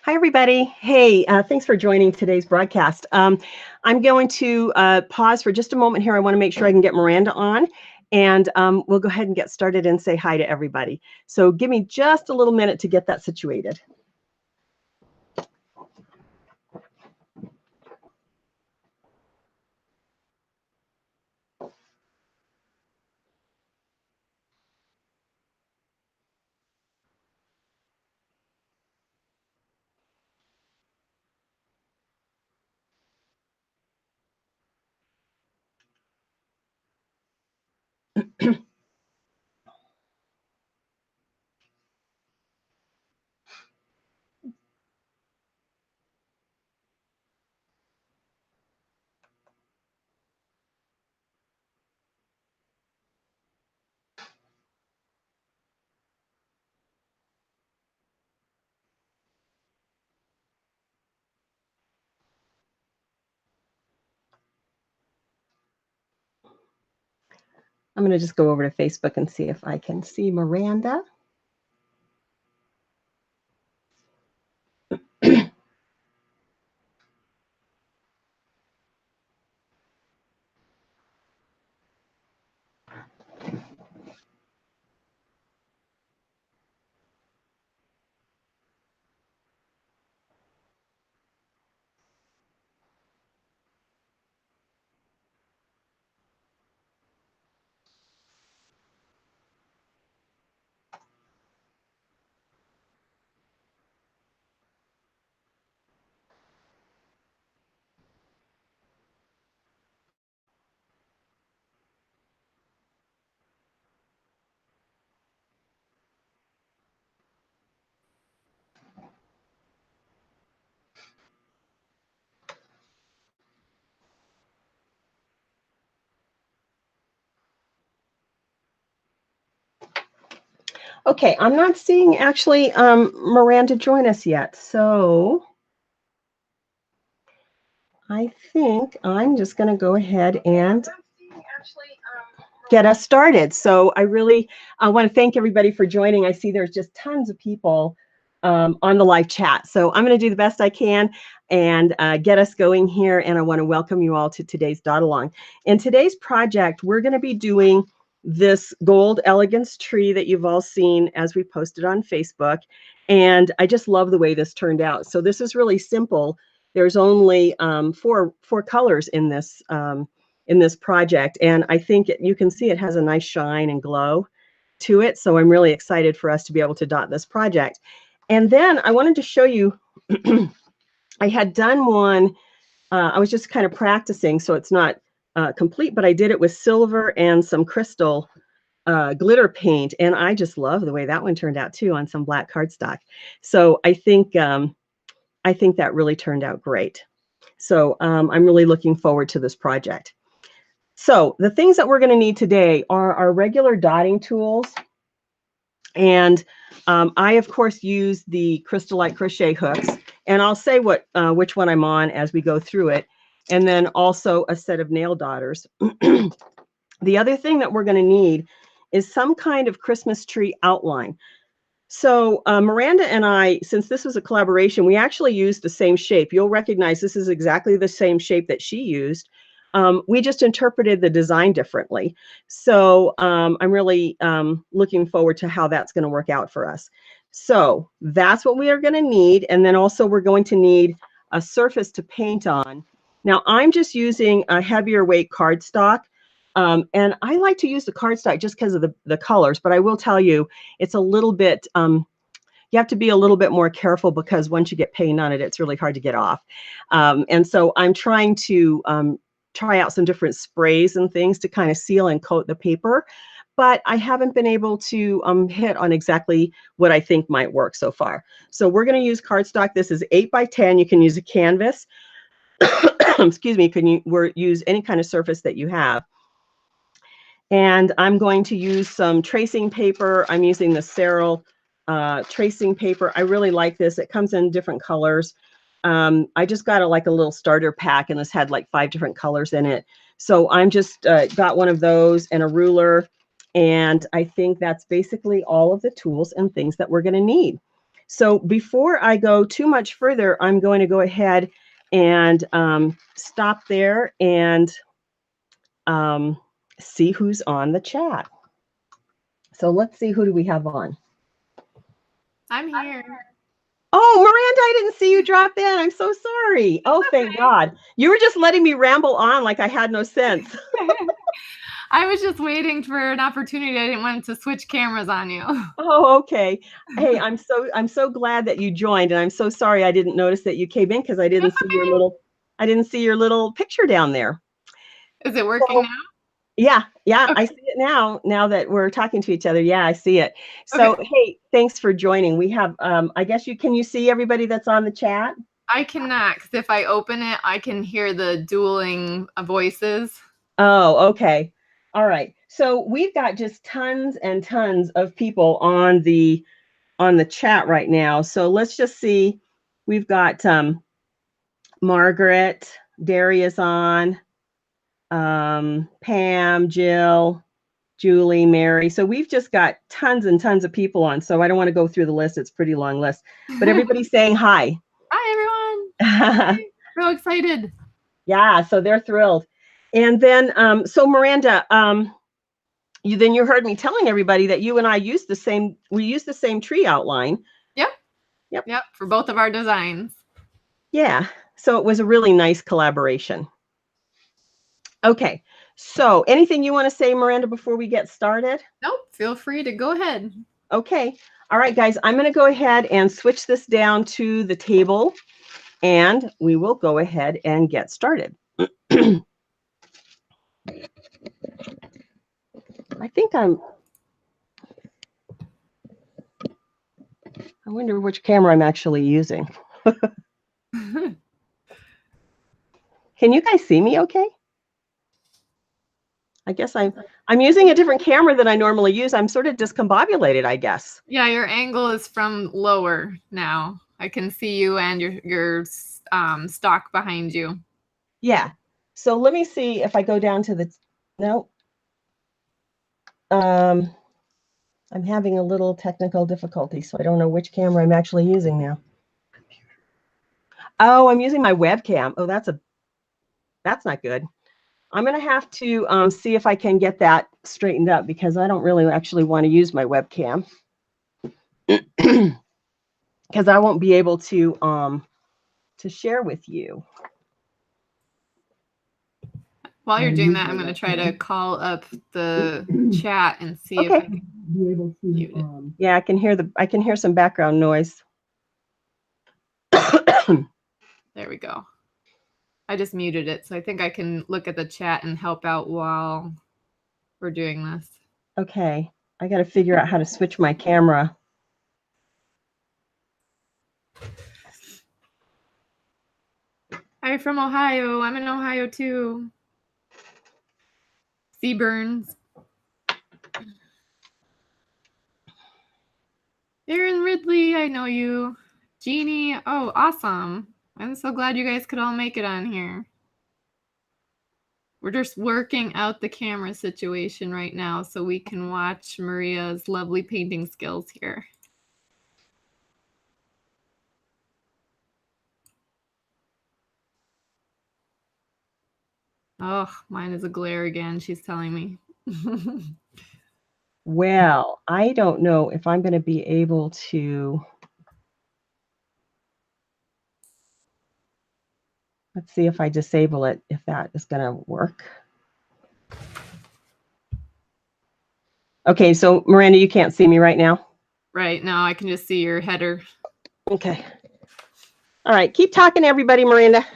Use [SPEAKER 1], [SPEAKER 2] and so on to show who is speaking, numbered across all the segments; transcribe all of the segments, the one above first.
[SPEAKER 1] Hi, everybody. Hey, thanks for joining today's broadcast. I'm going to pause for just a moment here. I want to make sure I can get Miranda on, and we'll go ahead and get started and say hi to everybody. So give me just a little minute to get that situated. I'm going to just go over to Facebook and see if I can see Miranda. Okay, I'm not seeing actually Miranda join us yet, so I think I'm just going to go ahead and get us started. So I really want to thank everybody for joining. I see there's just tons of people on the live chat. So I'm going to do the best I can and get us going here. And I want to welcome you all to today's Dot Along. In today's project, we're going to be doing this gold elegance tree that you've all seen as we posted on Facebook. And I just love the way this turned out. So this is really simple. There's only four colors in this project, and I think you can see it has a nice shine and glow to it. So I'm really excited for us to be able to dot this project. And then I wanted to show you, I had done one, I was just kind of practicing, so it's not complete, but I did it with silver and some crystal glitter paint, and I just love the way that one turned out too on some black cardstock. So I think that really turned out great. So I'm really looking forward to this project. So the things that we're going to need today are our regular dotting tools. And I, of course, use the Crystalite Crochet Hooks. And I'll say which one I'm on as we go through it. And then also a set of nail dotters. The other thing that we're going to need is some kind of Christmas tree outline. So Miranda and I, since this was a collaboration, we actually used the same shape. You'll recognize this is exactly the same shape that she used. We just interpreted the design differently. So I'm really looking forward to how that's going to work out for us. So that's what we are going to need. And then also we're going to need a surface to paint on. Now I'm just using a heavier weight cardstock. And I like to use the cardstock just because of the colors, but I will tell you, it's a little bit, you have to be a little bit more careful because once you get paint on it, it's really hard to get off. And so I'm trying to try out some different sprays and things to kind of seal and coat the paper, but I haven't been able to hit on exactly what I think might work so far. So we're going to use cardstock. This is 8 by 10. You can use a canvas. Excuse me. You can use any kind of surface that you have. And I'm going to use some tracing paper. I'm using the Serral tracing paper. I really like this. It comes in different colors. I just got a little starter pack, and this had like 5 different colors in it. So I'm just got one of those and a ruler. And I think that's basically all of the tools and things that we're going to need. So before I go too much further, I'm going to go ahead and stop there and see who's on the chat. So let's see, who do we have on?
[SPEAKER 2] I'm here.
[SPEAKER 1] Oh, Miranda, I didn't see you drop in. I'm so sorry. Oh, thank God. You were just letting me ramble on like I had no sense.
[SPEAKER 2] I was just waiting for an opportunity. I didn't want to switch cameras on you.
[SPEAKER 1] Oh, okay. Hey, I'm so glad that you joined, and I'm so sorry I didn't notice that you came in because I didn't see your little picture down there.
[SPEAKER 2] Is it working now?
[SPEAKER 1] Yeah, okay.
[SPEAKER 2] Okay.
[SPEAKER 1] I see it now that we're talking to each other. Yeah, I see it. So, okay. Hey, thanks for joining. We have, I guess can you see everybody that's on the chat?
[SPEAKER 2] I cannot, because if I open it, I can hear the dueling voices.
[SPEAKER 1] Oh, okay. All right. So we've got just tons and tons of people on the chat right now. So let's just see. We've got Margaret, Darius on, Pam, Jill, Julie, Mary. So we've just got tons and tons of people on. So I don't want to go through the list. It's a pretty long list. But everybody's saying hi.
[SPEAKER 2] Hi, everyone. So excited.
[SPEAKER 1] Yeah, so they're thrilled. And then, so Miranda, you heard me telling everybody that you and I used the same tree outline.
[SPEAKER 2] Yep, for both of our designs.
[SPEAKER 1] Yeah, so it was a really nice collaboration. Okay, so anything you want to say, Miranda, before we get started?
[SPEAKER 2] Nope, feel free to go ahead.
[SPEAKER 1] Okay, all right, guys, I'm going to go ahead and switch this down to the table, and we will go ahead and get started. I wonder which camera I'm actually using. Can you guys see me okay? I guess I'm using a different camera than I normally use. I'm sort of discombobulated, I guess.
[SPEAKER 2] Yeah, your angle is from lower now. I can see you and your stock behind you.
[SPEAKER 1] Yeah. So let me see if I go down to the no. I'm having a little technical difficulty, so I don't know which camera I'm actually using now. Oh, I'm using my webcam. Oh, that's not good. I'm going to have to see if I can get that straightened up because I don't really actually want to use my webcam because I won't be able to share with you.
[SPEAKER 2] While you're doing that, I'm going to try to call up the chat and see if I can
[SPEAKER 1] be able to. Yeah, I can hear some background noise.
[SPEAKER 2] There we go. I just muted it, so I think I can look at the chat and help out while we're doing this.
[SPEAKER 1] Okay, I got to figure out how to switch my camera.
[SPEAKER 2] Hi from Ohio. I'm in Ohio too. Seaburns. Erin Ridley, I know you. Jeannie, oh, awesome. I'm so glad you guys could all make it on here. We're just working out the camera situation right now so we can watch Maria's lovely painting skills here. Oh, mine is a glare again, she's telling me.
[SPEAKER 1] Well, I don't know if I'm going to be able to. Let's see if I disable it, if that is going to work. Okay, so Miranda, you can't see me right now?
[SPEAKER 2] Right, now I can just see your header.
[SPEAKER 1] Okay. All right, keep talking, everybody, Miranda.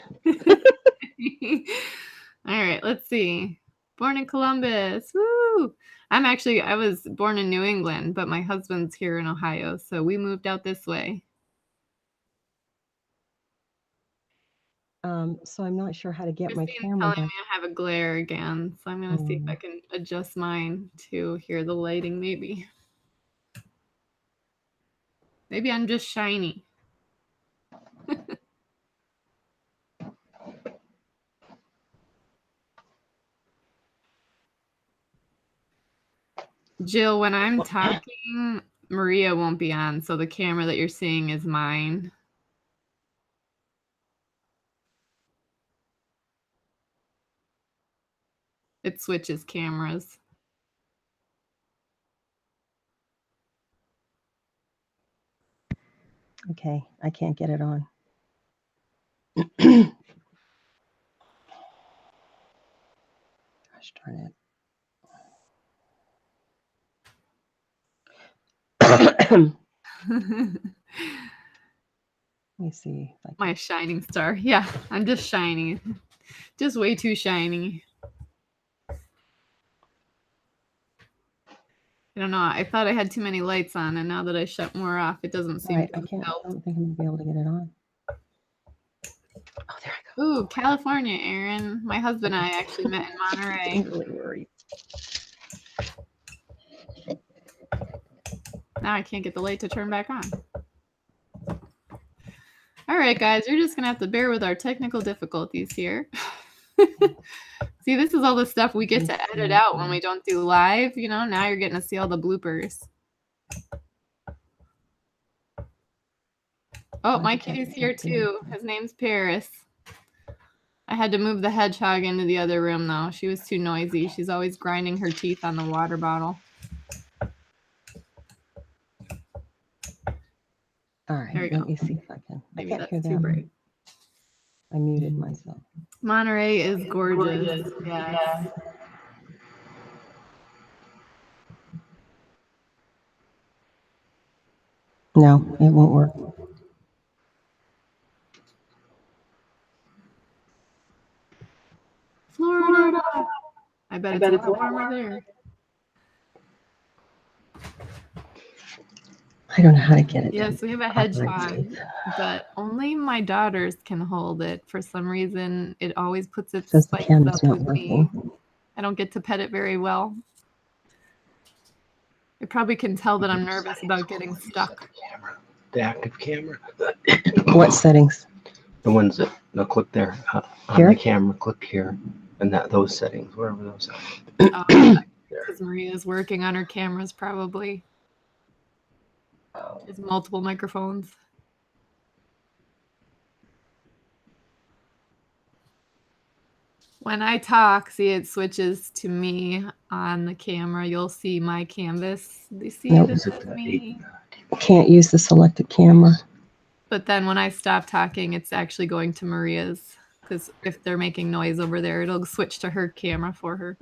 [SPEAKER 2] All right, let's see. Born in Columbus. Woo! I was born in New England, but my husband's here in Ohio, so we moved out this way.
[SPEAKER 1] So I'm not sure how to get
[SPEAKER 2] Christine's
[SPEAKER 1] my camera.
[SPEAKER 2] telling me I have a glare again, so I'm going to see if I can adjust mine to hear the lighting, maybe. Maybe I'm just shiny. Jill, when I'm talking, Maria won't be on, so the camera that you're seeing is mine. It switches cameras.
[SPEAKER 1] Okay, I can't get it on. Gosh darn it. Let me see if I can.
[SPEAKER 2] My shining star. Yeah, I'm just shiny. Just way too shiny. I don't know. I thought I had too many lights on, and now that I shut more off, it doesn't seem
[SPEAKER 1] Right,
[SPEAKER 2] to
[SPEAKER 1] I can't.
[SPEAKER 2] help.
[SPEAKER 1] I don't think I'm gonna be able to get it on. Oh, there I go.
[SPEAKER 2] Ooh, California, Erin. My husband and I actually met in Monterey.
[SPEAKER 1] I'm really worried.
[SPEAKER 2] Now I can't get the light to turn back on. All right, guys, you're just going to have to bear with our technical difficulties here. See, this is all the stuff we get to edit out when we don't do live. You know, now you're getting to see all the bloopers. Oh, my kitty's here too. His name's Paris. I had to move the hedgehog into the other room, though. She was too noisy. She's always grinding her teeth on the water bottle.
[SPEAKER 1] All right, let me see if I can.
[SPEAKER 2] Maybe
[SPEAKER 1] I can't hear
[SPEAKER 2] that's too
[SPEAKER 1] that.
[SPEAKER 2] bright.
[SPEAKER 1] I muted myself.
[SPEAKER 2] Monterey is gorgeous. Yes.
[SPEAKER 1] No, it won't work.
[SPEAKER 2] Florida. I bet it's a lot warmer there.
[SPEAKER 1] I don't know how to get it.
[SPEAKER 2] Yes, we have a hedgehog, but only my daughters can hold it. For some reason, it always puts its
[SPEAKER 1] Says the
[SPEAKER 2] spikes
[SPEAKER 1] camera's
[SPEAKER 2] up
[SPEAKER 1] not
[SPEAKER 2] with
[SPEAKER 1] working.
[SPEAKER 2] me. I don't get to pet it very well. It probably can tell that I'm nervous about getting stuck.
[SPEAKER 3] The active camera.
[SPEAKER 1] What settings?
[SPEAKER 3] The ones that click there on
[SPEAKER 1] Here?
[SPEAKER 3] the camera. Click here, and those settings, wherever those are.
[SPEAKER 2] Because Maria's working on her cameras, probably. There's multiple microphones. When I talk, see, it switches to me on the camera. You'll see my canvas. You see,
[SPEAKER 1] Nope.
[SPEAKER 2] this is me.
[SPEAKER 1] Can't use the selected camera.
[SPEAKER 2] But then when I stop talking, it's actually going to Maria's. Because if they're making noise over there, it'll switch to her camera for her.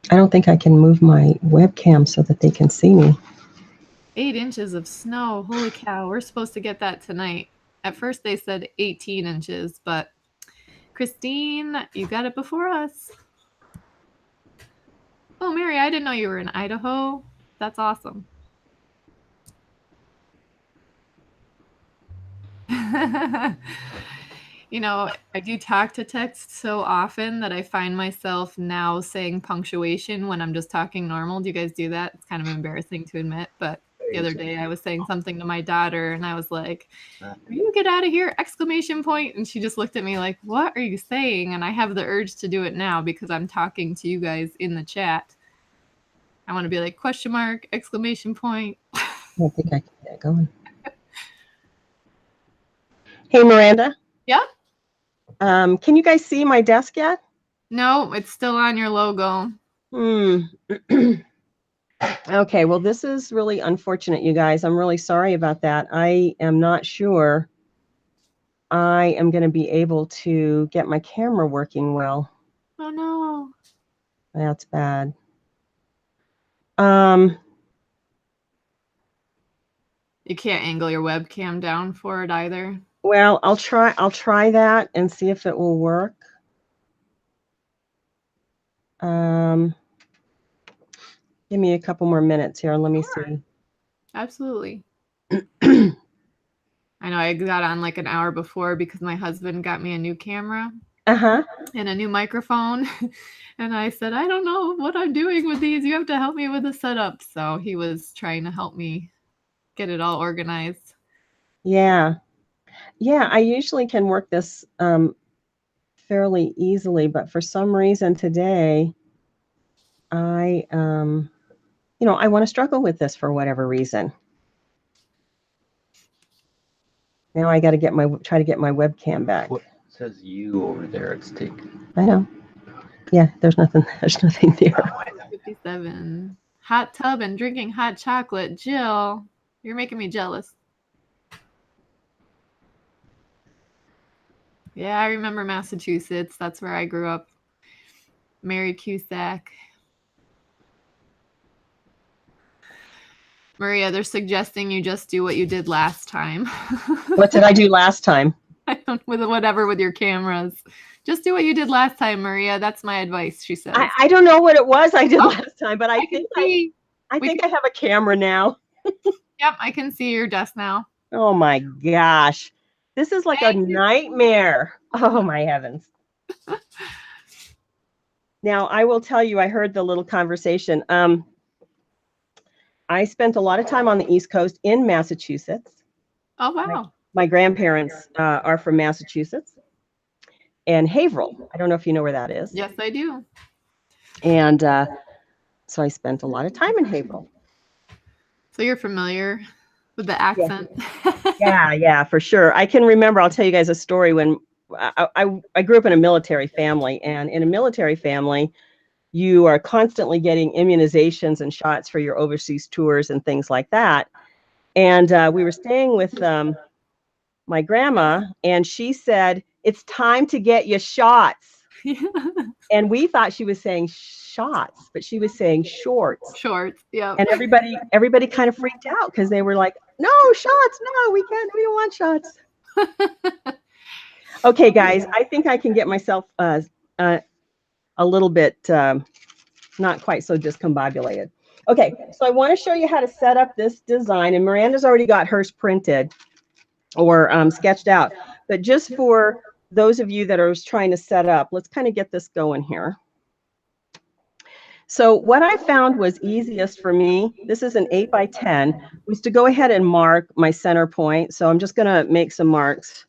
[SPEAKER 1] I don't think I can move my webcam so that they can see me.
[SPEAKER 2] 8 inches of snow. Holy cow. We're supposed to get that tonight. At first they said 18 inches, but Christine, you got it before us. Oh, Mary, I didn't know you were in Idaho. That's awesome. You know, I do talk to text so often that I find myself now saying punctuation when I'm just talking normal. Do you guys do that? It's kind of embarrassing to admit, but the other day I was saying something to my daughter and I was like, "You get out of here!" exclamation point. And she just looked at me like, "What are you saying?" And I have the urge to do it now because I'm talking to you guys in the chat. I want to be like, question mark, exclamation point.
[SPEAKER 1] I don't think I can get it going. Hey, Miranda.
[SPEAKER 2] Yeah?
[SPEAKER 1] Can you guys see my desk yet?
[SPEAKER 2] No, it's still on your logo.
[SPEAKER 1] Okay, well, this is really unfortunate, you guys. I'm really sorry about that. I am not sure I am going to be able to get my camera working well.
[SPEAKER 2] Oh, no.
[SPEAKER 1] That's bad.
[SPEAKER 2] You can't angle your webcam down for it either.
[SPEAKER 1] Well, I'll try that and see if it will work. Give me a couple more minutes here. Let me see.
[SPEAKER 2] Absolutely. I know I got on like an hour before because my husband got me a new camera.
[SPEAKER 1] Uh-huh.
[SPEAKER 2] And a new microphone. And I said, I don't know what I'm doing with these. You have to help me with the setup. So he was trying to help me get it all organized.
[SPEAKER 1] Yeah. Yeah, I usually can work this fairly easily, but for some reason today, I, I want to struggle with this for whatever reason. Now I got to try to get my webcam back.
[SPEAKER 3] What says you over there? It's taken.
[SPEAKER 1] I know. Yeah, there's nothing there.
[SPEAKER 2] 57. Hot tub and drinking hot chocolate. Jill, you're making me jealous. Yeah, I remember Massachusetts. That's where I grew up. Mary Cusack. Maria, they're suggesting you just do what you did last time.
[SPEAKER 1] What did I do last time?
[SPEAKER 2] With your cameras. Just do what you did last time, Maria. That's my advice, she says.
[SPEAKER 1] I don't know what it was I did last time, but I think I have a camera now.
[SPEAKER 2] Yep, I can see your desk now.
[SPEAKER 1] Oh my gosh. This is like a nightmare. Oh my heavens. Now, I will tell you, I heard the little conversation. I spent a lot of time on the East Coast in Massachusetts.
[SPEAKER 2] Oh, wow.
[SPEAKER 1] My grandparents are from Massachusetts and Haverhill. I don't know if you know where that is.
[SPEAKER 2] Yes, I do.
[SPEAKER 1] And so I spent a lot of time in Haverhill.
[SPEAKER 2] So you're familiar with the accent?
[SPEAKER 1] Yeah, for sure. I can remember, I'll tell you guys a story when I grew up in a military family, and in a military family, you are constantly getting immunizations and shots for your overseas tours and things like that. And we were staying with my grandma, and she said, "It's time to get your shots." And we thought she was saying shots, but she was saying shorts.
[SPEAKER 2] Shorts, yeah.
[SPEAKER 1] And everybody kind of freaked out because they were like, "No shots, no, we don't want shots." Okay, guys, I think I can get myself a little bit not quite so discombobulated. Okay, so I want to show you how to set up this design, and Miranda's already got hers printed or sketched out. But just for those of you that are trying to set up, let's kind of get this going here. So what I found was easiest for me, this is an 8 by 10, was to go ahead and mark my center point. So I'm just going to make some marks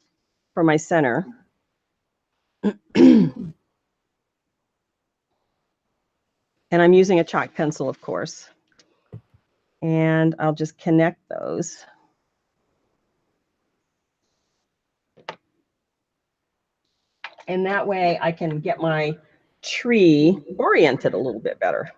[SPEAKER 1] for my center. And I'm using a chalk pencil, of course. And I'll just connect those. And that way I can get my tree oriented a little bit better.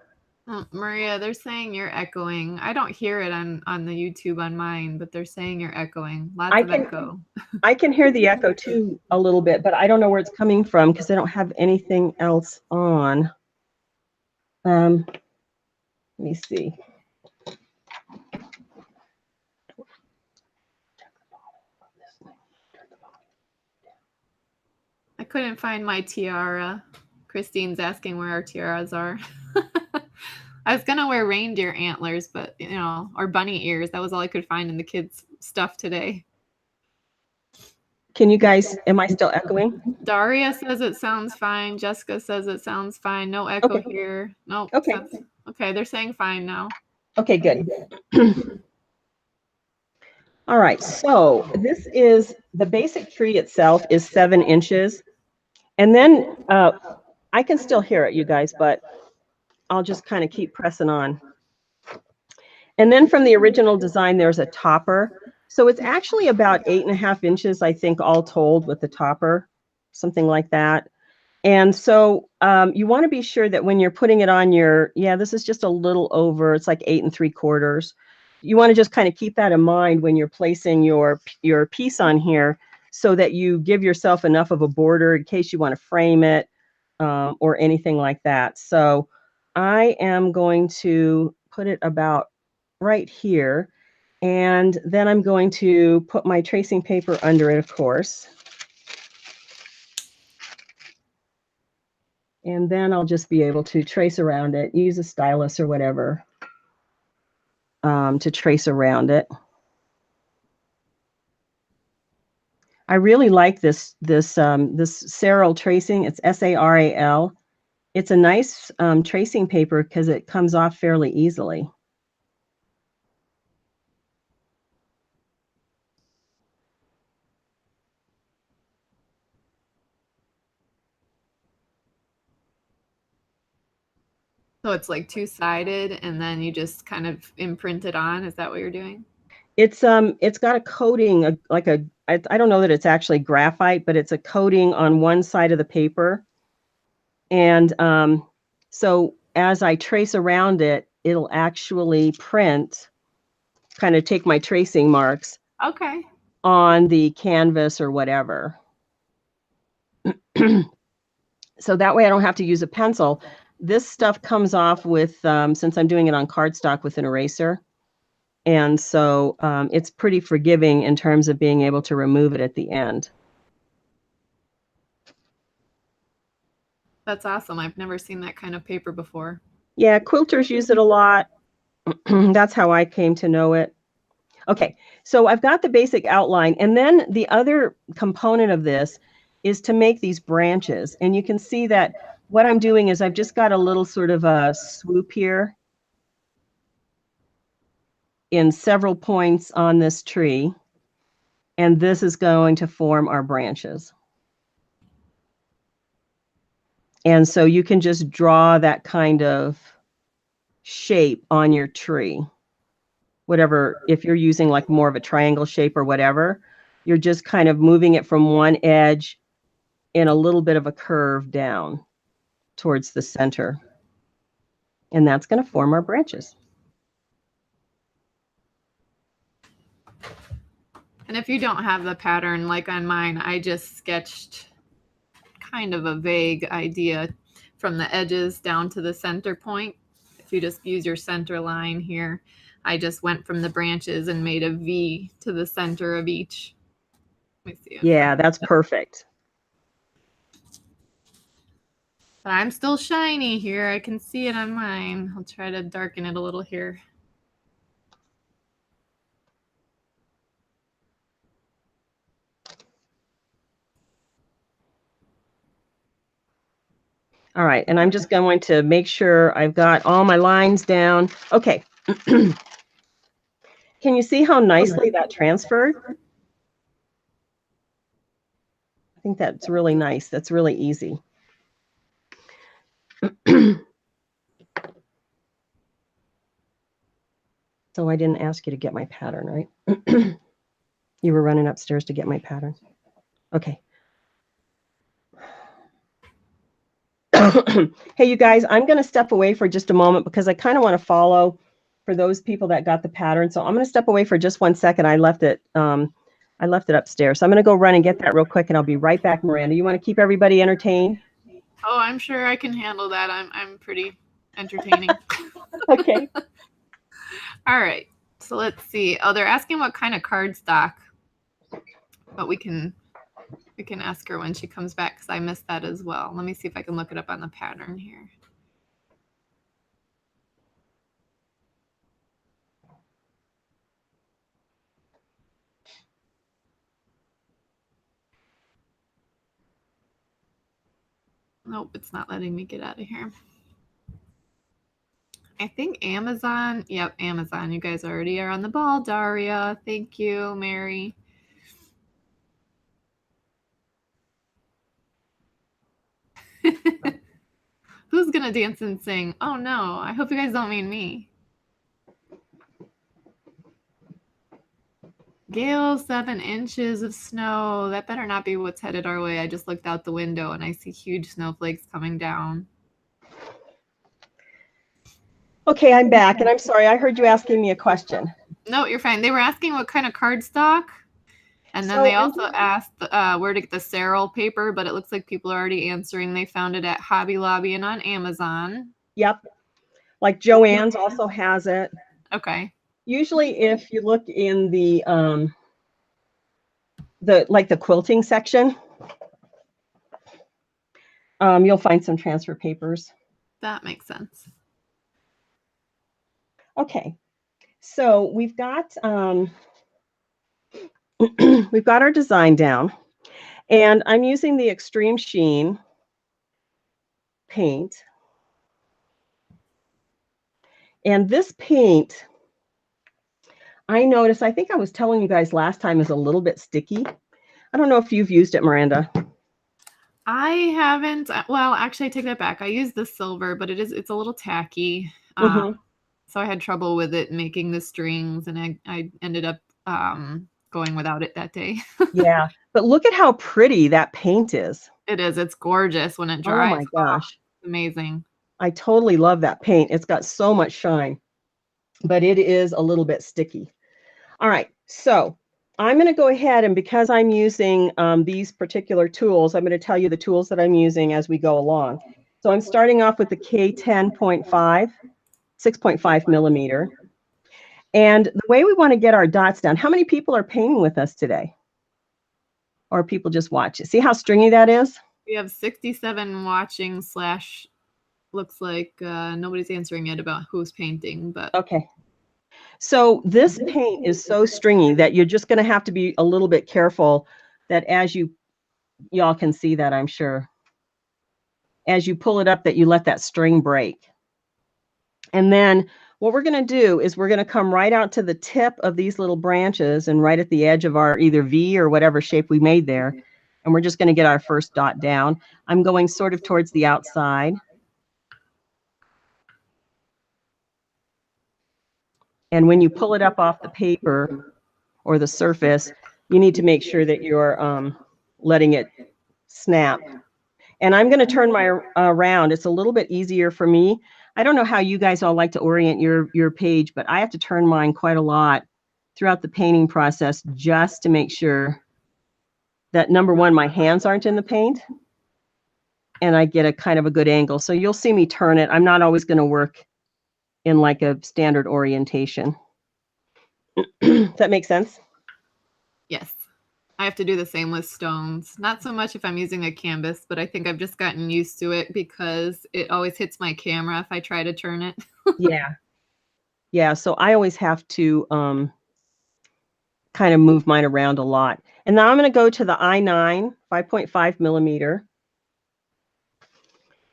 [SPEAKER 2] Maria, they're saying you're echoing. I don't hear it on the YouTube on mine, but they're saying you're echoing. Lots of echo.
[SPEAKER 1] I can hear the echo too a little bit, but I don't know where it's coming from because I don't have anything else on. Let me see.
[SPEAKER 2] I couldn't find my tiara. Christine's asking where our tiaras are. I was gonna wear reindeer antlers, but or bunny ears. That was all I could find in the kids' stuff today.
[SPEAKER 1] Can you guys, am I still echoing?
[SPEAKER 2] Daria says it sounds fine. Jessica says it sounds fine. No echo here. No.
[SPEAKER 1] Okay.
[SPEAKER 2] Okay, they're saying fine now.
[SPEAKER 1] Okay, good. All right, so this is, the basic tree itself is 7 inches. And then I can still hear it, you guys, but I'll just kind of keep pressing on. And then from the original design, there's a topper. So it's actually about 8.5 inches, I think, all told with the topper, something like that. And so you want to be sure that when you're putting it on your, this is just a little over, it's like 8 3/4. You want to just kind of keep that in mind when you're placing your piece on here so that you give yourself enough of a border in case you want to frame it or anything like that. So I am going to put it about right here. And then I'm going to put my tracing paper under it, of course. And then I'll just be able to trace around it, use a stylus or whatever to trace around it. I really like this Saral tracing. It's Saral. It's a nice tracing paper because it comes off fairly easily.
[SPEAKER 2] So it's like two-sided and then you just kind of imprint it on. Is that what you're doing?
[SPEAKER 1] It's got a coating, I don't know that it's actually graphite, but it's a coating on one side of the paper. And so as I trace around it, it'll actually print, kind of take my tracing marks on the canvas or whatever. So that way I don't have to use a pencil. This stuff comes off with, since I'm doing it on cardstock, with an eraser. And so it's pretty forgiving in terms of being able to remove it at the end.
[SPEAKER 2] That's awesome. I've never seen that kind of paper before.
[SPEAKER 1] Yeah, quilters use it a lot. That's how I came to know it. Okay, so I've got the basic outline. And then the other component of this is to make these branches. And you can see that what I'm doing is I've just got a little sort of a swoop here in several points on this tree. And this is going to form our branches. And so you can just draw that kind of shape on your tree. Whatever, if you're using like more of a triangle shape or whatever, you're just kind of moving it from one edge in a little bit of a curve down towards the center. And that's going to form our branches.
[SPEAKER 2] And if you don't have the pattern like on mine, I just sketched kind of a vague idea from the edges down to the center point. If you just use your center line here, I just went from the branches and made a V to the center of each. Let me see.
[SPEAKER 1] Yeah, that's perfect.
[SPEAKER 2] But I'm still shiny here. I can see it on mine. I'll try to darken it a little here.
[SPEAKER 1] All right, and I'm just going to make sure I've got all my lines down. Okay. Can you see how nicely that transferred? I think that's really nice. That's really easy. So I didn't ask you to get my pattern, right? You were running upstairs to get my pattern. Okay. Hey, you guys, I'm going to step away for just a moment because I kind of want to follow for those people that got the pattern. So I'm going to step away for just 1 second. I left it upstairs. So I'm going to go run and get that real quick, and I'll be right back, Miranda. You want to keep everybody entertained?
[SPEAKER 2] Oh, I'm sure I can handle that. I'm pretty entertaining.
[SPEAKER 1] Okay.
[SPEAKER 2] All right. So let's see. Oh, they're asking what kind of cardstock. But we can ask her when she comes back because I missed that as well. Let me see if I can look it up on the pattern here. Nope, it's not letting me get out of here. I think Amazon. Yep, Amazon. You guys already are on the ball, Daria. Thank you, Mary. Who's gonna dance and sing? Oh no, I hope you guys don't mean me. Gale, 7 inches of snow. That better not be what's headed our way. I just looked out the window and I see huge snowflakes coming down.
[SPEAKER 1] Okay, I'm back, and I'm sorry. I heard you asking me a question.
[SPEAKER 2] No, you're fine. They were asking what kind of cardstock. And then they also asked where to get the Serral paper, but it looks like people are already answering. They found it at Hobby Lobby and on Amazon.
[SPEAKER 1] Yep. Like Joann's also has it.
[SPEAKER 2] Okay.
[SPEAKER 1] Usually if you look in the quilting section, you'll find some transfer papers.
[SPEAKER 2] That makes sense.
[SPEAKER 1] Okay. So we've got we've got our design down, and I'm using the Extreme Sheen paint. And this paint, I noticed, I think I was telling you guys last time, is a little bit sticky. I don't know if you've used it, Miranda.
[SPEAKER 2] I haven't. Well, actually, I take that back. I use the silver, but it's a little tacky. So I had trouble with it making the strings, and I ended up going without it that day.
[SPEAKER 1] Yeah, but look at how pretty that paint is.
[SPEAKER 2] It is. It's gorgeous when it
[SPEAKER 1] Oh
[SPEAKER 2] dries.
[SPEAKER 1] my gosh.
[SPEAKER 2] Amazing.
[SPEAKER 1] I totally love that paint. It's got so much shine, but it is a little bit sticky. All right, so I'm going to go ahead, and because I'm using these particular tools, I'm going to tell you the tools that I'm using as we go along. So I'm starting off with the K10.5, 6.5 millimeter. And the way we want to get our dots down, how many people are painting with us today? Or people just watch it? See how stringy that is?
[SPEAKER 2] We have 67 watching / looks like nobody's answering yet about who's painting, but
[SPEAKER 1] okay. So this paint is so stringy that you're just going to have to be a little bit careful that as y'all can see that, I'm sure, as you pull it up, that you let that string break. And then what we're going to do is we're going to come right out to the tip of these little branches and right at the edge of our either V or whatever shape we made there. And we're just going to get our first dot down. I'm going sort of towards the outside. And when you pull it up off the paper or the surface, you need to make sure that you're letting it snap. And I'm going to turn my around. It's a little bit easier for me. I don't know how you guys all like to orient your page, but I have to turn mine quite a lot throughout the painting process just to make sure that, number one, my hands aren't in the paint and I get a kind of a good angle. So you'll see me turn it. I'm not always going to work in like a standard orientation. Does that make sense?
[SPEAKER 2] yes. I have to do the same with stones. Not so much if I'm using a canvas, but I think I've just gotten used to it because it always hits my camera if I try to turn it.
[SPEAKER 1] Yeah. Yeah, so I always have to kind of move mine around a lot. And now I'm going to go to the I9, 5.5 millimeter.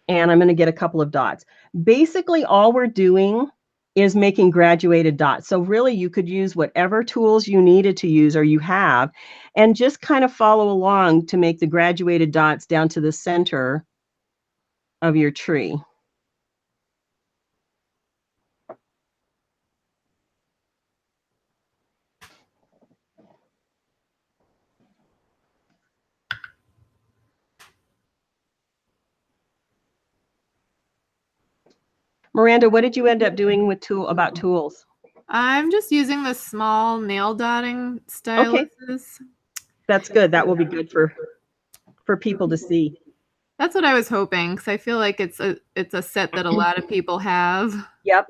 [SPEAKER 1] And I'm going to get a couple of dots. Basically, all we're doing is making graduated dots. So really, you could use whatever tools you needed to use or you have, and just kind of follow along to make the graduated dots down to the center of your tree. Miranda, what did you end up doing with tools?
[SPEAKER 2] I'm just using the small nail dotting styluses.
[SPEAKER 1] Okay. That's good. That will be good for people to see.
[SPEAKER 2] That's what I was hoping, because I feel like it's a set that a lot of people have.
[SPEAKER 1] Yep.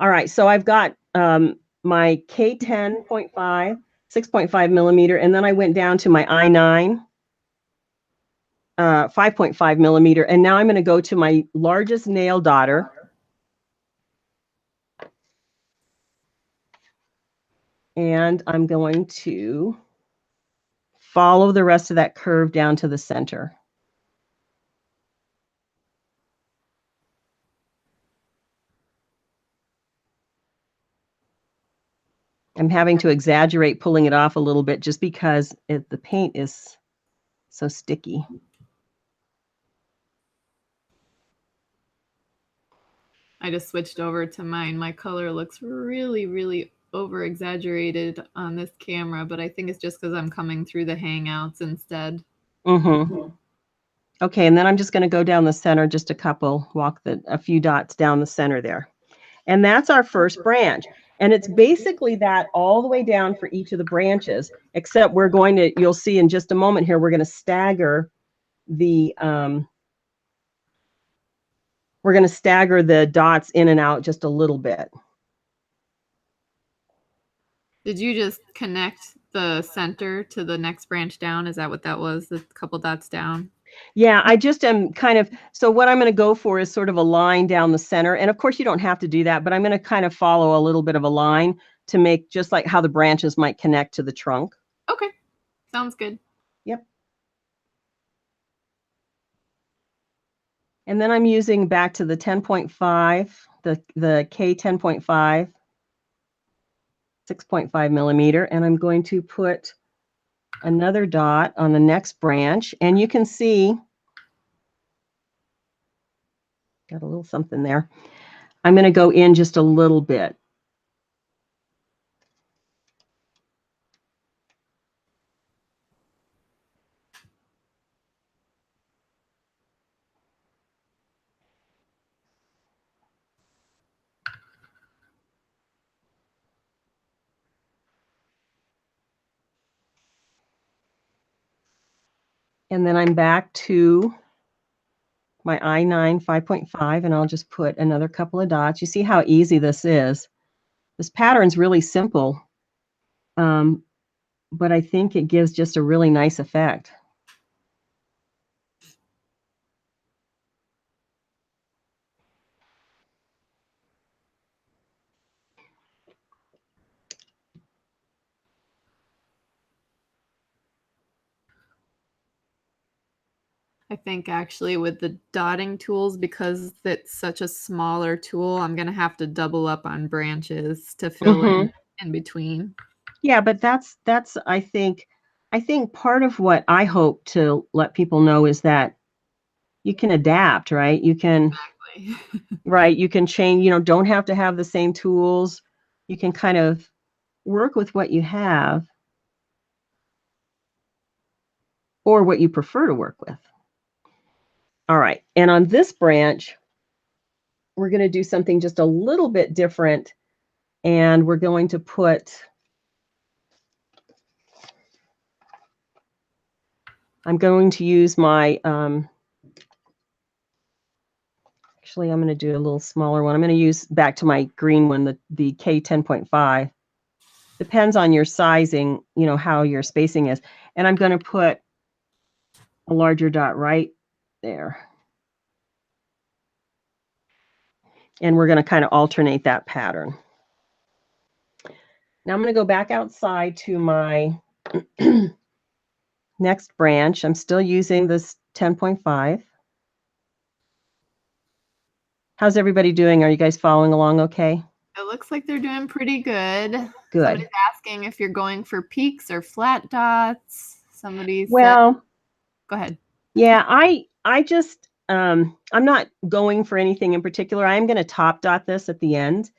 [SPEAKER 1] All right. So I've got my K10.5, 6.5 millimeter, and then I went down to my I9, 5.5 millimeter, and now I'm going to go to my largest nail dotter. And I'm going to follow the rest of that curve down to the center. I'm having to exaggerate pulling it off a little bit just because the paint is so sticky.
[SPEAKER 2] I just switched over to mine. My color looks really, really over exaggerated on this camera, but I think it's just because I'm coming through the Hangouts instead.
[SPEAKER 1] Mm-hmm. Okay, and then I'm just going to go down the center, just a few dots down the center there. And that's our first branch. And it's basically that all the way down for each of the branches, except you'll see in just a moment here, we're going to stagger the dots in and out just a little bit.
[SPEAKER 2] Did you just connect the center to the next branch down? Is that what that was? The couple dots down?
[SPEAKER 1] Yeah, I just am so what I'm going to go for is sort of a line down the center. And of course, you don't have to do that, but I'm going to kind of follow a little bit of a line to make just like how the branches might connect to the trunk.
[SPEAKER 2] Okay, sounds good.
[SPEAKER 1] Yep. And then I'm using back to the 10.5, the K10.5, 6.5 millimeter, and I'm going to put another dot on the next branch, and you can see, got a little something there. I'm going to go in just a little bit. And then I'm back to my I9 5.5, and I'll just put another couple of dots. You see how easy this is. This pattern's really simple, but I think it gives just a really nice effect.
[SPEAKER 2] I think actually with the dotting tools, because it's such a smaller tool, I'm going to have to double up on branches to fill in between.
[SPEAKER 1] Yeah, but that's I think part of what I hope to let people know is that you can adapt, right? You can right, you can change, don't have to have the same tools. You can kind of work with what you have or what you prefer to work with. All right, and on this branch, we're going to do something just a little bit different, and we're going to put, I'm going to use my, actually, I'm going to do a little smaller one. I'm going to use back to my green one, the K10.5. Depends on your sizing, how your spacing is. And I'm going to put a larger dot right there. And we're going to kind of alternate that pattern. Now I'm going to go back outside to my next branch. I'm still using this 10.5. How's everybody doing? Are you guys following along okay?
[SPEAKER 2] It looks like they're doing pretty good.
[SPEAKER 1] Good.
[SPEAKER 2] Somebody's asking if you're going for peaks or flat dots. Somebody
[SPEAKER 1] well,
[SPEAKER 2] said, go ahead.
[SPEAKER 1] Yeah, I just I'm not going for anything in particular. I am going to top dot this at the end.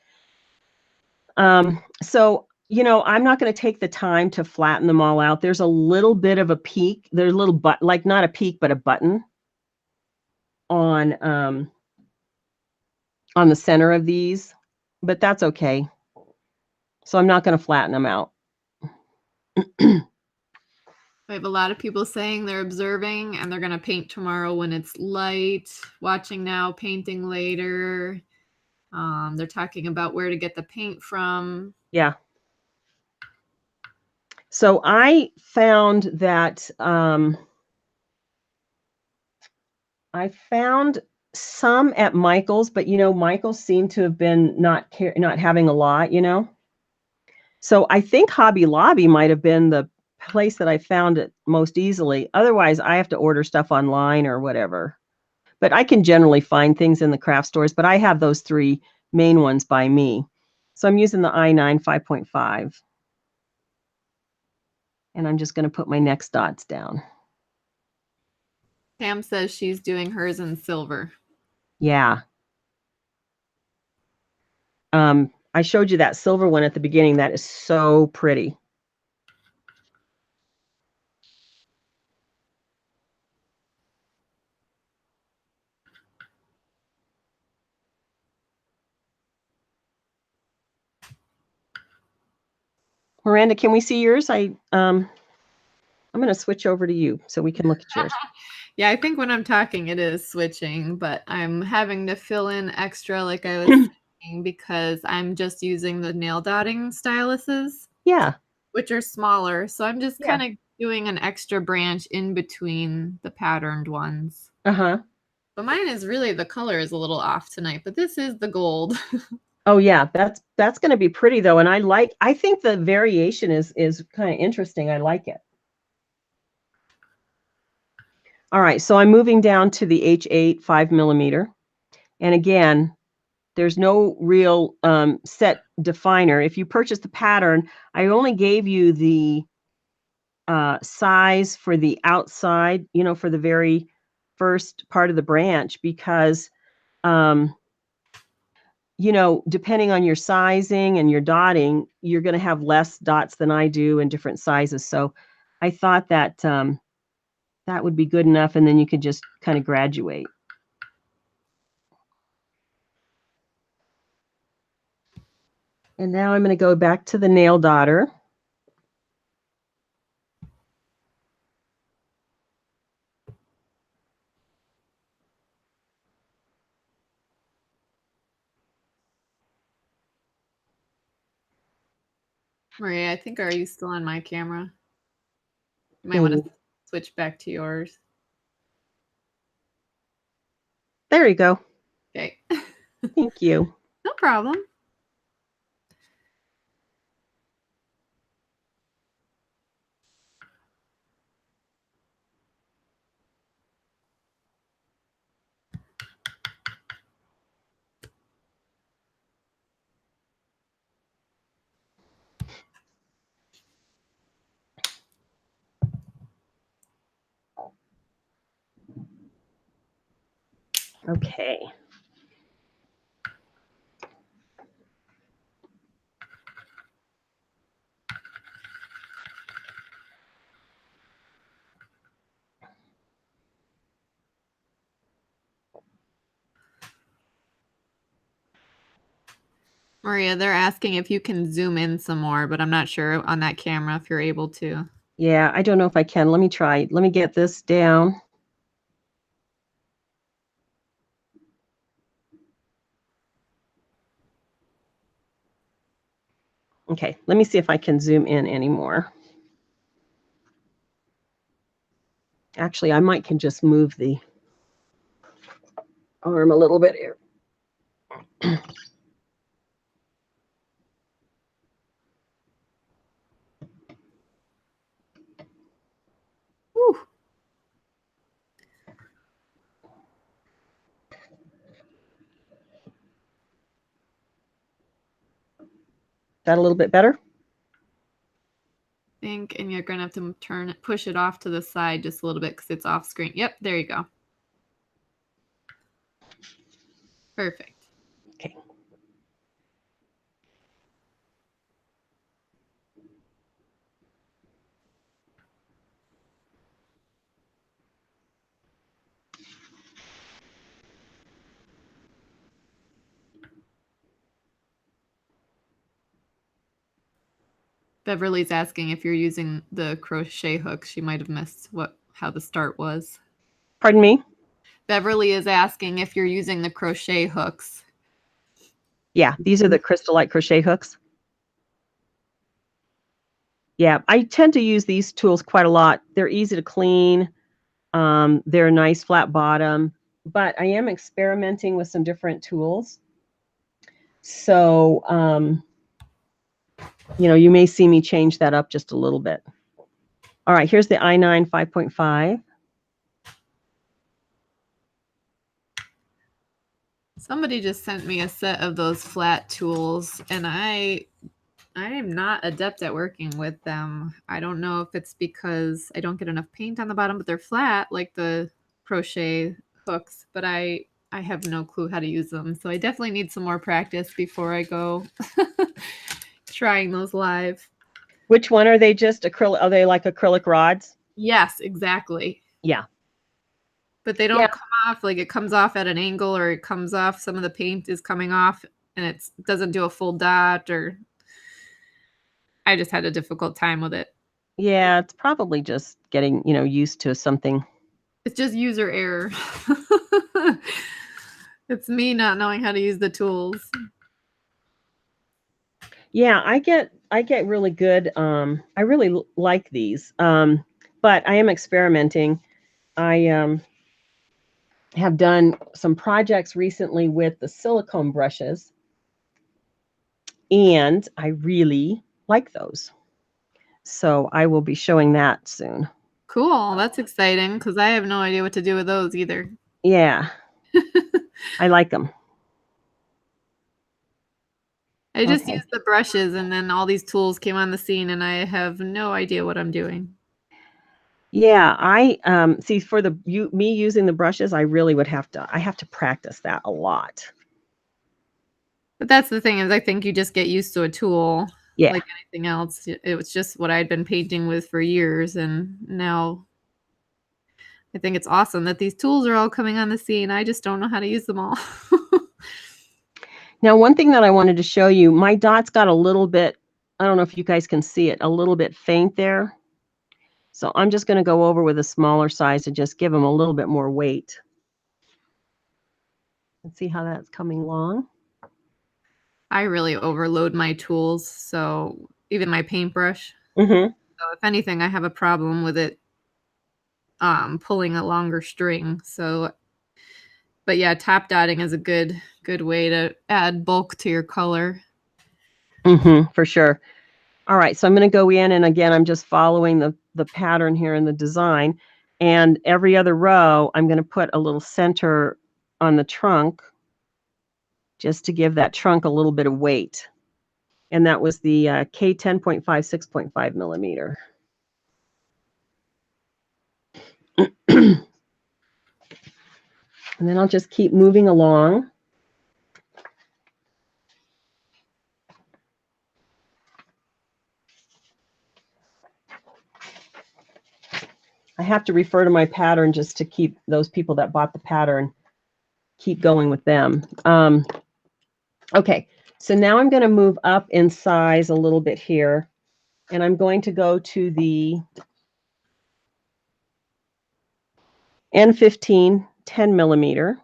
[SPEAKER 1] So, I'm not going to take the time to flatten them all out. There's a little bit of a peak. There's a little but like not a peak, but a button on the center of these, but that's okay. So I'm not going to flatten them out.
[SPEAKER 2] We have a lot of people saying they're observing and they're going to paint tomorrow when it's light, watching now, painting later. They're talking about where to get the paint from.
[SPEAKER 1] Yeah. So I found that I found some at Michael's, but Michael's seemed to have been not having a lot, So I think Hobby Lobby might have been the place that I found it most easily. Otherwise, I have to order stuff online or whatever. But I can generally find things in the craft stores, but I have those three main ones by me. So I'm using the I9 5.5. And I'm just going to put my next dots down.
[SPEAKER 2] Pam says she's doing hers in silver.
[SPEAKER 1] Yeah. I showed you that silver one at the beginning. That is so pretty. Miranda, can we see yours? I'm going to switch over to you so we can look at yours.
[SPEAKER 2] Yeah, I think when I'm talking, it is switching, but I'm having to fill in extra, like I was saying, because I'm just using the nail dotting styluses.
[SPEAKER 1] Yeah.
[SPEAKER 2] Which are smaller. So I'm just kind of doing an extra branch in between the patterned ones.
[SPEAKER 1] Uh-huh.
[SPEAKER 2] But mine is really, the color is a little off tonight, but this is the gold.
[SPEAKER 1] Oh yeah, that's going to be pretty though. And I think the variation is kind of interesting. I like it. All right, so I'm moving down to the H8 5mm. And again, there's no real set definer. If you purchase the pattern, I only gave you the size for the outside, you know, for the very first part of the branch, because you know, depending on your sizing and your dotting, you're going to have less dots than I do in different sizes. So I thought that that would be good enough, and then you could just kind of graduate. And now I'm going to go back to the nail dotter.
[SPEAKER 2] Maria, I think, are you still on my camera? You might want to switch back to yours.
[SPEAKER 1] There you go.
[SPEAKER 2] Okay.
[SPEAKER 1] Thank you.
[SPEAKER 2] No problem.
[SPEAKER 1] Okay.
[SPEAKER 2] Maria, they're asking if you can zoom in some more, but I'm not sure on that camera if you're able to.
[SPEAKER 1] Yeah, I don't know if I can. Let me try. Let me get this down. Okay, let me see if I can zoom in anymore. Actually, I might can just move the arm a little bit here.
[SPEAKER 2] Whew.
[SPEAKER 1] That a little bit better?
[SPEAKER 2] Think, and you're gonna have to push it off to the side just a little bit because it's off screen. Yep, there you go. Perfect.
[SPEAKER 1] Okay.
[SPEAKER 2] Beverly's asking if you're using the crochet hook. She might have missed how the start was.
[SPEAKER 1] Pardon me?
[SPEAKER 2] Beverly is asking if you're using the crochet hooks.
[SPEAKER 1] Yeah, these are the Crystalite Crochet Hooks. Yeah, I tend to use these tools quite a lot. They're easy to clean. They're a nice flat bottom, but I am experimenting with some different tools. So, you know, you may see me change that up just a little bit. All right, here's the I9 5.5.
[SPEAKER 2] Somebody just sent me a set of those flat tools, and I am not adept at working with them. I don't know if it's because I don't get enough paint on the bottom, but they're flat like the crochet hooks, but I have no clue how to use them. So I definitely need some more practice before I go trying those live.
[SPEAKER 1] Which one are they? Just acrylic? Are they like acrylic rods?
[SPEAKER 2] Yes, exactly.
[SPEAKER 1] Yeah.
[SPEAKER 2] But they don't come off, like it comes off at an angle, or it comes off, some of the paint is coming off and it doesn't do a full dot, or I just had a difficult time with it.
[SPEAKER 1] Yeah, it's probably just getting, you know, used to something.
[SPEAKER 2] It's just user error. It's me not knowing how to use the tools.
[SPEAKER 1] Yeah, I get really good. I really like these, but I am experimenting. I have done some projects recently with the silicone brushes, and I really like those. So I will be showing that soon.
[SPEAKER 2] Cool. That's exciting because I have no idea what to do with those either.
[SPEAKER 1] Yeah. I like them.
[SPEAKER 2] I just used the brushes, and then all these tools came on the scene, and I have no idea what I'm doing.
[SPEAKER 1] Yeah, I see for me using the brushes, I really would have to practice that a lot.
[SPEAKER 2] But that's the thing is I think you just get used to a tool
[SPEAKER 1] Yeah.
[SPEAKER 2] like anything else. It was just what I'd been painting with for years, and now I think it's awesome that these tools are all coming on the scene. I just don't know how to use them all.
[SPEAKER 1] Now, one thing that I wanted to show you, my dots got a little bit, I don't know if you guys can see it, a little bit faint there. So I'm just going to go over with a smaller size to just give them a little bit more weight. Let's see how that's coming along.
[SPEAKER 2] I really overload my tools, so even my paintbrush.
[SPEAKER 1] Mm-hmm.
[SPEAKER 2] So if anything, I have a problem with it pulling a longer string. So, but yeah, top dotting is a good way to add bulk to your color.
[SPEAKER 1] Mm-hmm, for sure. All right, so I'm going to go in, and again, I'm just following the pattern here in the design. And every other row, I'm going to put a little center on the trunk just to give that trunk a little bit of weight. And that was the K10.5, 6.5 millimeter. And then I'll just keep moving along. I have to refer to my pattern just to keep those people that bought the pattern, keep going with them. Okay, so now I'm going to move up in size a little bit here, and I'm going to go to the N15 10 millimeter.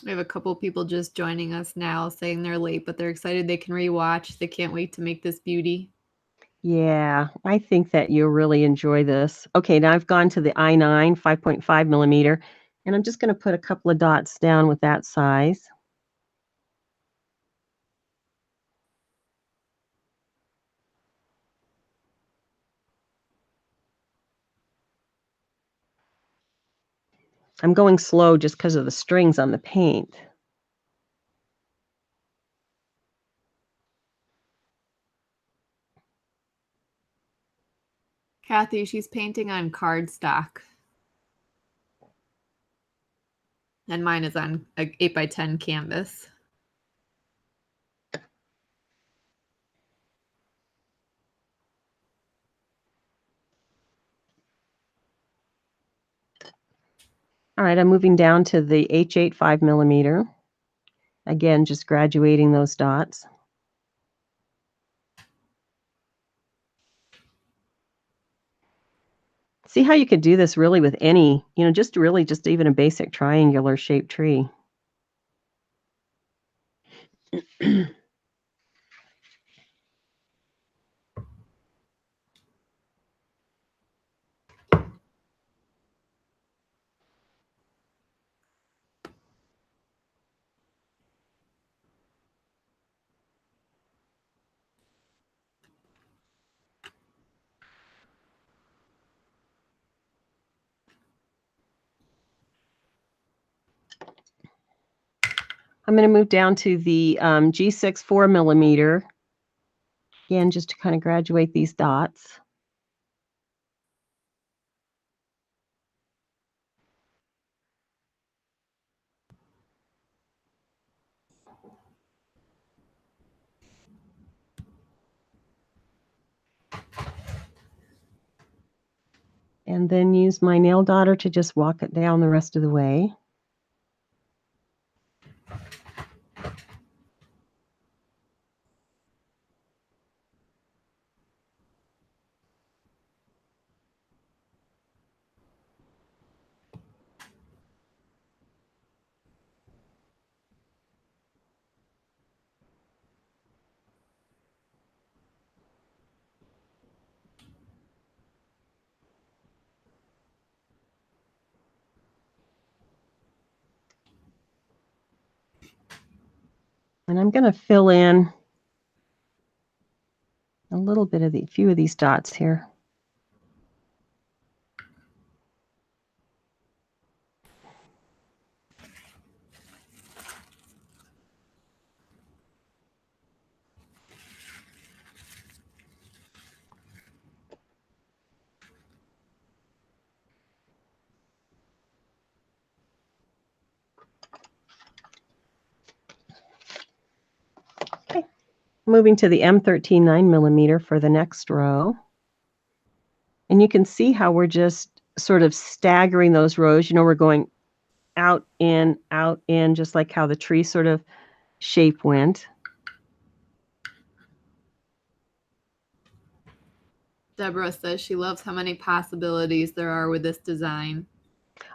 [SPEAKER 2] We have a couple people just joining us now saying they're late, but they're excited they can rewatch. They can't wait to make this beauty.
[SPEAKER 1] Yeah, I think that you'll really enjoy this. Okay, now I've gone to the I9 5.5 millimeter, and I'm just going to put a couple of dots down with that size. I'm going slow just because of the strings on the paint.
[SPEAKER 2] Kathy, she's painting on cardstock. And mine is on an 8x10 canvas.
[SPEAKER 1] All right, I'm moving down to the H8 5 millimeter. Again, just graduating those dots. See how you could do this really with any, just even a basic triangular shaped tree. I'm going to move down to the G6 4 millimeter. Again, just to kind of graduate these dots. And then use my nail daughter to just walk it down the rest of the way. And I'm going to fill in a little bit of the few of these dots here. Okay. Moving to the M13 9mm for the next row. And you can see how we're just sort of staggering those rows. You know, we're going out, in, just like how the tree sort of shape went.
[SPEAKER 2] Deborah says she loves how many possibilities there are with this design.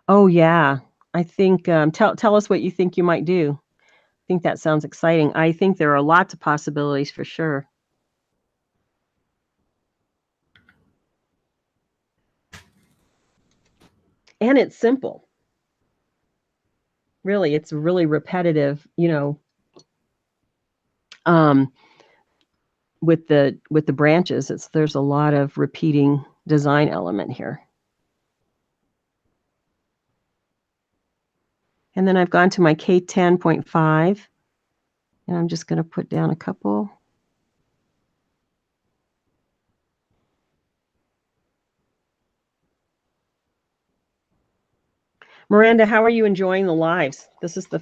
[SPEAKER 1] Oh, yeah. I think, tell us what you think you might do. I think that sounds exciting. I think there are lots of possibilities for sure. And it's simple. Really, it's really repetitive, you know, with the branches. There's a lot of repeating design element here. And then I've gone to my K10.5, and I'm just going to put down a couple. Miranda, how are you enjoying the lives?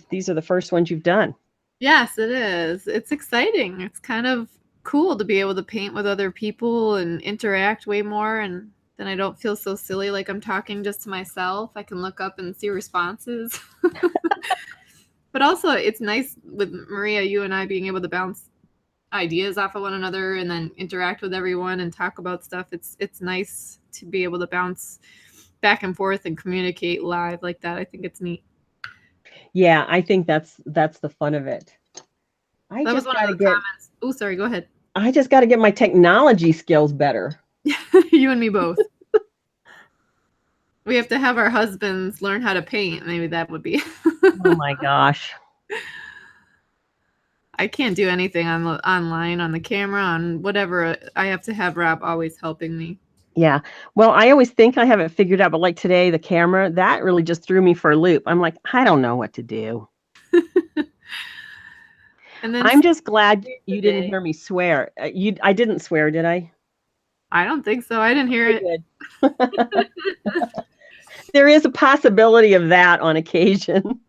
[SPEAKER 1] These are the first ones you've done.
[SPEAKER 2] Yes, it is. It's exciting. It's kind of cool to be able to paint with other people and interact way more, and then I don't feel so silly like I'm talking just to myself. I can look up and see responses. But also it's nice with Maria, you and I being able to bounce ideas off of one another and then interact with everyone and talk about stuff. It's nice to be able to bounce back and forth and communicate live like that. I think it's neat.
[SPEAKER 1] Yeah, I think that's the fun of it.
[SPEAKER 2] That was one of the comments. Oh, sorry, go ahead.
[SPEAKER 1] I just got to get my technology skills better.
[SPEAKER 2] You and me both. We have to have our husbands learn how to paint. Maybe that would be.
[SPEAKER 1] Oh my gosh.
[SPEAKER 2] I can't do anything online, on the camera, on whatever. I have to have Rob always helping me.
[SPEAKER 1] Yeah. Well, I always think I have it figured out, but like today, the camera, that really just threw me for a loop. I'm like, I don't know what to do. And then I'm just glad you didn't hear me swear. I didn't swear, did I?
[SPEAKER 2] I don't think so. I didn't hear it.
[SPEAKER 1] There is a possibility of that on occasion.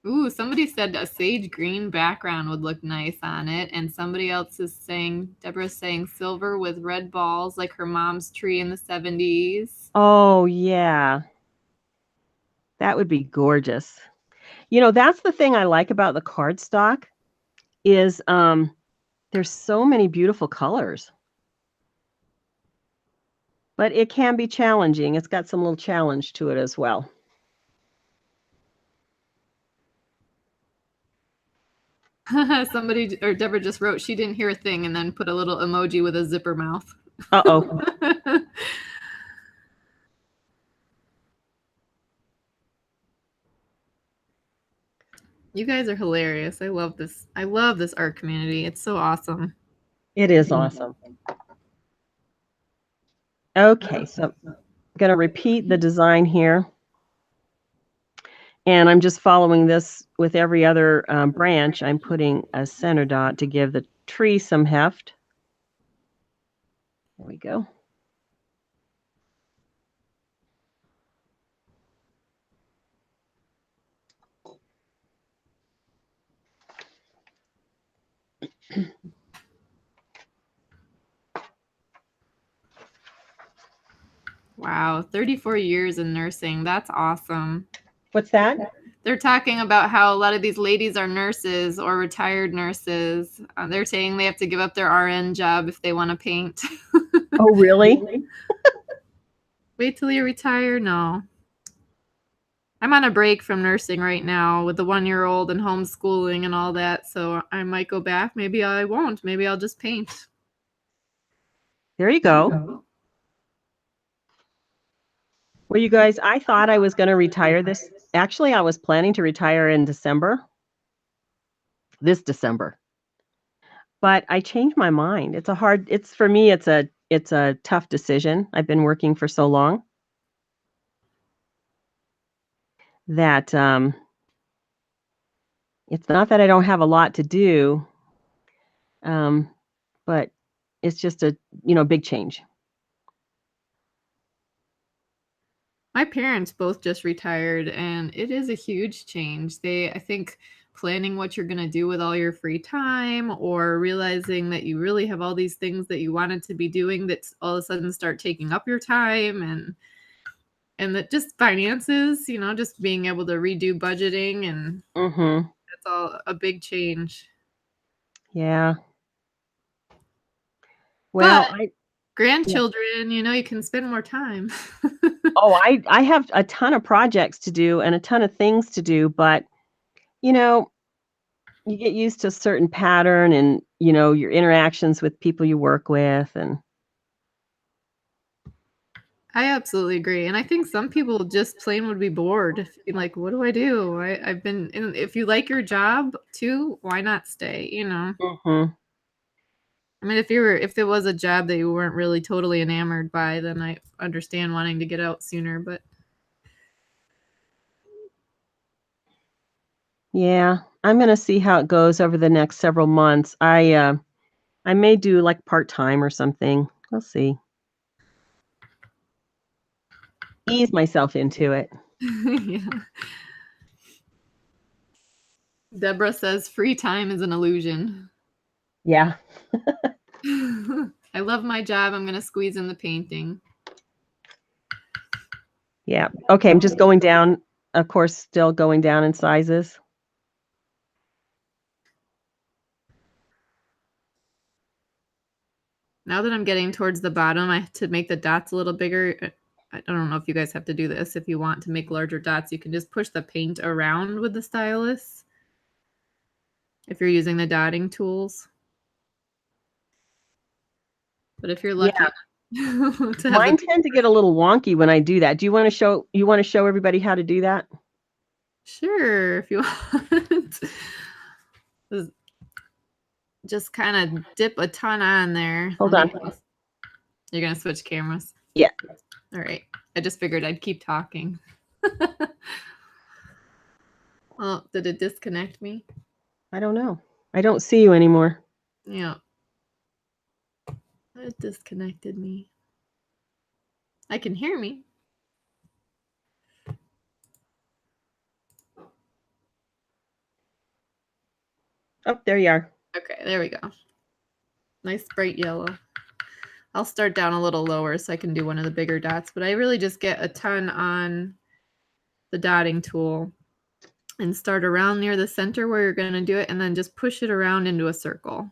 [SPEAKER 2] Ooh, somebody said a sage green background would look nice on it. And somebody else is saying, Deborah's saying silver with red balls like her mom's tree in the 70s.
[SPEAKER 1] Oh, yeah. That would be gorgeous. You know, that's the thing I like about the cardstock is there's so many beautiful colors. But it can be challenging. It's got some little challenge to it as well.
[SPEAKER 2] Somebody, or Deborah just wrote, she didn't hear a thing, and then put a little emoji with a zipper mouth.
[SPEAKER 1] Uh-oh.
[SPEAKER 2] You guys are hilarious. I love this. I love this art community. It's so awesome.
[SPEAKER 1] It is awesome. Okay, so I'm going to repeat the design here. And I'm just following this with every other branch. I'm putting a center dot to give the tree some heft. There we go.
[SPEAKER 2] Wow, 34 years in nursing. That's awesome.
[SPEAKER 1] What's that?
[SPEAKER 2] They're talking about how a lot of these ladies are nurses or retired nurses. They're saying they have to give up their RN job if they want to paint.
[SPEAKER 1] Oh, really?
[SPEAKER 2] Wait till you retire? No. I'm on a break from nursing right now with the 1-year-old and homeschooling and all that. So I might go back. Maybe I won't. Maybe I'll just paint.
[SPEAKER 1] There you go. Well, you guys, I thought I was going to retire this actually, I was planning to retire in this December. But I changed my mind. For me, it's a tough decision. I've been working for so long that it's not that I don't have a lot to do, but it's just a big change.
[SPEAKER 2] My parents both just retired, and it is a huge change. I think planning what you're going to do with all your free time, or realizing that you really have all these things that you wanted to be doing that all of a sudden start taking up your time, and that just finances, just being able to redo budgeting, and that's all a big change.
[SPEAKER 1] Yeah. Well,
[SPEAKER 2] But grandchildren, you can spend more time.
[SPEAKER 1] Oh, I have a ton of projects to do and a ton of things to do, but you get used to a certain pattern and your interactions with people you work with, and
[SPEAKER 2] I absolutely agree. And I think some people just plain would be bored. Like, what do I do? If you like your job too, why not stay, I mean, if there was a job that you weren't really totally enamored by, then I understand wanting to get out sooner, but
[SPEAKER 1] yeah, I'm going to see how it goes over the next several months. I may do like part-time or something. We'll see. Ease myself into it.
[SPEAKER 2] yeah. Deborah says free time is an illusion.
[SPEAKER 1] Yeah.
[SPEAKER 2] I love my job. I'm going to squeeze in the painting.
[SPEAKER 1] Yeah. Okay, I'm just going down, of course, still going down in sizes.
[SPEAKER 2] Now that I'm getting towards the bottom, to make the dots a little bigger, I don't know if you guys have to do this. If you want to make larger dots, you can just push the paint around with the stylus if you're using the dotting tools. But if you're lucky,
[SPEAKER 1] Mine tend to get a little wonky when I do that. Do you want to show everybody how to do that?
[SPEAKER 2] Sure, if you want. Just kind of dip a ton on there.
[SPEAKER 1] Hold on.
[SPEAKER 2] You're going to switch cameras?
[SPEAKER 1] Yeah.
[SPEAKER 2] All right. I just figured I'd keep talking. Well, did it disconnect me?
[SPEAKER 1] I don't know. I don't see you anymore.
[SPEAKER 2] Yeah. It disconnected me. I can hear me.
[SPEAKER 1] Oh, there you are.
[SPEAKER 2] Okay, there we go. Nice bright yellow. I'll start down a little lower so I can do one of the bigger dots, but I really just get a ton on the dotting tool and start around near the center where you're going to do it, and then just push it around into a circle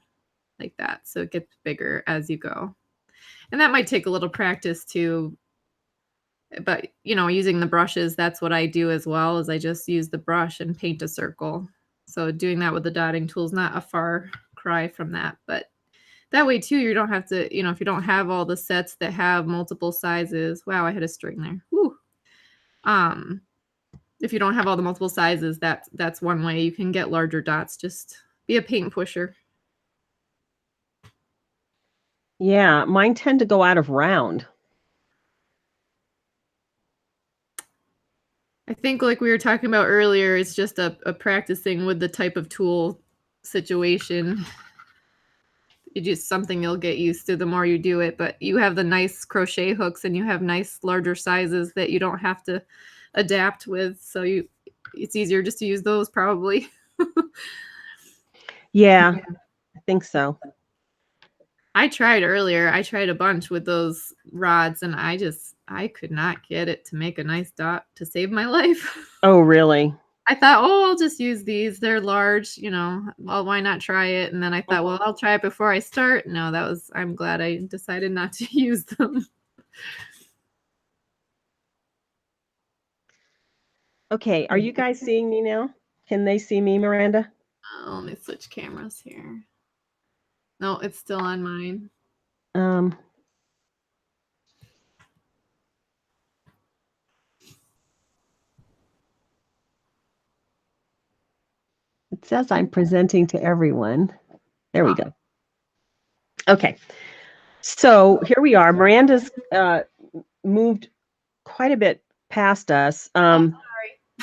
[SPEAKER 2] like that so it gets bigger as you go. And that might take a little practice too, but using the brushes, that's what I do as well, is I just use the brush and paint a circle. So doing that with the dotting tool is not a far cry from that, but that way too, you don't have to, if you don't have all the sets that have multiple sizes. Wow, I had a string there. Whew. If you don't have all the multiple sizes, that's one way you can get larger dots. Just be a paint pusher.
[SPEAKER 1] Yeah, mine tend to go out of round.
[SPEAKER 2] I think like we were talking about earlier, it's just a practicing with the type of tool situation. It's just something you'll get used to the more you do it, but you have the nice crochet hooks and you have nice larger sizes that you don't have to adapt with. So it's easier just to use those probably.
[SPEAKER 1] Yeah, I think so.
[SPEAKER 2] I tried earlier. I tried a bunch with those rods and I could not get it to make a nice dot to save my life.
[SPEAKER 1] Oh, really?
[SPEAKER 2] I thought, I'll just use these. They're large, well, why not try it? And then I thought, well, I'll try it before I start. No, I'm glad I decided not to use them.
[SPEAKER 1] Okay, are you guys seeing me now? Can they see me, Miranda?
[SPEAKER 2] Let me switch cameras here. No, it's still on mine.
[SPEAKER 1] It says I'm presenting to everyone. There we go. Okay. So here we are. Miranda's moved quite a bit past us.
[SPEAKER 2] Sorry.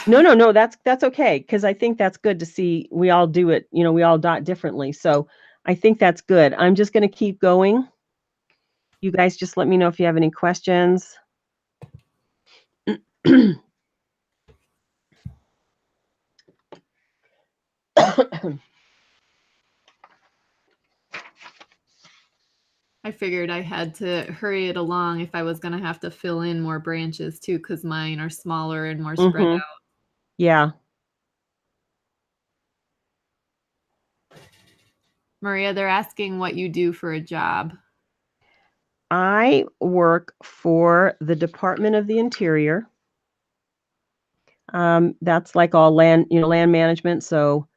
[SPEAKER 1] No, that's okay, because I think that's good to see we all do it, we all dot differently. So I think that's good. I'm just going to keep going. You guys just let me know if you have any questions.
[SPEAKER 2] I figured I had to hurry it along if I was going to have to fill in more branches too, because mine are smaller and more spread out.
[SPEAKER 1] Yeah.
[SPEAKER 2] Maria, they're asking what you do for a job.
[SPEAKER 1] I work for the Department of the Interior. That's like all land management. So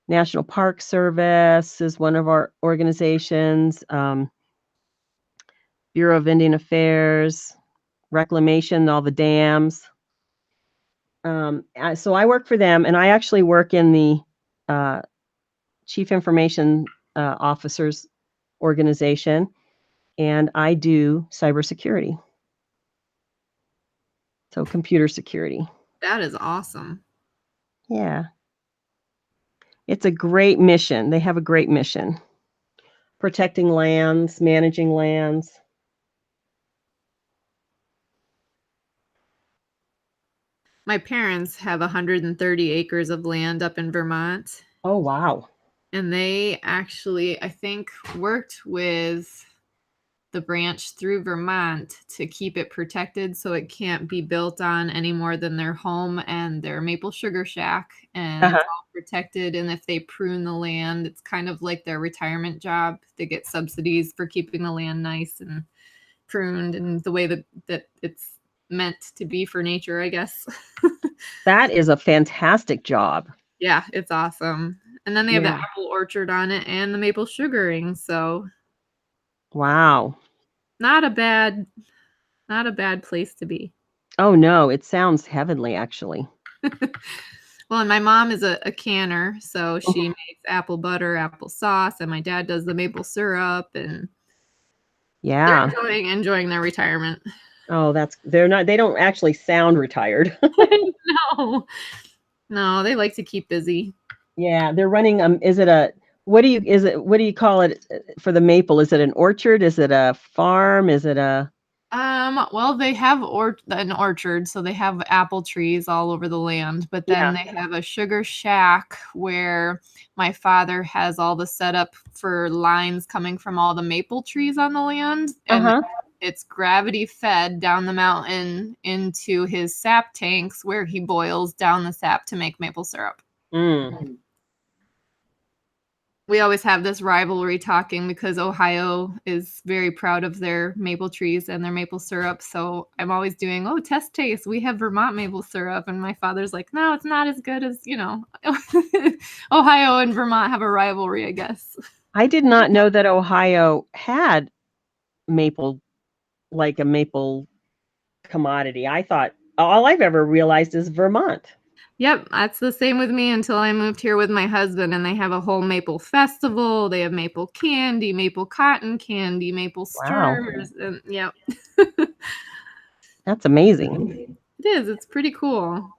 [SPEAKER 1] National Park Service is one of our organizations. Bureau of Indian Affairs, Reclamation, all the dams. So I work for them, and I actually work in the Chief Information Officers organization, and I do cybersecurity. So computer security.
[SPEAKER 2] That is awesome.
[SPEAKER 1] Yeah. It's a great mission. They have a great mission. Protecting lands, managing lands.
[SPEAKER 2] My parents have 130 acres of land up in Vermont.
[SPEAKER 1] Oh, wow.
[SPEAKER 2] And they actually, I think, worked with the branch through Vermont to keep it protected so it can't be built on any more than their home and their maple sugar shack. And it's all protected. And if they prune the land, it's kind of like their retirement job. They get subsidies for keeping the land nice and pruned and the way that it's meant to be for nature, I guess.
[SPEAKER 1] That is a fantastic job.
[SPEAKER 2] Yeah, it's awesome. And then they have the apple orchard on it and the maple sugaring. So
[SPEAKER 1] wow.
[SPEAKER 2] Not a bad place to be.
[SPEAKER 1] Oh no, it sounds heavenly actually.
[SPEAKER 2] Well, and my mom is a canner, so she makes apple butter, apple sauce, and my dad does the maple syrup, and they're enjoying their retirement.
[SPEAKER 1] Oh, they don't actually sound retired.
[SPEAKER 2] No, they like to keep busy.
[SPEAKER 1] Yeah, they're running what do you call it for the maple? Is it an orchard? Is it a farm? Is it a
[SPEAKER 2] well, they have an orchard, so they have apple trees all over the land, but then they have a sugar shack where my father has all the setup for lines coming from all the maple trees on the land, and it's gravity fed down the mountain into his sap tanks where he boils down the sap to make maple syrup. We always have this rivalry talking because Ohio is very proud of their maple trees and their maple syrup. So I'm always doing, test taste. We have Vermont maple syrup. And my father's like, no, it's not as good as, Ohio and Vermont have a rivalry, I guess.
[SPEAKER 1] I did not know that Ohio had maple, like a maple commodity. I thought all I've ever realized is Vermont.
[SPEAKER 2] Yep, that's the same with me until I moved here with my husband, and they have a whole maple festival. They have maple candy, maple cotton candy, maple stirs, and yep.
[SPEAKER 1] That's amazing.
[SPEAKER 2] It is. It's pretty cool.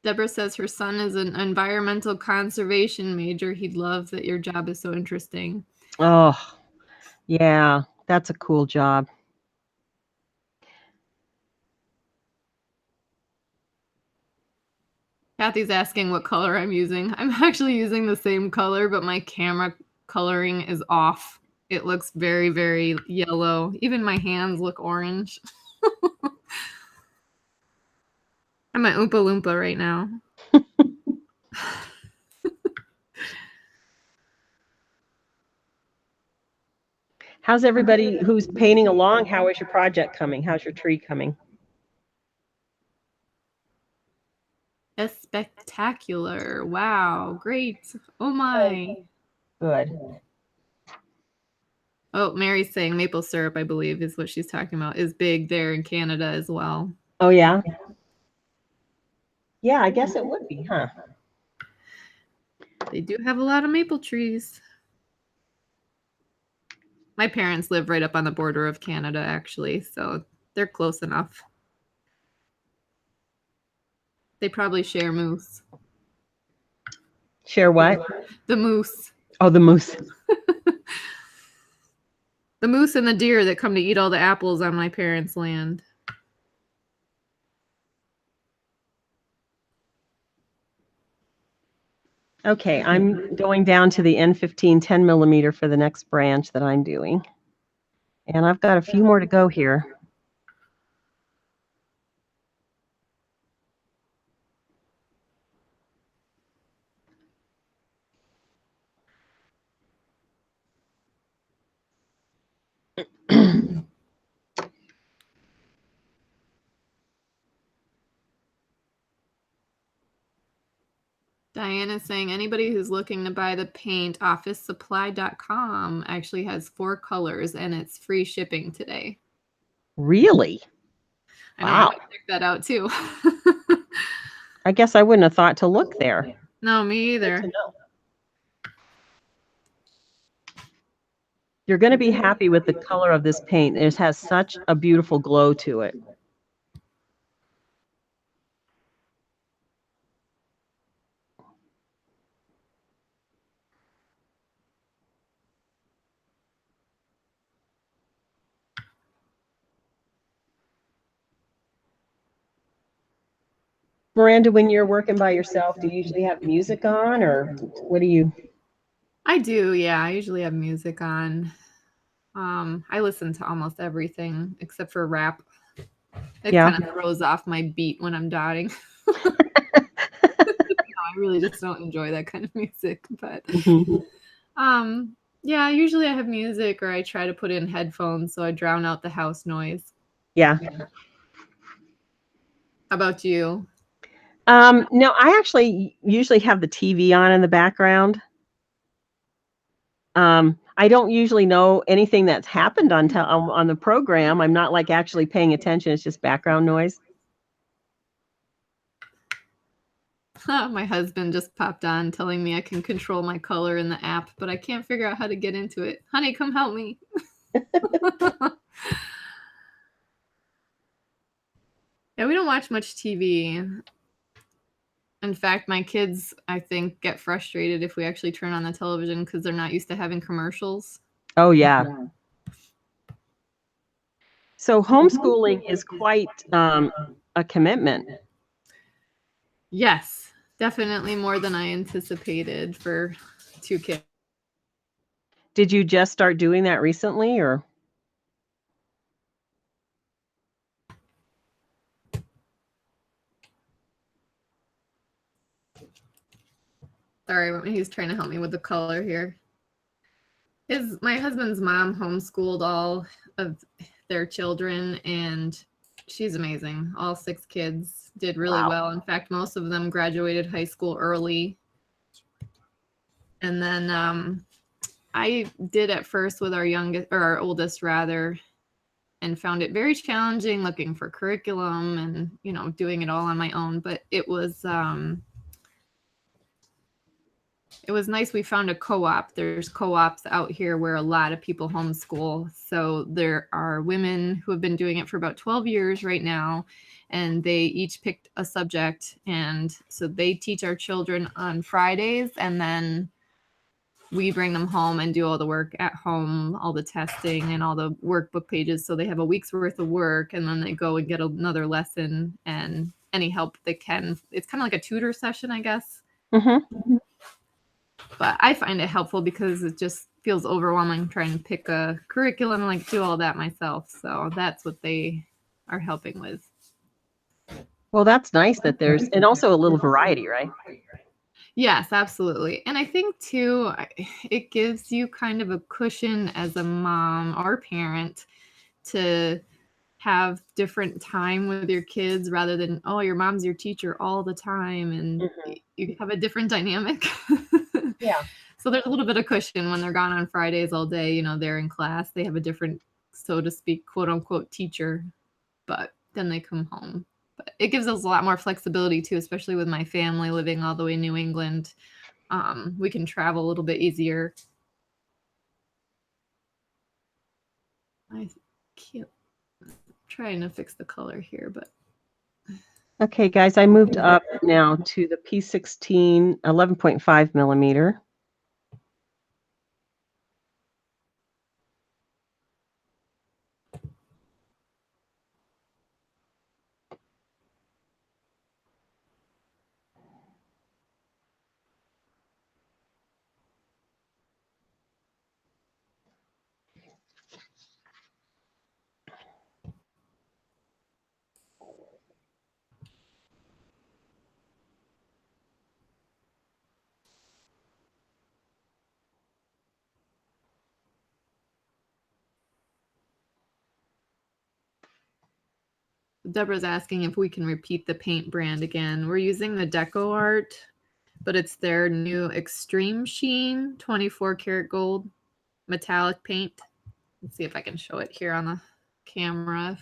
[SPEAKER 2] Deborah says her son is an environmental conservation major. He'd love that your job is so interesting.
[SPEAKER 1] Oh, yeah, that's a cool job.
[SPEAKER 2] Kathy's asking what color I'm using. I'm actually using the same color, but my camera coloring is off. It looks very, very yellow. Even my hands look orange. I'm an Oompa Loompa right now.
[SPEAKER 1] How's everybody who's painting along? How is your project coming? How's your tree coming?
[SPEAKER 2] It's spectacular. Wow, great. Oh my.
[SPEAKER 1] Good.
[SPEAKER 2] Oh, Mary's saying maple syrup, I believe, is what she's talking about, is big there in Canada as well.
[SPEAKER 1] Oh, yeah? Yeah, I guess it would be, huh?
[SPEAKER 2] They do have a lot of maple trees. My parents live right up on the border of Canada, actually, so they're close enough. They probably share moose.
[SPEAKER 1] Share what?
[SPEAKER 2] The moose.
[SPEAKER 1] Oh, the moose.
[SPEAKER 2] The moose and the deer that come to eat all the apples on my parents' land.
[SPEAKER 1] Okay, I'm going down to the N15 10 millimeter for the next branch that I'm doing. And I've got a few more to go here.
[SPEAKER 2] Diana's saying anybody who's looking to buy the paint, officesupply.com actually has 4 colors and it's free shipping today.
[SPEAKER 1] Really?
[SPEAKER 2] I know,
[SPEAKER 1] Wow.
[SPEAKER 2] I might check that out too.
[SPEAKER 1] I guess I wouldn't have thought to look there.
[SPEAKER 2] No, me either.
[SPEAKER 1] You're going to be happy with the color of this paint. It has such a beautiful glow to it. Miranda, when you're working by yourself, do you usually have music on, or what do you?
[SPEAKER 2] I do, yeah. I usually have music on. I listen to almost everything except for rap. It
[SPEAKER 1] Yeah.
[SPEAKER 2] kind of throws off my beat when I'm dotting. I really just don't enjoy that kind of music. But yeah, usually I have music or I try to put in headphones so I drown out the house noise.
[SPEAKER 1] Yeah.
[SPEAKER 2] How about you?
[SPEAKER 1] No, I actually usually have the TV on in the background. I don't usually know anything that's happened on the program. I'm not like actually paying attention. It's just background noise.
[SPEAKER 2] My husband just popped on telling me I can control my color in the app, but I can't figure out how to get into it. Honey, come help me. Yeah, we don't watch much TV. In fact, my kids, I think, get frustrated if we actually turn on the television because they're not used to having commercials.
[SPEAKER 1] Oh, yeah. So homeschooling is quite a commitment.
[SPEAKER 2] Yes, definitely more than I anticipated for 2 kids.
[SPEAKER 1] Did you just start doing that recently, or?
[SPEAKER 2] Sorry, he's trying to help me with the color here. My husband's mom homeschooled all of their children, and she's amazing. All 6 kids did really well. In fact, most of them graduated high school early. And then I did at first with our oldest rather, and found it very challenging looking for curriculum and, doing it all on my own. But it was nice. We found a co-op. There's co-ops out here where a lot of people homeschool. So there are women who have been doing it for about 12 years right now, and they each picked a subject. And so they teach our children on Fridays, and then we bring them home and do all the work at home, all the testing and all the workbook pages. So they have a week's worth of work, and then they go and get another lesson and any help they can. It's kind of like a tutor session, I guess.
[SPEAKER 1] Mm-hmm.
[SPEAKER 2] But I find it helpful because it just feels overwhelming trying to pick a curriculum and like do all that myself. So that's what they are helping with.
[SPEAKER 1] Well, that's nice that there's, and also a little variety, right?
[SPEAKER 2] Yes, absolutely. And I think too, it gives you kind of a cushion as a mom or parent to have different time with your kids rather than, oh, your mom's your teacher all the time, and you have a different dynamic.
[SPEAKER 1] Yeah.
[SPEAKER 2] So there's a little bit of cushion when they're gone on Fridays all day. You know, they're in class. They have a different, so to speak, quote unquote teacher, but then they come home. But it gives us a lot more flexibility too, especially with my family living all the way in New England. We can travel a little bit easier. I can't, trying to fix the color here, but.
[SPEAKER 1] Okay, guys, I moved up now to the P16 11.5 millimeter.
[SPEAKER 2] Deborah's asking if we can repeat the paint brand again. We're using the DecoArt, but it's their new Extreme Sheen 24 karat gold metallic paint. Let's see if I can show it here on the camera.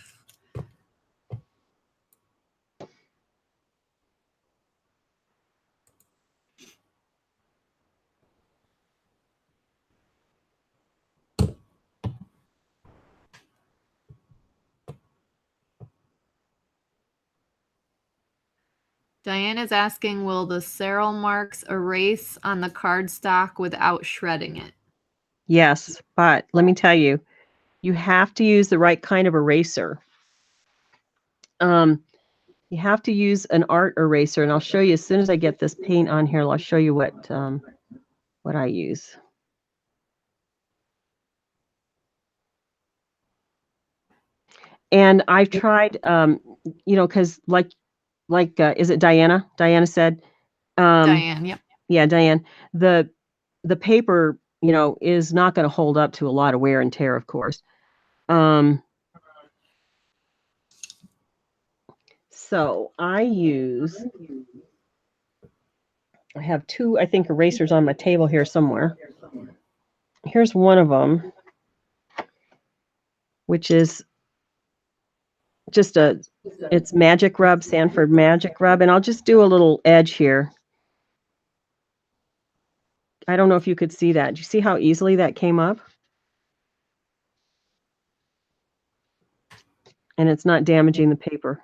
[SPEAKER 2] Diane is asking, will the serral marks erase on the cardstock without shredding it?
[SPEAKER 1] Yes, but let me tell you, you have to use the right kind of eraser. You have to use an art eraser, and I'll show you as soon as I get this paint on here. I'll show you what I use. And I've tried, you know, because like, is it Diana? Diana said.
[SPEAKER 2] Diane, yep.
[SPEAKER 1] Yeah, Diane. The paper, you know, is not going to hold up to a lot of wear and tear, of course. So I have two, I think, erasers on my table here somewhere. Here's one of them, which is just it's Magic Rub, Sanford Magic Rub, and I'll just do a little edge here. I don't know if you could see that. Do you see how easily that came up? And it's not damaging the paper.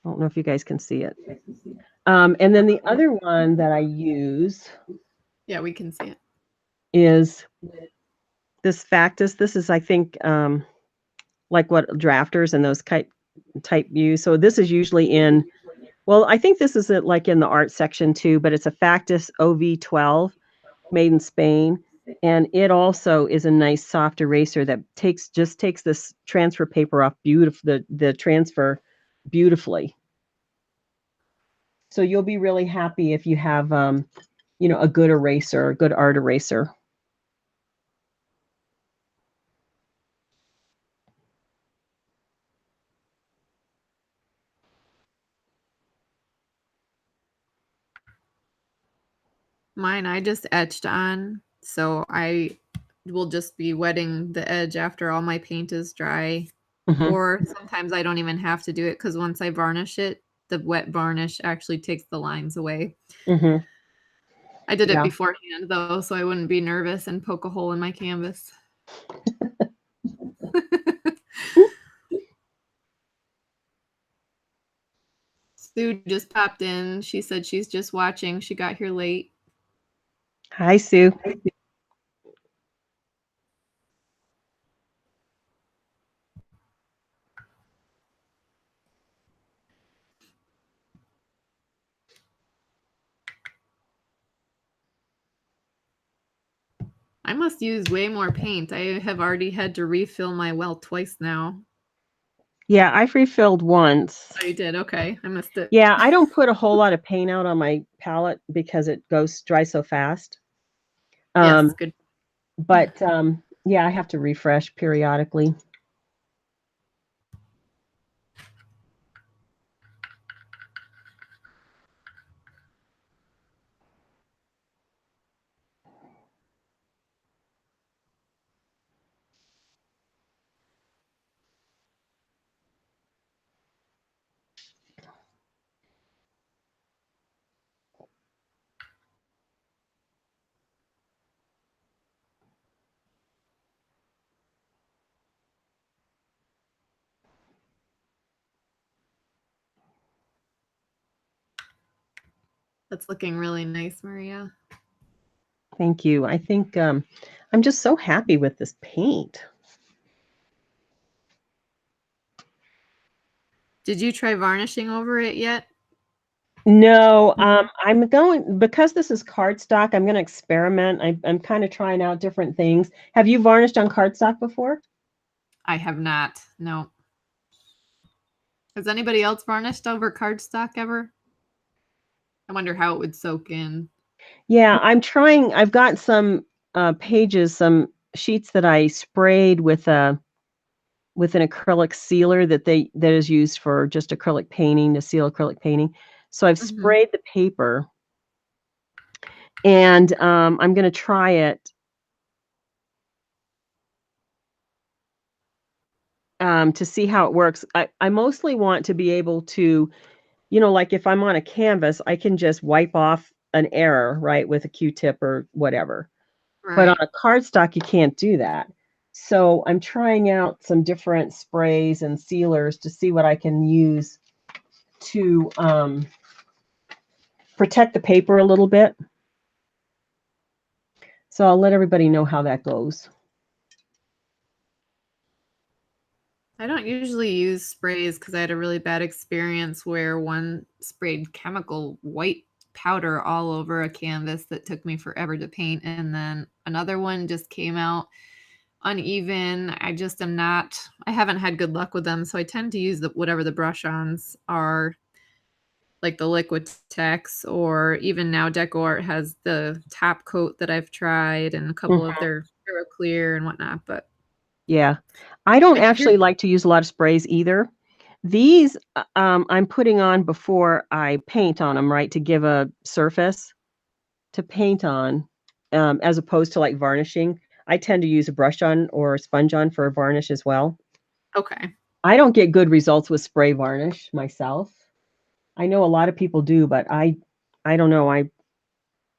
[SPEAKER 1] I don't know if you guys can see it. And then the other one that I use.
[SPEAKER 2] Yeah, we can see it.
[SPEAKER 1] Is this Factus. This is, I think, like what drafters and those type use. So this is usually in, well, I think this is like in the art section too, but it's a Factus OV12 made in Spain. And it also is a nice soft eraser that just takes this transfer paper off the transfer beautifully. So you'll be really happy if you have, you know, a good eraser, a good art eraser.
[SPEAKER 2] Mine, I just etched on, so I will just be wetting the edge after all my paint is dry. Mm-hmm. Or sometimes I don't even have to do it because once I varnish it, the wet varnish actually takes the lines away. Mm-hmm. I did it beforehand, though, so I wouldn't be nervous and poke a hole in my canvas. Sue just popped in. She said she's just watching. She got here late.
[SPEAKER 1] Hi, Sue.
[SPEAKER 2] I must use way more paint. I have already had to refill my well twice now.
[SPEAKER 1] Yeah, I've refilled once.
[SPEAKER 2] Oh, you did? Okay. I missed it.
[SPEAKER 1] Yeah, I don't put a whole lot of paint out on my palette because it goes dry so fast.
[SPEAKER 2] Yes, good.
[SPEAKER 1] But yeah, I have to refresh periodically.
[SPEAKER 2] That's looking really nice, Maria.
[SPEAKER 1] Thank you. I think I'm just so happy with this paint.
[SPEAKER 2] Did you try varnishing over it yet?
[SPEAKER 1] No, I'm going, because this is cardstock, I'm going to experiment. I'm kind of trying out different things. Have you varnished on cardstock before?
[SPEAKER 2] I have not. No. Has anybody else varnished over cardstock ever? I wonder how it would soak in.
[SPEAKER 1] Yeah, I'm trying. I've got some pages, some sheets that I sprayed with an acrylic sealer that is used for just acrylic painting, to seal acrylic painting. So I've sprayed the paper, and I'm going to try it to see how it works. I mostly want to be able to, like if I'm on a canvas, I can just wipe off an error, right, with a Q-tip or whatever. But on
[SPEAKER 2] Right.
[SPEAKER 1] a cardstock, you can't do that. So I'm trying out some different sprays and sealers to see what I can use to protect the paper a little bit. So I'll let everybody know how that goes.
[SPEAKER 2] I don't usually use sprays because I had a really bad experience where one sprayed chemical white powder all over a canvas that took me forever to paint, and then another one just came out uneven. I haven't had good luck with them, so I tend to use whatever the brush-ons are, like the Liquitex, or even now DecoArt has the top coat that I've tried and a couple of their clear and whatnot, but
[SPEAKER 1] Yeah. I don't
[SPEAKER 2] I hear
[SPEAKER 1] actually like to use a lot of sprays either. These I'm putting on before I paint on them, right, to give a surface to paint on, as opposed to like varnishing. I tend to use a brush on or a sponge on for a varnish as well.
[SPEAKER 2] okay.
[SPEAKER 1] I don't get good results with spray varnish myself. I know a lot of people do, but I don't know.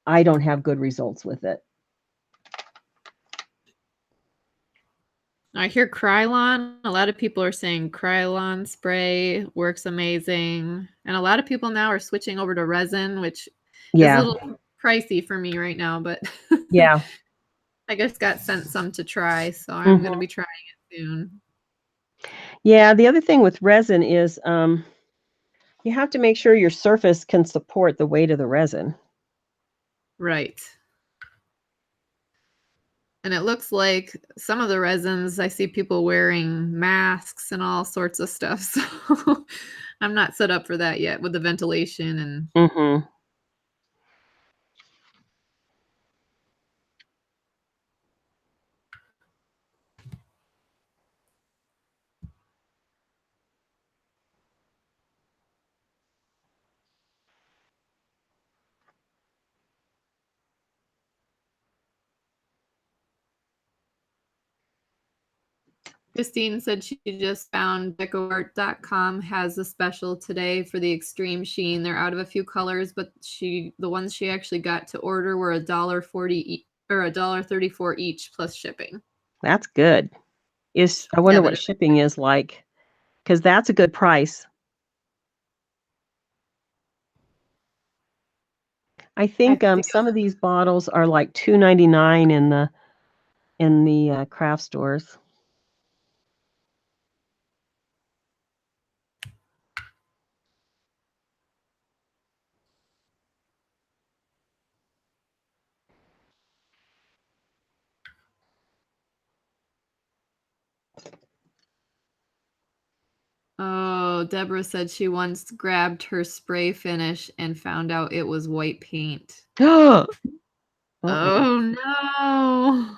[SPEAKER 1] I don't have good results with it.
[SPEAKER 2] I hear Krylon. A lot of people are saying Krylon spray works amazing. And a lot of people now are switching over to resin, which is a
[SPEAKER 1] Yeah.
[SPEAKER 2] little pricey for me right now, but
[SPEAKER 1] Yeah.
[SPEAKER 2] I just got sent some to try, so I'm
[SPEAKER 1] Mhm.
[SPEAKER 2] going to be trying it soon.
[SPEAKER 1] Yeah, the other thing with resin is you have to make sure your surface can support the weight of the resin.
[SPEAKER 2] Right. And it looks like some of the resins, I see people wearing masks and all sorts of stuff. So I'm not set up for that yet with the ventilation and
[SPEAKER 1] Mhm.
[SPEAKER 2] Christine said she just found DecoArt.com has a special today for the extreme sheen. They're out of a few colors, but the ones she actually got to order were $1.40 or $1.34 each plus shipping.
[SPEAKER 1] That's good. I wonder what shipping is like, because that's a good price. I think some of these bottles are like $2.99 in the craft stores.
[SPEAKER 2] Oh, Deborah said she once grabbed her spray finish and found out it was white paint.
[SPEAKER 1] Oh
[SPEAKER 2] no.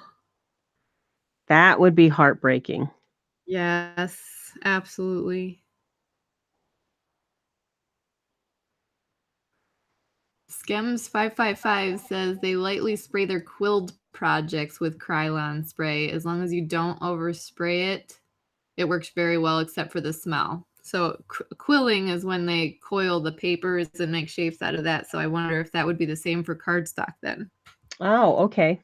[SPEAKER 1] That would be heartbreaking.
[SPEAKER 2] Yes, absolutely. Skems555 says they lightly spray their quilled projects with Krylon spray. As long as you don't overspray it, it works very well except for the smell. So quilling is when they coil the papers and make shapes out of that. So I wonder if that would be the same for cardstock then.
[SPEAKER 1] Oh, okay.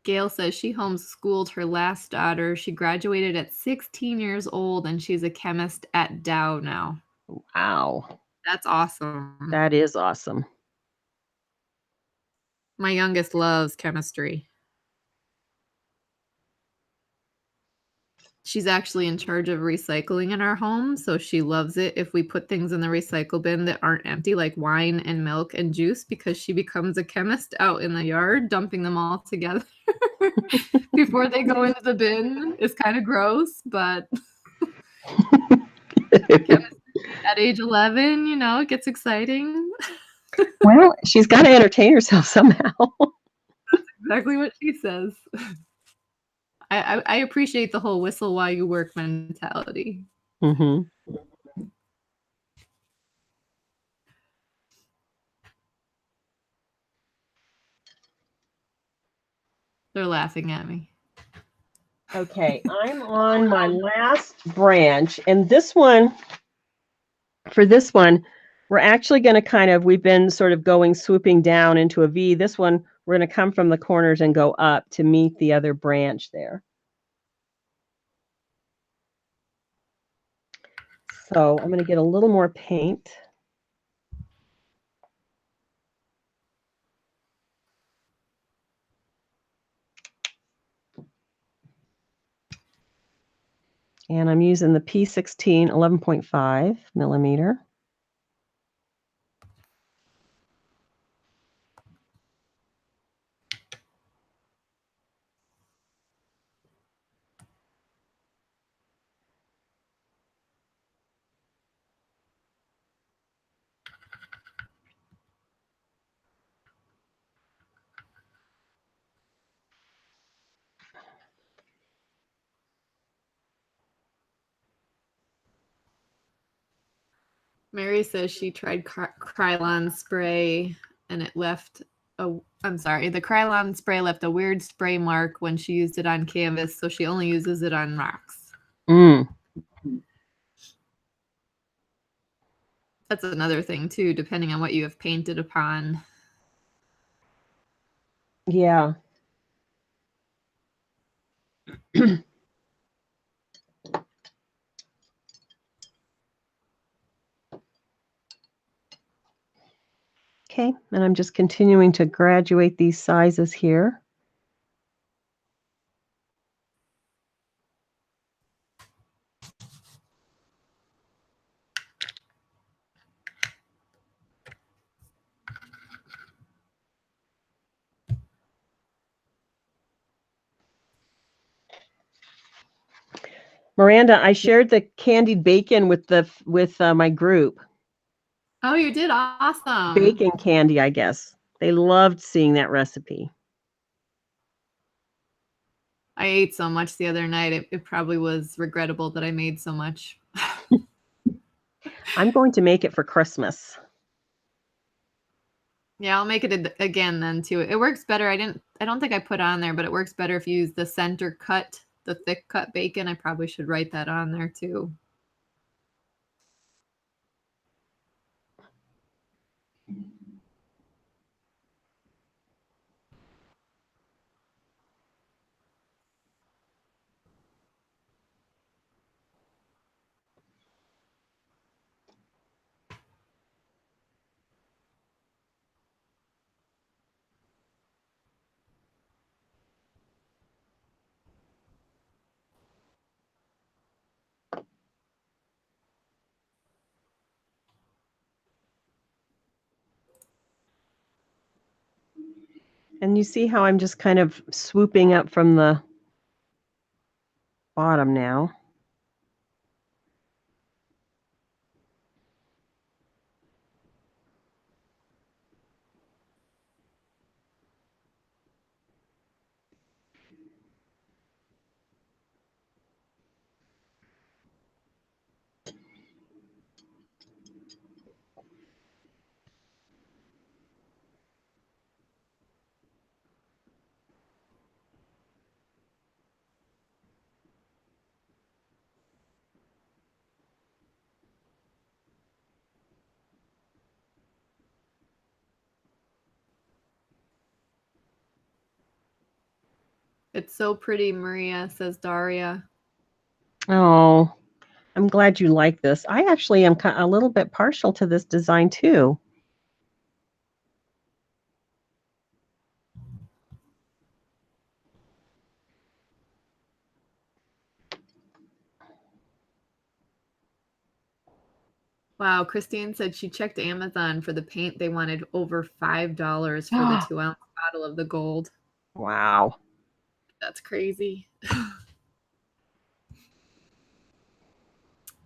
[SPEAKER 2] Gail says she homeschooled her last daughter. She graduated at 16 years old, and she's a chemist at Dow now.
[SPEAKER 1] Wow.
[SPEAKER 2] That's awesome.
[SPEAKER 1] That is awesome.
[SPEAKER 2] My youngest loves chemistry. She's actually in charge of recycling in our home, so she loves it if we put things in the recycle bin that aren't empty, like wine and milk and juice, because she becomes a chemist out in the yard, dumping them all together before they go into the bin. It's kind of gross, but chemistry at age 11, you know, it gets exciting.
[SPEAKER 1] Well, she's got to entertain herself somehow.
[SPEAKER 2] Exactly what she says. I appreciate the whole whistle while you work mentality.
[SPEAKER 1] Mm-hmm.
[SPEAKER 2] They're laughing at me.
[SPEAKER 1] Okay, I'm on my last branch, and this one, for this one, we're actually going to we've been sort of going swooping down into a V. This one, we're going to come from the corners and go up to meet the other branch there. So I'm going to get a little more paint. And I'm using the P16 11.5 millimeter.
[SPEAKER 2] Mary says she tried Krylon spray and it left I'm sorry, the Krylon spray left a weird spray mark when she used it on canvas, so she only uses it on rocks. That's another thing too, depending on what you have painted upon.
[SPEAKER 1] Yeah. Okay, and I'm just continuing to graduate these sizes here. Miranda, I shared the candied bacon with my group.
[SPEAKER 2] Oh, you did? Awesome.
[SPEAKER 1] Bacon candy, I guess. They loved seeing that recipe.
[SPEAKER 2] I ate so much the other night. It probably was regrettable that I made so much.
[SPEAKER 1] I'm going to make it for Christmas.
[SPEAKER 2] Yeah, I'll make it again then too. It works better. I don't think I put on there, but it works better if you use the center cut, the thick cut bacon. I probably should write that on there too.
[SPEAKER 1] And you see how I'm just kind of swooping up from the bottom now.
[SPEAKER 2] It's so pretty, Maria, says Daria.
[SPEAKER 1] Oh, I'm glad you like this. I actually am a little bit partial to this design too.
[SPEAKER 2] Wow, Christine said she checked Amazon for the paint. They wanted over $5 for the 2-ounce bottle of the gold.
[SPEAKER 1] Wow.
[SPEAKER 2] That's crazy.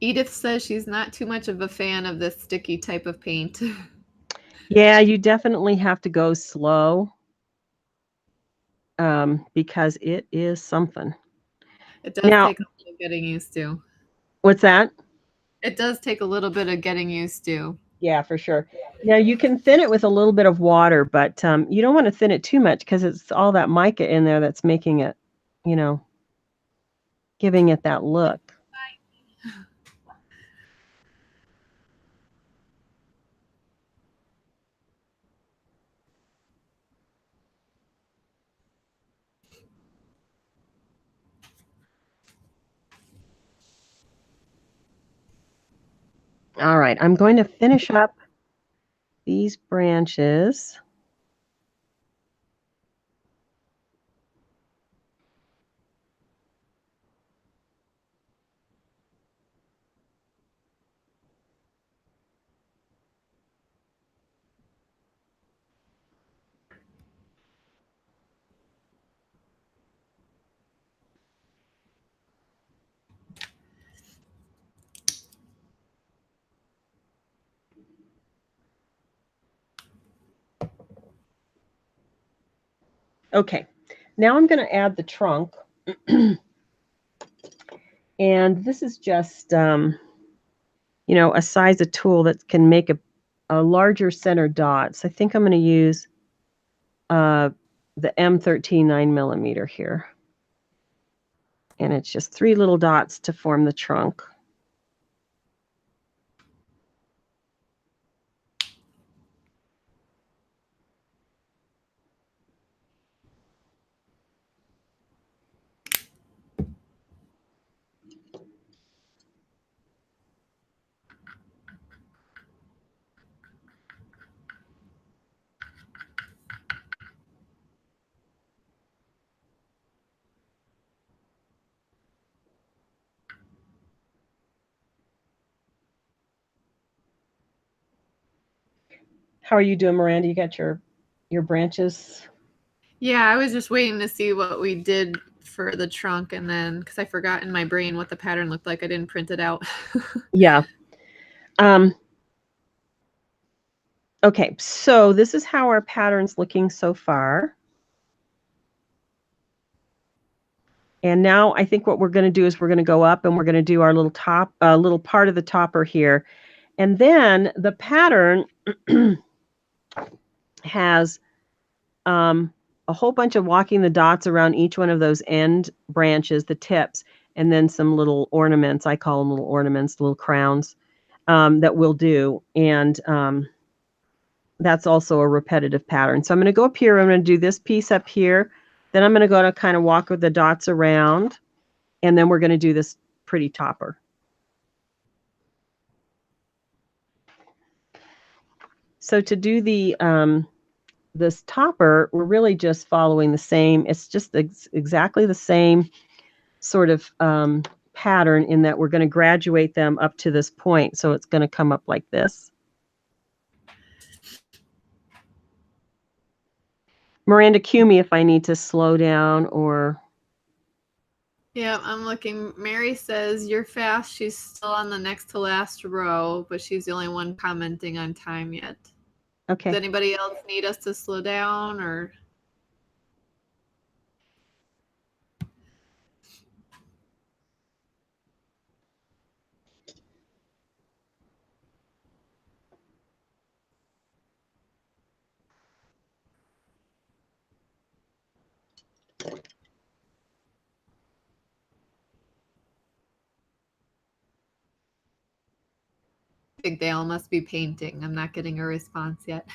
[SPEAKER 2] Edith says she's not too much of a fan of this sticky type of paint.
[SPEAKER 1] Yeah, you definitely have to go slow because it is something.
[SPEAKER 2] It does
[SPEAKER 1] Now,
[SPEAKER 2] take a little getting used to.
[SPEAKER 1] What's that?
[SPEAKER 2] It does take a little bit of getting used to.
[SPEAKER 1] Yeah, for sure. Now you can thin it with a little bit of water, but you don't want to thin it too much because it's all that mica in there that's making it, you know, giving it that look. All right, I'm going to finish up these branches. Okay, now I'm going to add the trunk. And this is just, you know, a size of tool that can make a larger center dot. So I think I'm going to use the M13 9mm here. And it's just 3 little dots to form the trunk. How are you doing, Miranda? You got your branches?
[SPEAKER 2] Yeah, I was just waiting to see what we did for the trunk, and then because I forgot in my brain what the pattern looked like, I didn't print it out.
[SPEAKER 1] Yeah. Okay, so this is how our pattern's looking so far. And now I think what we're going to do is we're going to go up and we're going to do our little top, little part of the topper here. And then the pattern has a whole bunch of walking the dots around each one of those end branches, the tips, and then some little ornaments. I call them little ornaments, little crowns that we'll do. And that's also a repetitive pattern. So I'm going to go up here. I'm going to do this piece up here. Then I'm going to go to kind of walk with the dots around. And then we're going to do this pretty topper. So to do the this topper, we're really just following the same. It's just exactly the same sort of pattern in that we're going to graduate them up to this point. So it's going to come up like this. Miranda, cue me if I need to slow down or...
[SPEAKER 2] Yeah, I'm looking. Mary says, you're fast. She's still on the next to last row, but she's the only one commenting on time yet.
[SPEAKER 1] Okay.
[SPEAKER 2] Does anybody else need us to slow down or? I think they all must be painting. I'm not getting a response yet.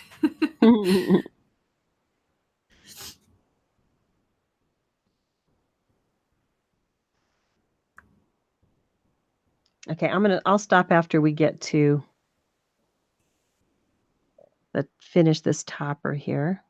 [SPEAKER 1] Okay, I'll stop after we get to finish this topper here.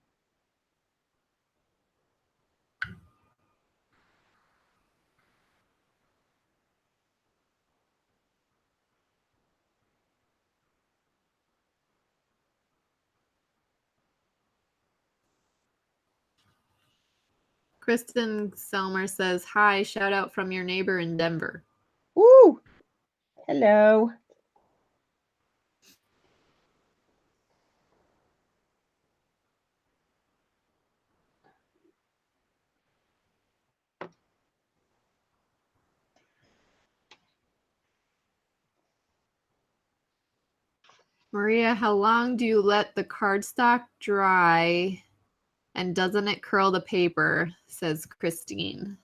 [SPEAKER 2] Kristen Selmer says, hi, shout out from your neighbor in Denver.
[SPEAKER 1] Woo! Hello.
[SPEAKER 2] Maria, how long do you let the cardstock dry and doesn't it curl the paper? Says Christine.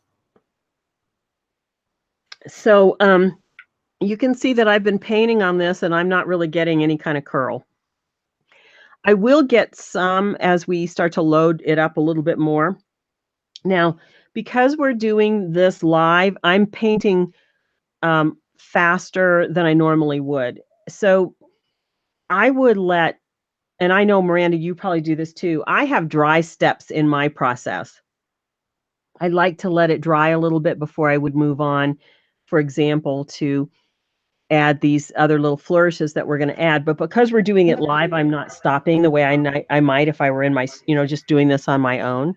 [SPEAKER 1] So you can see that I've been painting on this and I'm not really getting any kind of curl. I will get some as we start to load it up a little bit more. Now, because we're doing this live, I'm painting faster than I normally would. So I would let, and I know, Miranda, you probably do this too. I have dry steps in my process. I like to let it dry a little bit before I would move on, for example, to add these other little flourishes that we're going to add. But because we're doing it live, I'm not stopping the way I might if I were in my, just doing this on my own.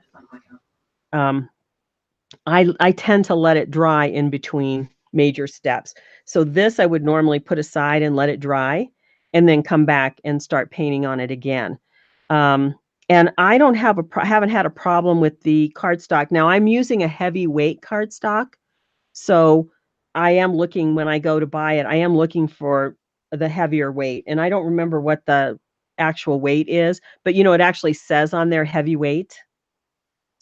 [SPEAKER 1] I tend to let it dry in between major steps. So this I would normally put aside and let it dry and then come back and start painting on it again. And I don't have haven't had a problem with the cardstock. Now I'm using a heavyweight cardstock. So I am looking, when I go to buy it, I am looking for the heavier weight. And I don't remember what the actual weight is, but it actually says on there heavyweight.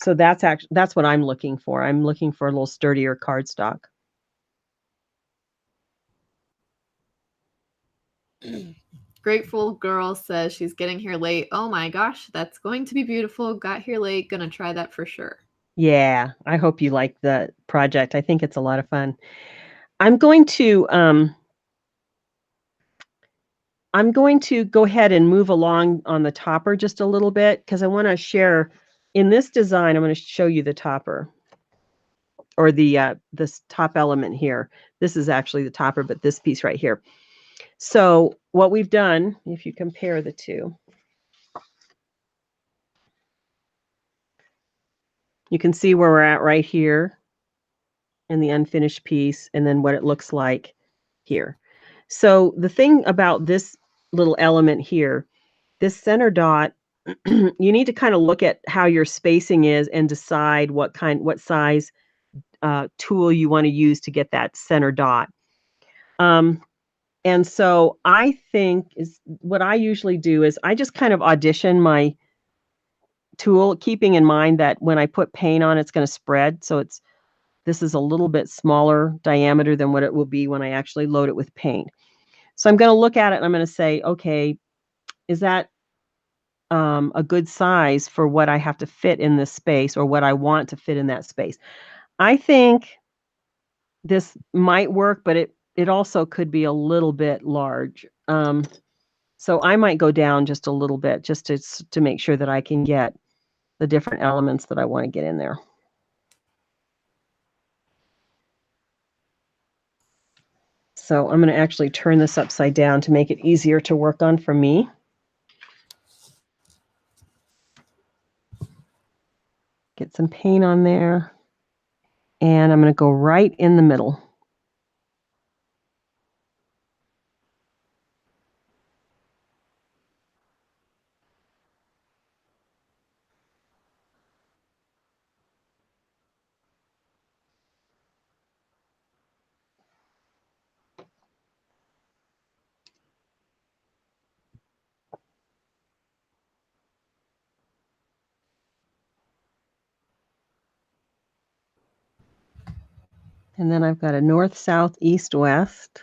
[SPEAKER 1] So that's what I'm looking for. I'm looking for a little sturdier cardstock.
[SPEAKER 2] Grateful Girl says she's getting here late. Oh my gosh, that's going to be beautiful. Got here late. Gonna try that for sure.
[SPEAKER 1] Yeah, I hope you like the project. I think it's a lot of fun. I'm going to go ahead and move along on the topper just a little bit because I want to share in this design. I'm going to show you the topper, or this top element here. This is actually the topper, but this piece right here. So what we've done, if you compare the two, you can see where we're at right here in the unfinished piece, and then what it looks like here. So the thing about this little element here, this center dot, you need to kind of look at how your spacing is and decide what size tool you want to use to get that center dot. And so I think what I usually do is I just kind of audition my tool, keeping in mind that when I put paint on, it's going to spread. So this is a little bit smaller diameter than what it will be when I actually load it with paint. So I'm going to look at it and I'm going to say, okay, is that a good size for what I have to fit in this space, or what I want to fit in that space? I think this might work, but it also could be a little bit large. So I might go down just a little bit just to make sure that I can get the different elements that I want to get in there. So I'm going to actually turn this upside down to make it easier to work on for me. Get some paint on there. And I'm going to go right in the middle. And then I've got a north, south, east, west.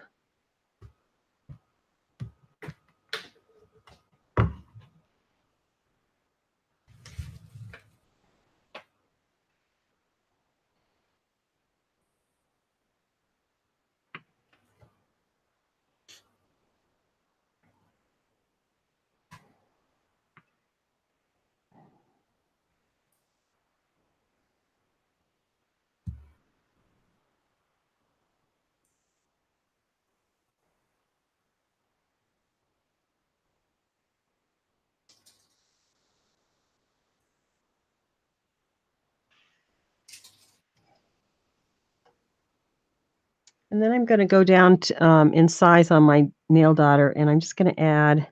[SPEAKER 1] And then I'm going to go down to, in size on my nail daughter, and I'm just going to add a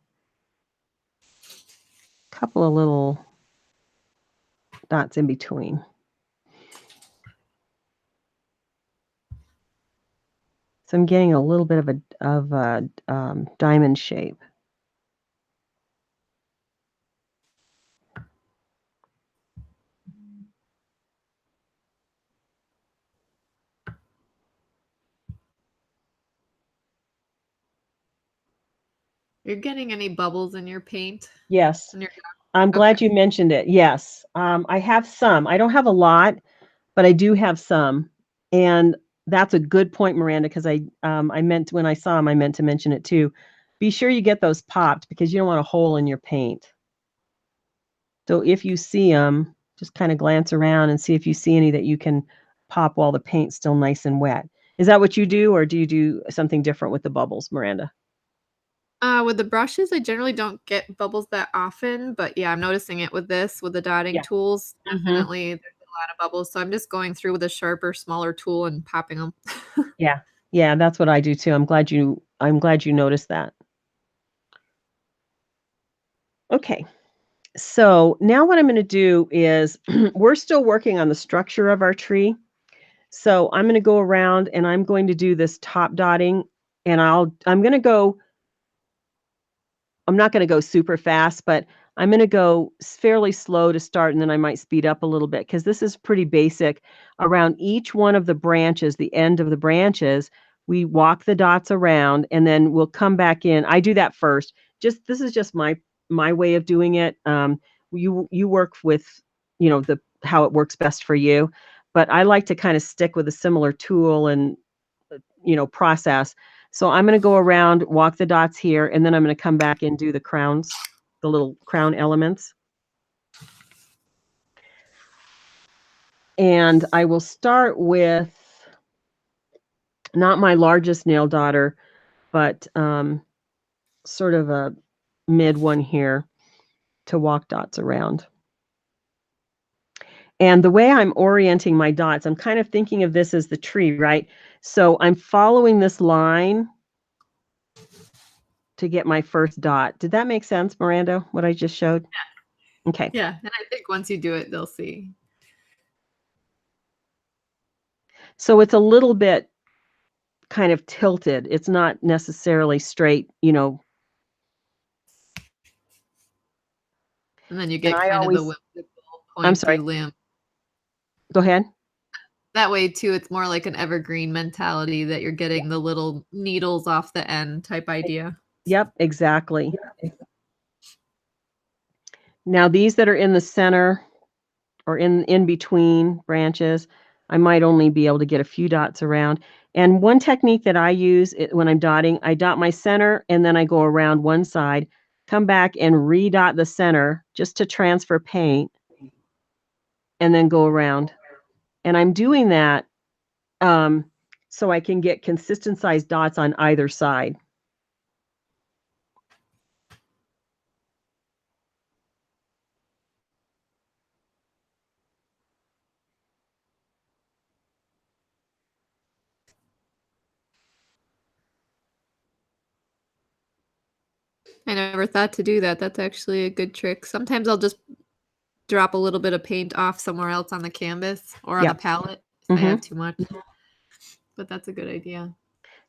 [SPEAKER 1] couple of little dots in between. So I'm getting a little bit of a diamond shape.
[SPEAKER 2] You're getting any bubbles in your paint?
[SPEAKER 1] Yes. I'm glad you mentioned it. Yes. I have some. I don't have a lot, but I do have some. And that's a good point, Miranda, because I meant, when I saw them, I meant to mention it too. Be sure you get those popped because you don't want a hole in your paint. So if you see them, just kind of glance around and see if you see any that you can pop while the paint's still nice and wet. Is that what you do, or do you do something different with the bubbles, Miranda?
[SPEAKER 2] With the brushes, I generally don't get bubbles that often, but yeah, I'm noticing it with this, with the dotting tools. Definitely, there's a lot of bubbles. So I'm just going through with a sharper, smaller tool and popping them.
[SPEAKER 1] Yeah, that's what I do too. I'm glad you noticed that. Okay. So now what I'm going to do is we're still working on the structure of our tree. So I'm going to go around and I'm going to do this top dotting, and I'm not going to go super fast, but I'm going to go fairly slow to start, and then I might speed up a little bit because this is pretty basic. Around each one of the branches, the end of the branches, we walk the dots around, and then we'll come back in. I do that first. This is just my way of doing it. You work with, how it works best for you, but I like to kind of stick with a similar tool and process. So I'm going to go around, walk the dots here, and then I'm going to come back and do the crowns, the little crown elements. And I will start with not my largest nail daughter, but sort of a mid one here to walk dots around. And the way I'm orienting my dots, I'm kind of thinking of this as the tree, right? So I'm following this line to get my first dot. Did that make sense, Miranda, what I just showed?
[SPEAKER 2] Yeah.
[SPEAKER 1] Okay.
[SPEAKER 2] Yeah, and I think once you do it, they'll see.
[SPEAKER 1] So it's a little bit kind of tilted. It's not necessarily straight,
[SPEAKER 2] And then you get kind of the whimsical pointy limb.
[SPEAKER 1] Go ahead.
[SPEAKER 2] That way, too, it's more like an evergreen mentality that you're getting the little needles off the end type idea.
[SPEAKER 1] Yep, exactly. Now, these that are in the center or in between branches, I might only be able to get a few dots around. And one technique that I use when I'm dotting, I dot my center and then I go around one side, come back and redot the center just to transfer paint, and then go around. And I'm doing that so I can get consistent sized dots on either side.
[SPEAKER 2] I never thought to do that. That's actually a good trick. Sometimes I'll just drop a little bit of paint off somewhere else on the canvas or on a palette if I have too much. But that's a good idea.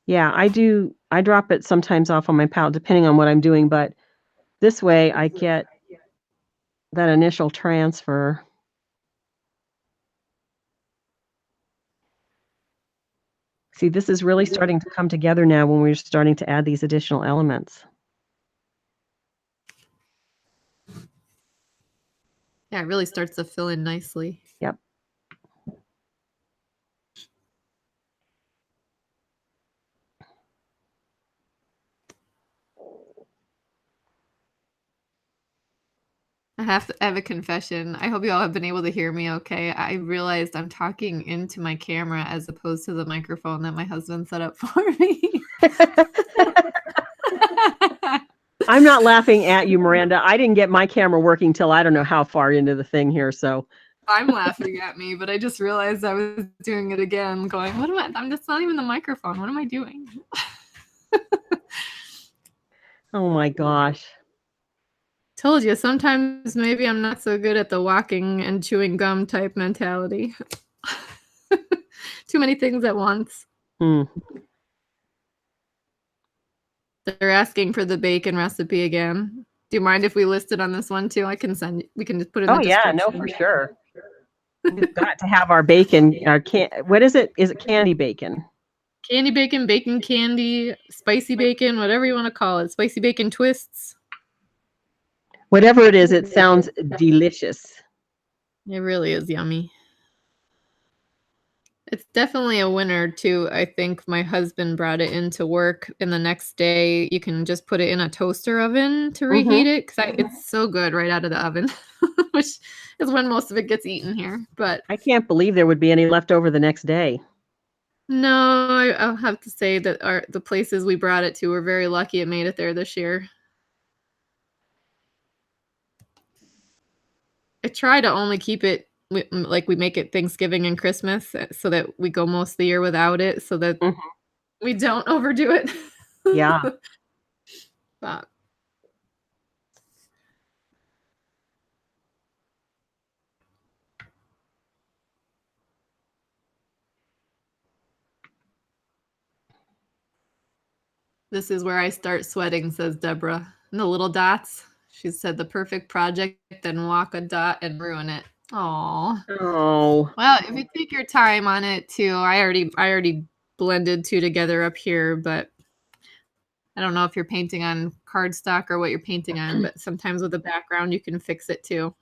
[SPEAKER 1] Yeah, I do. I drop it sometimes off on my palette depending on what I'm doing, but this way I get that initial transfer. See, this is really starting to come together now when we're starting to add these additional elements.
[SPEAKER 2] Yeah, it really starts to fill in nicely.
[SPEAKER 1] Yep.
[SPEAKER 2] I have a confession. I hope you all have been able to hear me okay. I realized I'm talking into my camera as opposed to the microphone that my husband set up for me.
[SPEAKER 1] I'm not laughing at you, Miranda. I didn't get my camera working till I don't know how far into the thing here, so.
[SPEAKER 2] I'm laughing at me, but I just realized I was doing it again, going, what am I? That's not even the microphone. What am I doing?
[SPEAKER 1] Oh my gosh.
[SPEAKER 2] Told you, sometimes maybe I'm not so good at the walking and chewing gum type mentality. Too many things at once.
[SPEAKER 1] Hmm.
[SPEAKER 2] They're asking for the bacon recipe again. Do you mind if we list it on this one too? We can just put it in
[SPEAKER 1] Oh
[SPEAKER 2] the
[SPEAKER 1] yeah,
[SPEAKER 2] description.
[SPEAKER 1] no, for sure. We've got to have our bacon. What is it? Is it candy bacon?
[SPEAKER 2] Candy bacon, bacon candy, spicy bacon, whatever you want to call it. Spicy bacon twists.
[SPEAKER 1] Whatever it is, it sounds delicious.
[SPEAKER 2] It really is yummy. It's definitely a winner too. I think my husband brought it into work, and the next day you can just put it in a toaster oven to reheat it, because it's so good right out of the oven, which is when most of it gets eaten here. But
[SPEAKER 1] I can't believe there would be any left over the next day.
[SPEAKER 2] no, I'll have to say that the places we brought it to were very lucky it made it there this year. I try to only keep it like we make it Thanksgiving and Christmas, so that we go most of the year without it, so that we don't overdo it.
[SPEAKER 1] Yeah.
[SPEAKER 2] But this is where I start sweating, says Deborah. And the little dots. She said the perfect project, then walk a dot and ruin it. Aww.
[SPEAKER 1] Oh.
[SPEAKER 2] Well, if you take your time on it too, I already blended two together up here, but I don't know if you're painting on cardstock or what you're painting on, but sometimes with the background you can fix it too.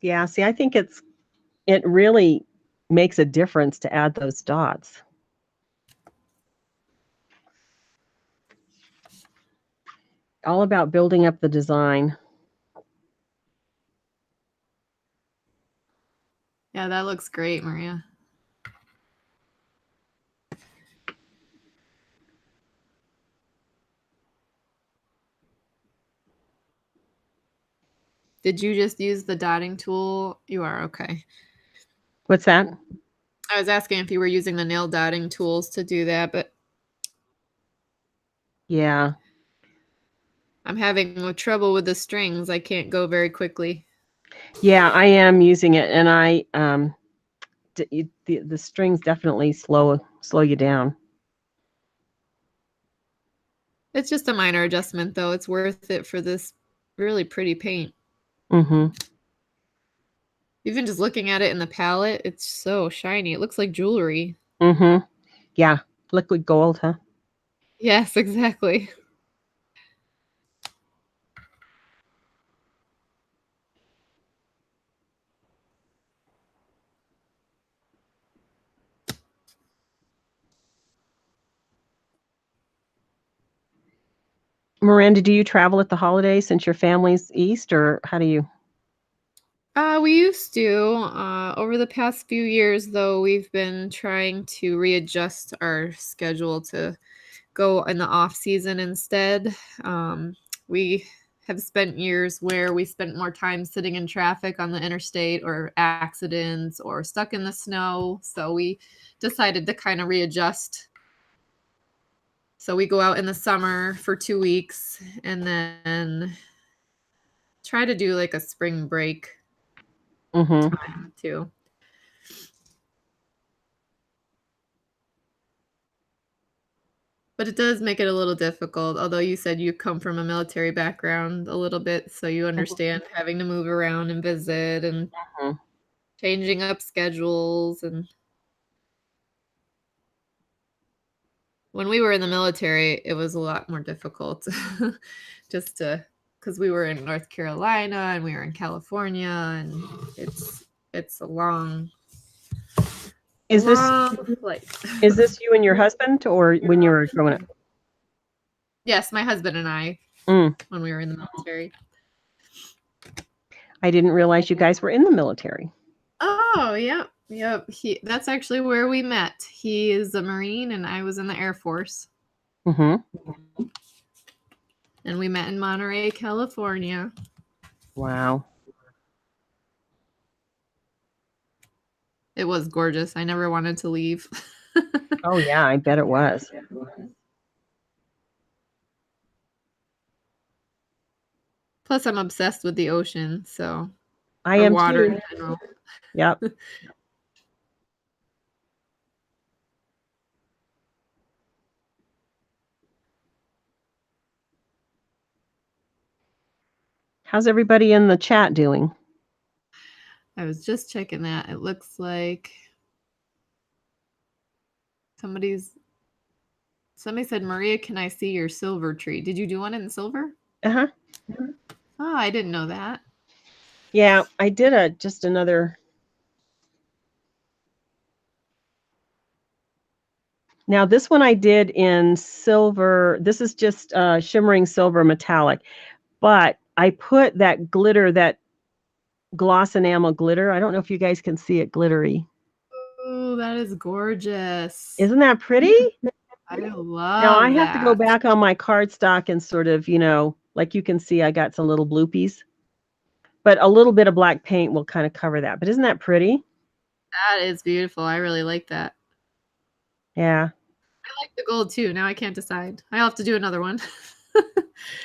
[SPEAKER 1] Yeah, see, I think it really makes a difference to add those dots. All about building up the design.
[SPEAKER 2] Yeah, that looks great, Maria. Did you just use the dotting tool? You are, okay.
[SPEAKER 1] What's that?
[SPEAKER 2] I was asking if you were using the nail dotting tools to do that, but
[SPEAKER 1] Yeah.
[SPEAKER 2] I'm having trouble with the strings. I can't go very quickly.
[SPEAKER 1] Yeah, I am using it, and the strings definitely slow you down.
[SPEAKER 2] It's just a minor adjustment, though. It's worth it for this really pretty paint.
[SPEAKER 1] Mm-hmm.
[SPEAKER 2] Even just looking at it in the palette, it's so shiny. It looks like jewelry.
[SPEAKER 1] Mm-hmm. Yeah, liquid gold, huh?
[SPEAKER 2] Yes, exactly.
[SPEAKER 1] Miranda, do you travel at the holidays since your family's east, or how do you?
[SPEAKER 2] We used to. Over the past few years, though, we've been trying to readjust our schedule to go in the off season instead. We have spent years where we spent more time sitting in traffic on the interstate or accidents or stuck in the snow. So we decided to kind of readjust. So we go out in the summer for 2 weeks and then try to do like a spring break time too. But it does make it a little difficult, although you said you come from a military background a little bit, so you understand having to move around and visit and changing up schedules. And when we were in the military, it was a lot more difficult just because we were in North Carolina and we were in California, and it's a long
[SPEAKER 1] Is this
[SPEAKER 2] long flight.
[SPEAKER 1] is this you and your husband, or when you were growing up?
[SPEAKER 2] Yes, my husband and I,
[SPEAKER 1] Mm,
[SPEAKER 2] when we were in the military.
[SPEAKER 1] I didn't realize you guys were in the military.
[SPEAKER 2] Oh, yep. Yep. That's actually where we met. He is a Marine and I was in the Air Force.
[SPEAKER 1] Mm-hmm.
[SPEAKER 2] And we met in Monterey, California.
[SPEAKER 1] Wow.
[SPEAKER 2] It was gorgeous. I never wanted to leave.
[SPEAKER 1] Oh yeah, I bet it was.
[SPEAKER 2] Plus, I'm obsessed with the ocean, so
[SPEAKER 1] I
[SPEAKER 2] or
[SPEAKER 1] am
[SPEAKER 2] water
[SPEAKER 1] too.
[SPEAKER 2] in general.
[SPEAKER 1] Yep. How's everybody in the chat doing?
[SPEAKER 2] I was just checking that. It looks like somebody said, Maria, can I see your silver tree? Did you do one in silver?
[SPEAKER 1] Uh-huh.
[SPEAKER 2] Oh, I didn't know that.
[SPEAKER 1] Yeah, I did just another. Now this one I did in silver. This is just shimmering silver metallic, but I put that glitter, that gloss enamel glitter. I don't know if you guys can see it glittery.
[SPEAKER 2] Oh, that is gorgeous.
[SPEAKER 1] Isn't that pretty?
[SPEAKER 2] I love
[SPEAKER 1] Now I have to go
[SPEAKER 2] that.
[SPEAKER 1] back on my cardstock and sort of, like you can see, I got some little bloopies. But a little bit of black paint will kind of cover that. But isn't that pretty?
[SPEAKER 2] That is beautiful. I really like that.
[SPEAKER 1] Yeah.
[SPEAKER 2] I like the gold too. Now I can't decide. I'll have to do another one.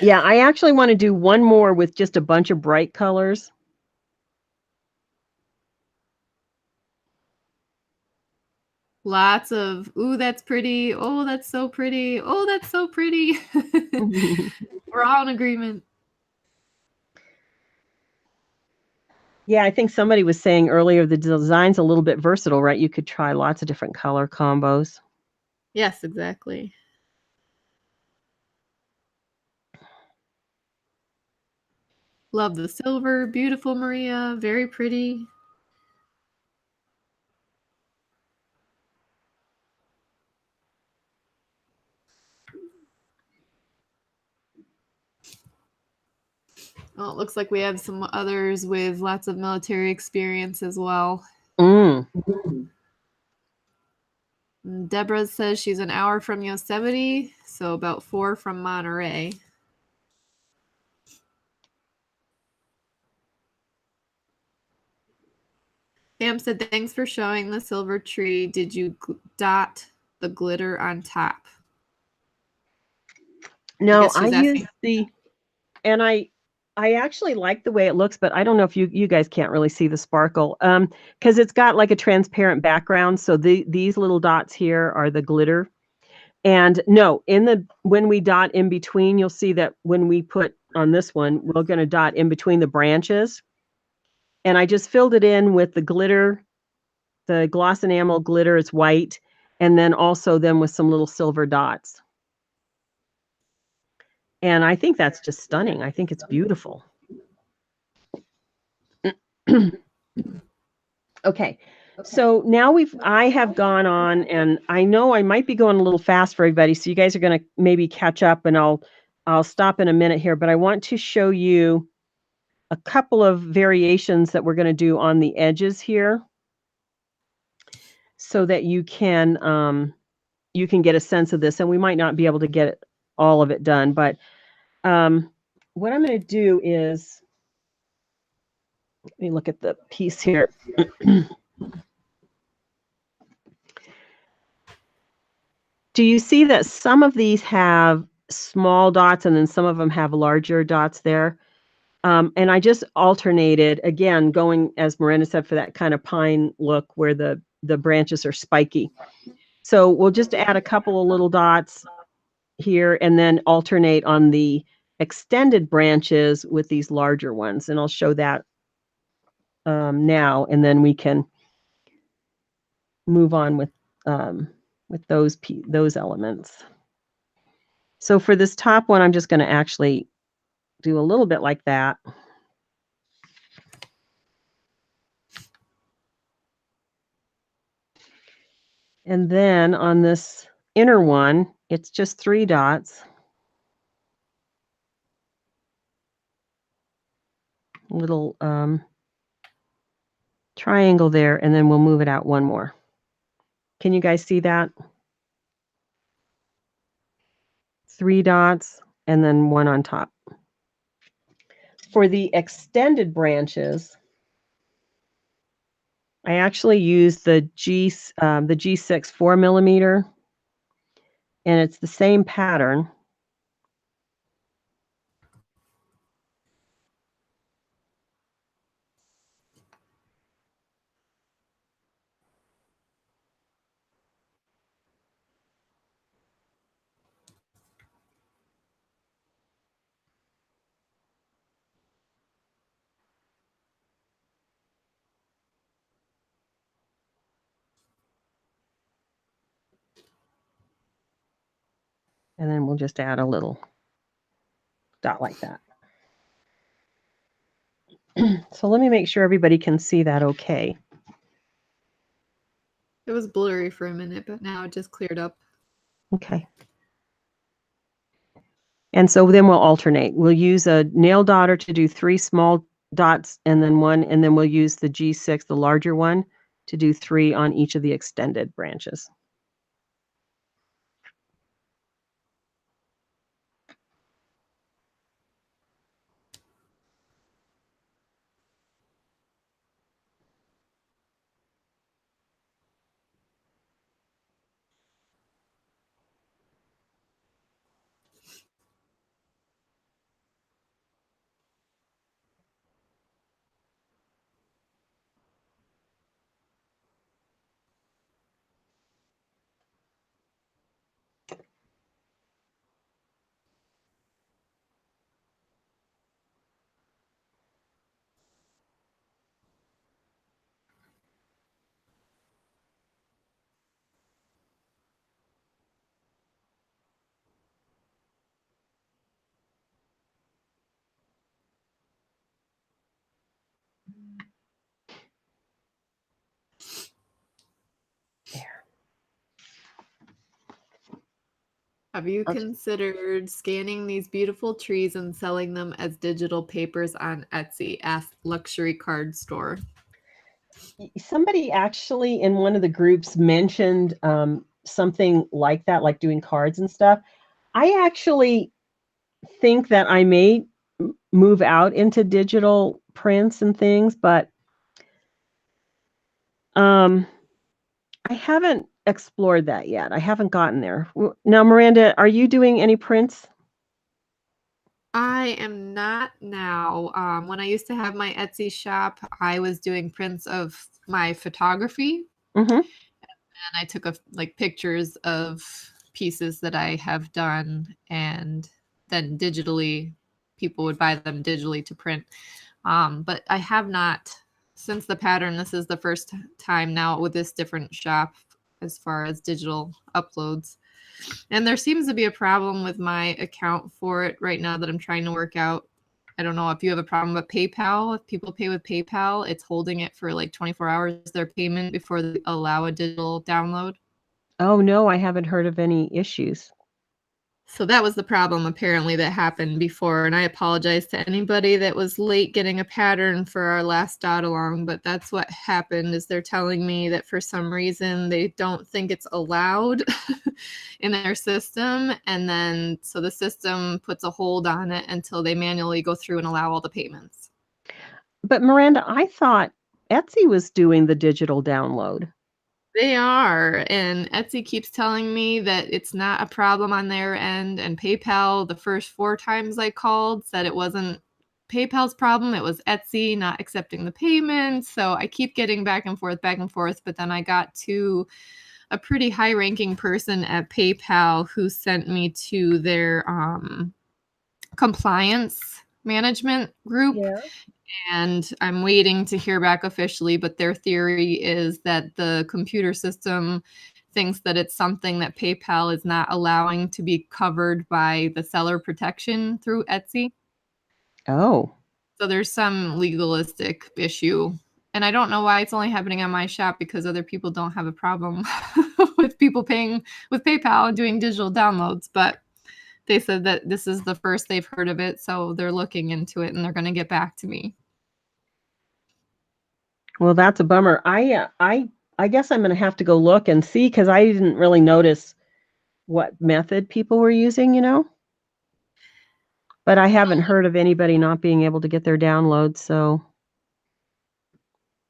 [SPEAKER 1] Yeah, I actually want to do one more with just a bunch of bright colors.
[SPEAKER 2] Lots of, ooh, that's pretty. Oh, that's so pretty. Oh, that's so pretty. We're all in agreement.
[SPEAKER 1] Yeah, I think somebody was saying earlier the design's a little bit versatile, right? You could try lots of different color combos.
[SPEAKER 2] Yes, exactly. Love the silver. Beautiful, Maria. Very pretty. Well, it looks like we have some others with lots of military experience as well.
[SPEAKER 1] Mm.
[SPEAKER 2] Deborah says she's an hour from Yosemite, so about 4 from Monterey. Pam said, thanks for showing the silver tree. Did you dot the glitter on top?
[SPEAKER 1] No, I use and I actually like the way it looks, but I don't know if you guys can't really see the sparkle, because it's got like a transparent background. So these little dots here are the glitter. And no, when we dot in between, you'll see that when we put on this one, we're going to dot in between the branches. And I just filled it in with the glitter, the gloss enamel glitter. It's white, and then also with some little silver dots. And I think that's just stunning. I think it's beautiful. Okay, so now I have gone on, and I know I might be going a little fast for everybody, so you guys are going to maybe catch up, and I'll stop in a minute here, but I want to show you a couple of variations that we're going to do on the edges here, so that you can get a sense of this, and we might not be able to get all of it done, but what I'm going to do is, let me look at the piece here. Do you see that some of these have small dots and then some of them have larger dots there? And I just alternated, again, going, as Miranda said, for that kind of pine look where the branches are spiky. So we'll just add a couple of little dots here and then alternate on the extended branches with these larger ones. And I'll show that now, and then we can move on with those elements. So for this top one, I'm just going to actually do a little bit like that. And then on this inner one, it's just 3 dots. Little triangle there, and then we'll move it out one more. Can you guys see that? 3 dots and then 1 on top. For the extended branches, I actually use the G6 4mm, and it's the same pattern. And then we'll just add a little dot like that. So let me make sure everybody can see that okay.
[SPEAKER 2] It was blurry for a minute, but now it just cleared up.
[SPEAKER 1] Okay. And so then we'll alternate. We'll use a nail dotter to do 3 small dots and then 1, and then we'll use the G6, the larger one, to do 3 on each of the extended branches. There.
[SPEAKER 2] Have you considered scanning these beautiful trees and selling them as digital papers on Etsy? Ask Luxury Card Store.
[SPEAKER 1] Somebody actually in one of the groups mentioned something like that, like doing cards and stuff. I actually think that I may move out into digital prints and things, but I haven't explored that yet. I haven't gotten there. Now, Miranda, are you doing any prints?
[SPEAKER 2] I am not now. When I used to have my Etsy shop, I was doing prints of my photography.
[SPEAKER 1] Mm-hmm.
[SPEAKER 2] And I took like pictures of pieces that I have done, and then digitally, people would buy them digitally to print. But I have not, since the pattern, this is the first time now with this different shop as far as digital uploads. And there seems to be a problem with my account for it right now that I'm trying to work out. I don't know if you have a problem with PayPal. If people pay with PayPal, it's holding it for like 24 hours, their payment, before they allow a digital download.
[SPEAKER 1] Oh, no, I haven't heard of any issues.
[SPEAKER 2] So that was the problem apparently that happened before. And I apologize to anybody that was late getting a pattern for our last dot along, but that's what happened. Is they're telling me that for some reason they don't think it's allowed in their system. And then so the system puts a hold on it until they manually go through and allow all the payments.
[SPEAKER 1] But Miranda, I thought Etsy was doing the digital download.
[SPEAKER 2] They are, and Etsy keeps telling me that it's not a problem on their end, and PayPal, the first 4 times I called, said it wasn't PayPal's problem, it was Etsy not accepting the payment. So I keep getting back and forth, but then I got to a pretty high-ranking person at PayPal who sent me to their compliance management group.
[SPEAKER 1] Yeah.
[SPEAKER 2] And I'm waiting to hear back officially, but their theory is that the computer system thinks that it's something that PayPal is not allowing to be covered by the seller protection through Etsy.
[SPEAKER 1] Oh.
[SPEAKER 2] So there's some legalistic issue. And I don't know why it's only happening on my shop, because other people don't have a problem with people paying with PayPal and doing digital downloads, but they said that this is the first they've heard of it, so they're looking into it and they're going to get back to me.
[SPEAKER 1] Well, that's a bummer. I guess I'm going to have to go look and see, because I didn't really notice what method people were using, But I haven't heard of anybody not being able to get their downloads, so.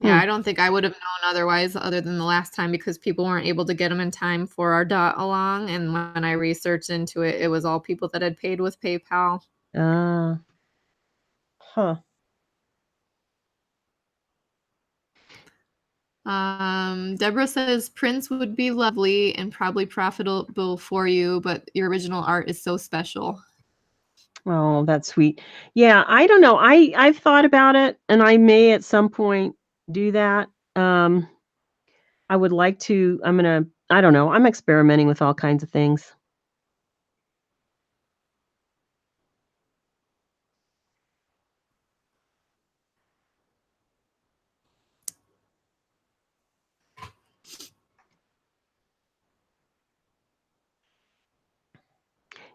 [SPEAKER 2] Yeah, I don't think I would have known otherwise, other than the last time, because people weren't able to get them in time for our dot along. And when I researched into it, it was all people that had paid with PayPal.
[SPEAKER 1] Huh.
[SPEAKER 2] Deborah says prints would be lovely and probably profitable for you, but your original art is so special.
[SPEAKER 1] Oh, that's sweet. Yeah, I don't know. I've thought about it, and I may at some point do that. I would like to. I don't know. I'm experimenting with all kinds of things.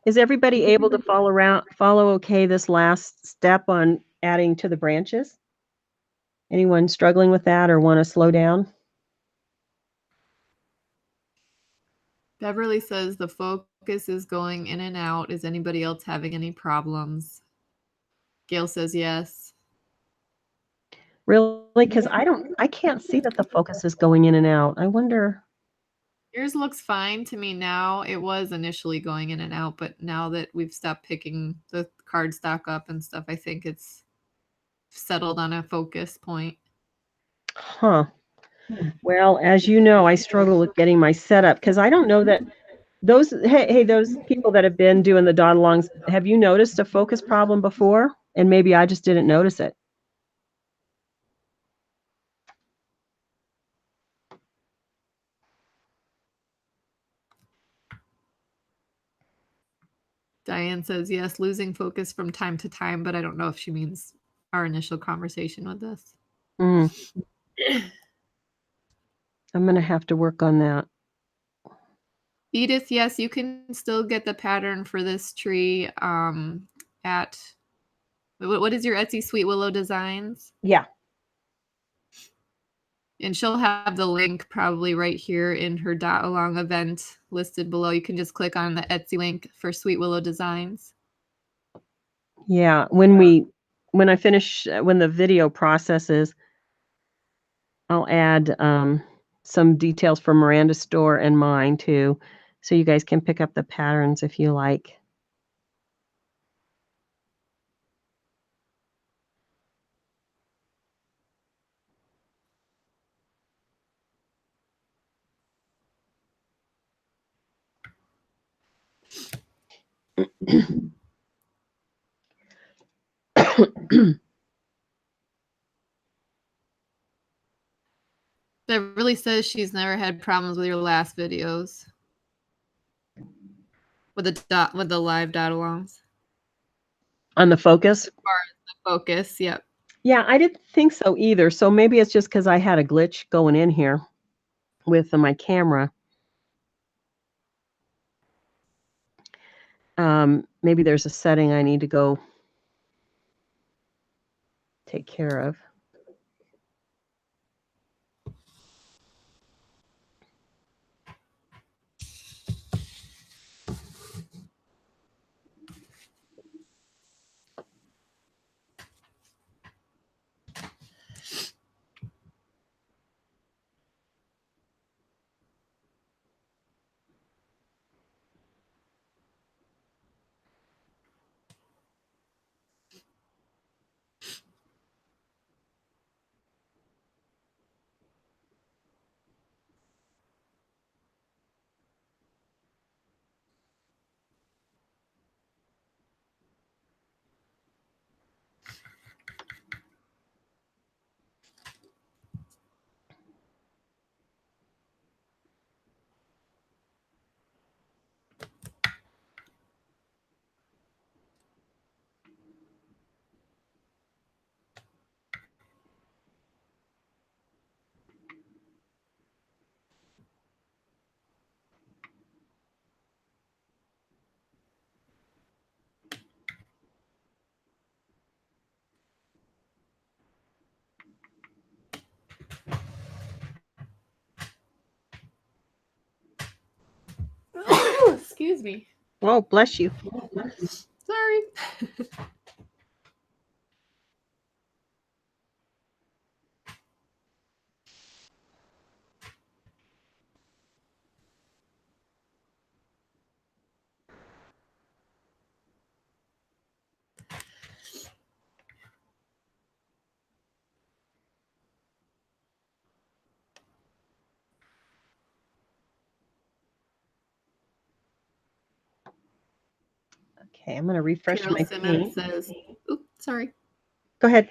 [SPEAKER 1] Is everybody able to follow okay this last step on adding to the branches? Anyone struggling with that or want to slow down?
[SPEAKER 2] Beverly says the focus is going in and out. Is anybody else having any problems? Gail says yes.
[SPEAKER 1] Really? Because I can't see that the focus is going in and out. I wonder.
[SPEAKER 2] Yours looks fine to me now. It was initially going in and out, but now that we've stopped picking the cardstock up and stuff, I think it's settled on a focus point.
[SPEAKER 1] Huh. Well, as you know, I struggle with getting my setup, because I don't know that those people that have been doing the dot alongs, have you noticed a focus problem before? And maybe I just didn't notice it.
[SPEAKER 2] Diane says yes, losing focus from time to time, but I don't know if she means our initial conversation with this.
[SPEAKER 1] I'm going to have to work on that.
[SPEAKER 2] Edith, yes, you can still get the pattern for this tree at, what is your Etsy, Sweet Willow Designs?
[SPEAKER 1] Yeah.
[SPEAKER 2] And she'll have the link probably right here in her dot along event listed below. You can just click on the Etsy link for Sweet Willow Designs.
[SPEAKER 1] Yeah, when the video processes, I'll add some details from Miranda's store and mine too, so you guys can pick up the patterns if you like.
[SPEAKER 2] Beverly says she's never had problems with your last videos. With the live dot alongs.
[SPEAKER 1] On the focus?
[SPEAKER 2] As far as the focus, yep.
[SPEAKER 1] Yeah, I didn't think so either. So maybe it's just because I had a glitch going in here with my camera. Maybe there's a setting I need to go take care of.
[SPEAKER 2] Excuse me.
[SPEAKER 1] Oh, bless you.
[SPEAKER 2] Sorry.
[SPEAKER 1] Okay, I'm going to refresh
[SPEAKER 2] Carol
[SPEAKER 1] my
[SPEAKER 2] Simmons
[SPEAKER 1] paint.
[SPEAKER 2] says, oops, sorry.
[SPEAKER 1] Go ahead.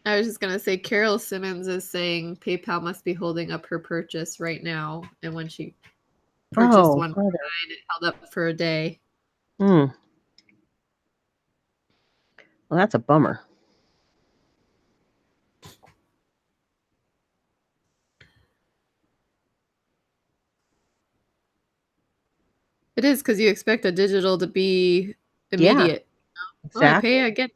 [SPEAKER 2] I was just going to say, Carol Simmons is saying PayPal must be holding up her purchase right now. And when she purchased one, it held up for a day.
[SPEAKER 1] Well, that's a bummer.
[SPEAKER 2] It is because you expect a digital to be immediate.
[SPEAKER 1] Yeah, exactly.
[SPEAKER 2] Oh, I pay again.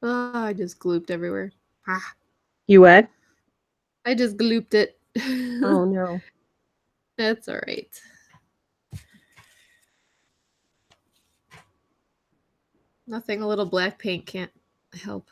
[SPEAKER 2] Oh, I just glooped everywhere. Ah.
[SPEAKER 1] You what?
[SPEAKER 2] I just glooped it.
[SPEAKER 1] Oh, no.
[SPEAKER 2] That's all right. Nothing a little black paint can't help.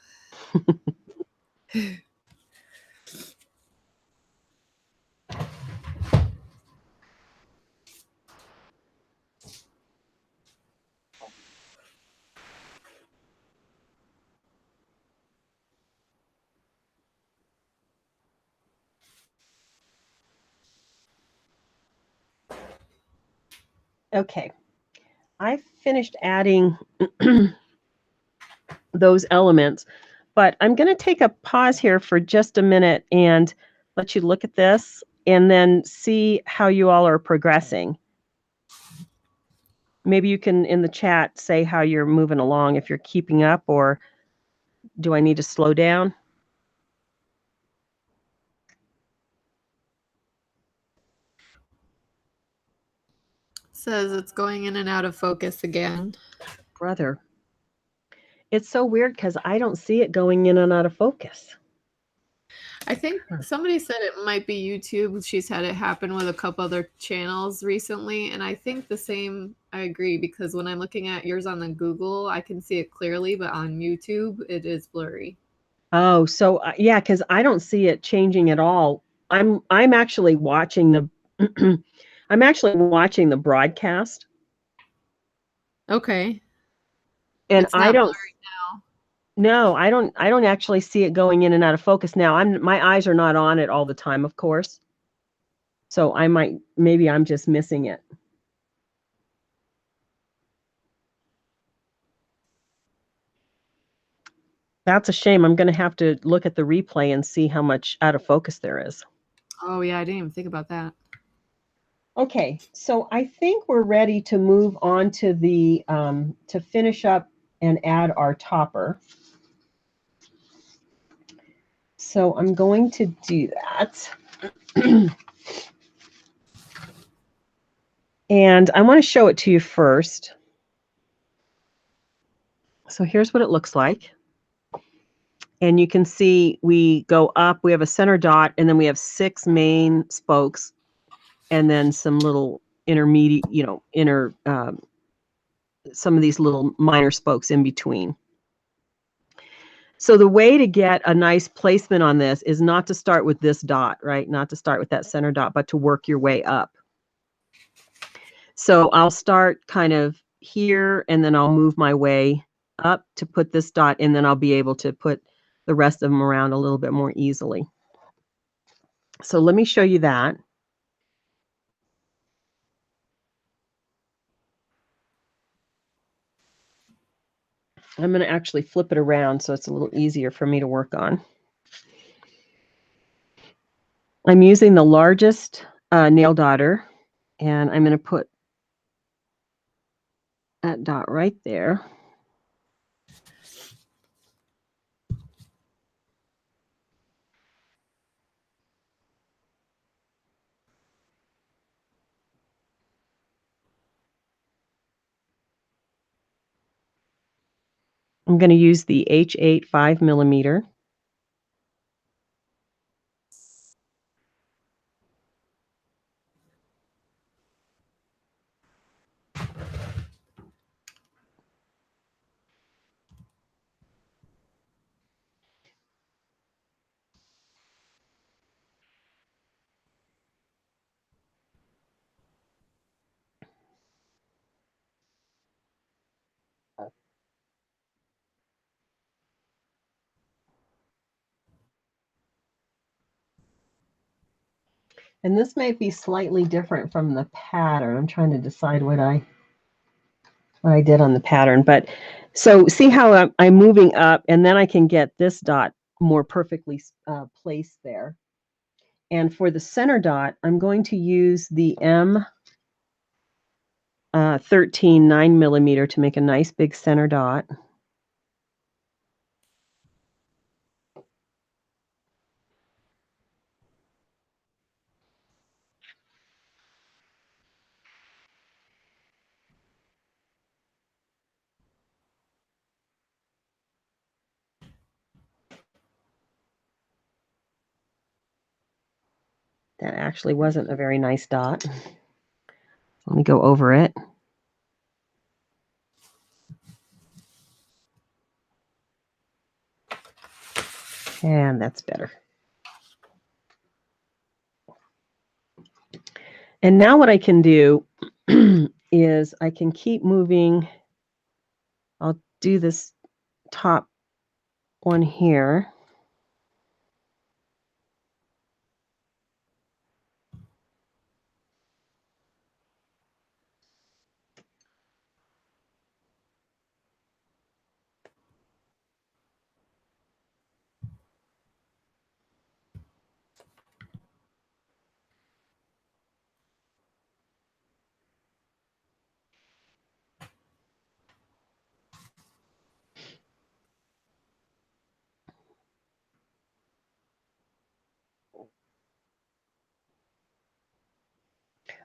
[SPEAKER 1] Okay. I finished adding those elements, but I'm going to take a pause here for just a minute and let you look at this and then see how you all are progressing. Maybe you can, in the chat, say how you're moving along, if you're keeping up, or do I need to slow down?
[SPEAKER 2] Says it's going in and out of focus again.
[SPEAKER 1] Brother. It's so weird because I don't see it going in and out of focus.
[SPEAKER 2] I think somebody said it might be YouTube. She's had it happen with a couple other channels recently. And I think the same, I agree, because when I'm looking at yours on the Google, I can see it clearly, but on YouTube, it is blurry.
[SPEAKER 1] Oh, so yeah, because I don't see it changing at all. I'm actually watching the I'm actually watching the broadcast.
[SPEAKER 2] Okay.
[SPEAKER 1] And
[SPEAKER 2] it's not blurry now.
[SPEAKER 1] No, I don't actually see it going in and out of focus now. My eyes are not on it all the time, of course. So maybe I'm just missing it. That's a shame. I'm going to have to look at the replay and see how much out of focus there is.
[SPEAKER 2] Oh yeah, I didn't even think about that.
[SPEAKER 1] Okay, so I think we're ready to move on to the to finish up and add our topper. So I'm going to do that. And I want to show it to you first. So here's what it looks like. And you can see we go up, we have a center dot, and then we have 6 main spokes, and then some little intermediate, some of these little minor spokes in between. So the way to get a nice placement on this is not to start with this dot, right? Not to start with that center dot, but to work your way up. So I'll start kind of here, and then I'll move my way up to put this dot, and then I'll be able to put the rest of them around a little bit more easily. So let me show you that. I'm going to actually flip it around so it's a little easier for me to work on. I'm using the largest nail dotter, and I'm going to put that dot right there. I'm going to use the H8 5mm. And this might be slightly different from the pattern. I'm trying to decide what I did on the pattern. But so see how I'm moving up, and then I can get this dot more perfectly placed there. And for the center dot, I'm going to use the M13 9mm to make a nice big center dot. That actually wasn't a very nice dot. Let me go over it. And that's better. And now what I can do is I can keep moving. I'll do this top one here.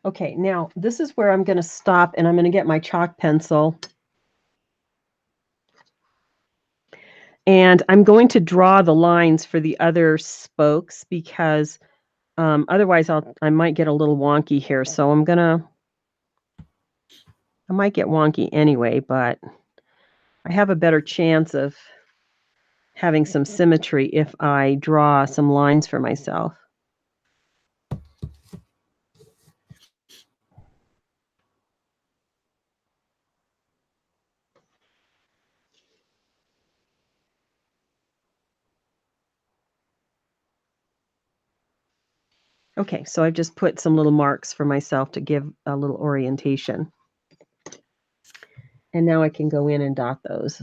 [SPEAKER 1] Okay, now this is where I'm going to stop, and I'm going to get my chalk pencil. And I'm going to draw the lines for the other spokes because otherwise I might get a little wonky here. So I might get wonky anyway, but I have a better chance of having some symmetry if I draw some lines for myself. Okay, so I've just put some little marks for myself to give a little orientation. And now I can go in and dot those.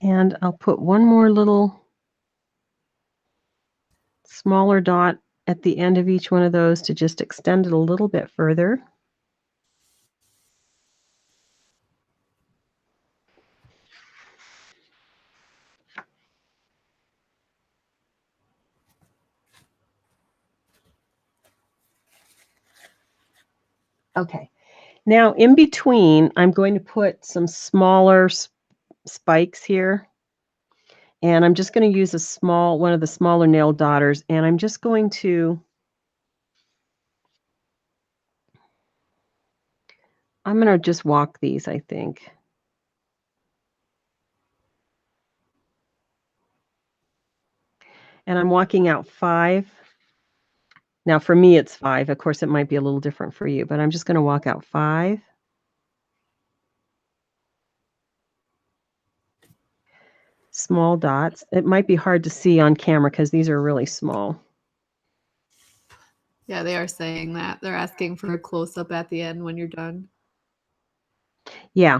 [SPEAKER 1] And I'll put one more little smaller dot at the end of each one of those to just extend it a little bit further. Okay, now in between, I'm going to put some smaller spikes here. And I'm just going to use one of the smaller nail dotters, and I'm just going to, I'm going to just walk these, I think. And I'm walking out 5. Now for me, it's 5. Of course, it might be a little different for you, but I'm just going to walk out 5. Small dots. It might be hard to see on camera because these are really small.
[SPEAKER 2] Yeah, they are saying that. They're asking for a close-up at the end when you're done.
[SPEAKER 1] Yeah,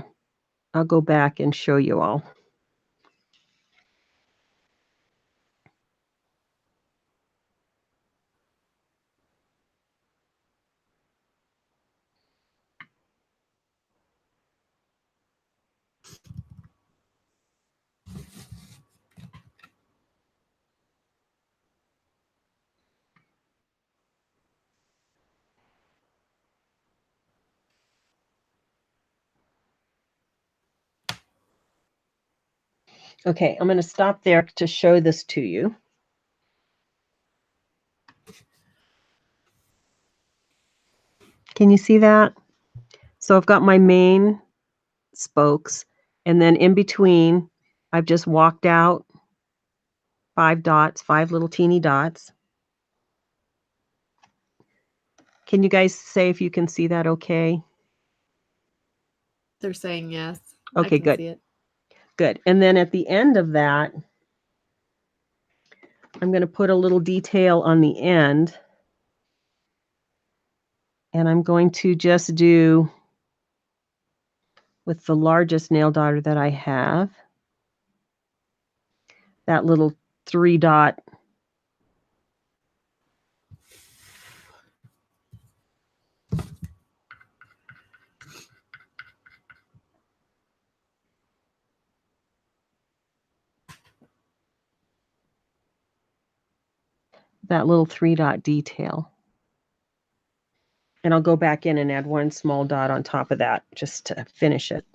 [SPEAKER 1] I'll go back and show you all. Okay, I'm going to stop there to show this to you. Can you see that? So I've got my main spokes, and then in between, I've just walked out 5 dots, 5 little teeny dots. Can you guys say if you can see that okay?
[SPEAKER 2] They're saying yes.
[SPEAKER 1] Okay,
[SPEAKER 2] I can
[SPEAKER 1] good.
[SPEAKER 2] see it.
[SPEAKER 1] Good. And then at the end of that, I'm going to put a little detail on the end. And I'm going to just do, with the largest nail daughter that I have, that little 3 dot. That little 3 dot detail. And I'll go back in and add 1 small dot on top of that just to finish it.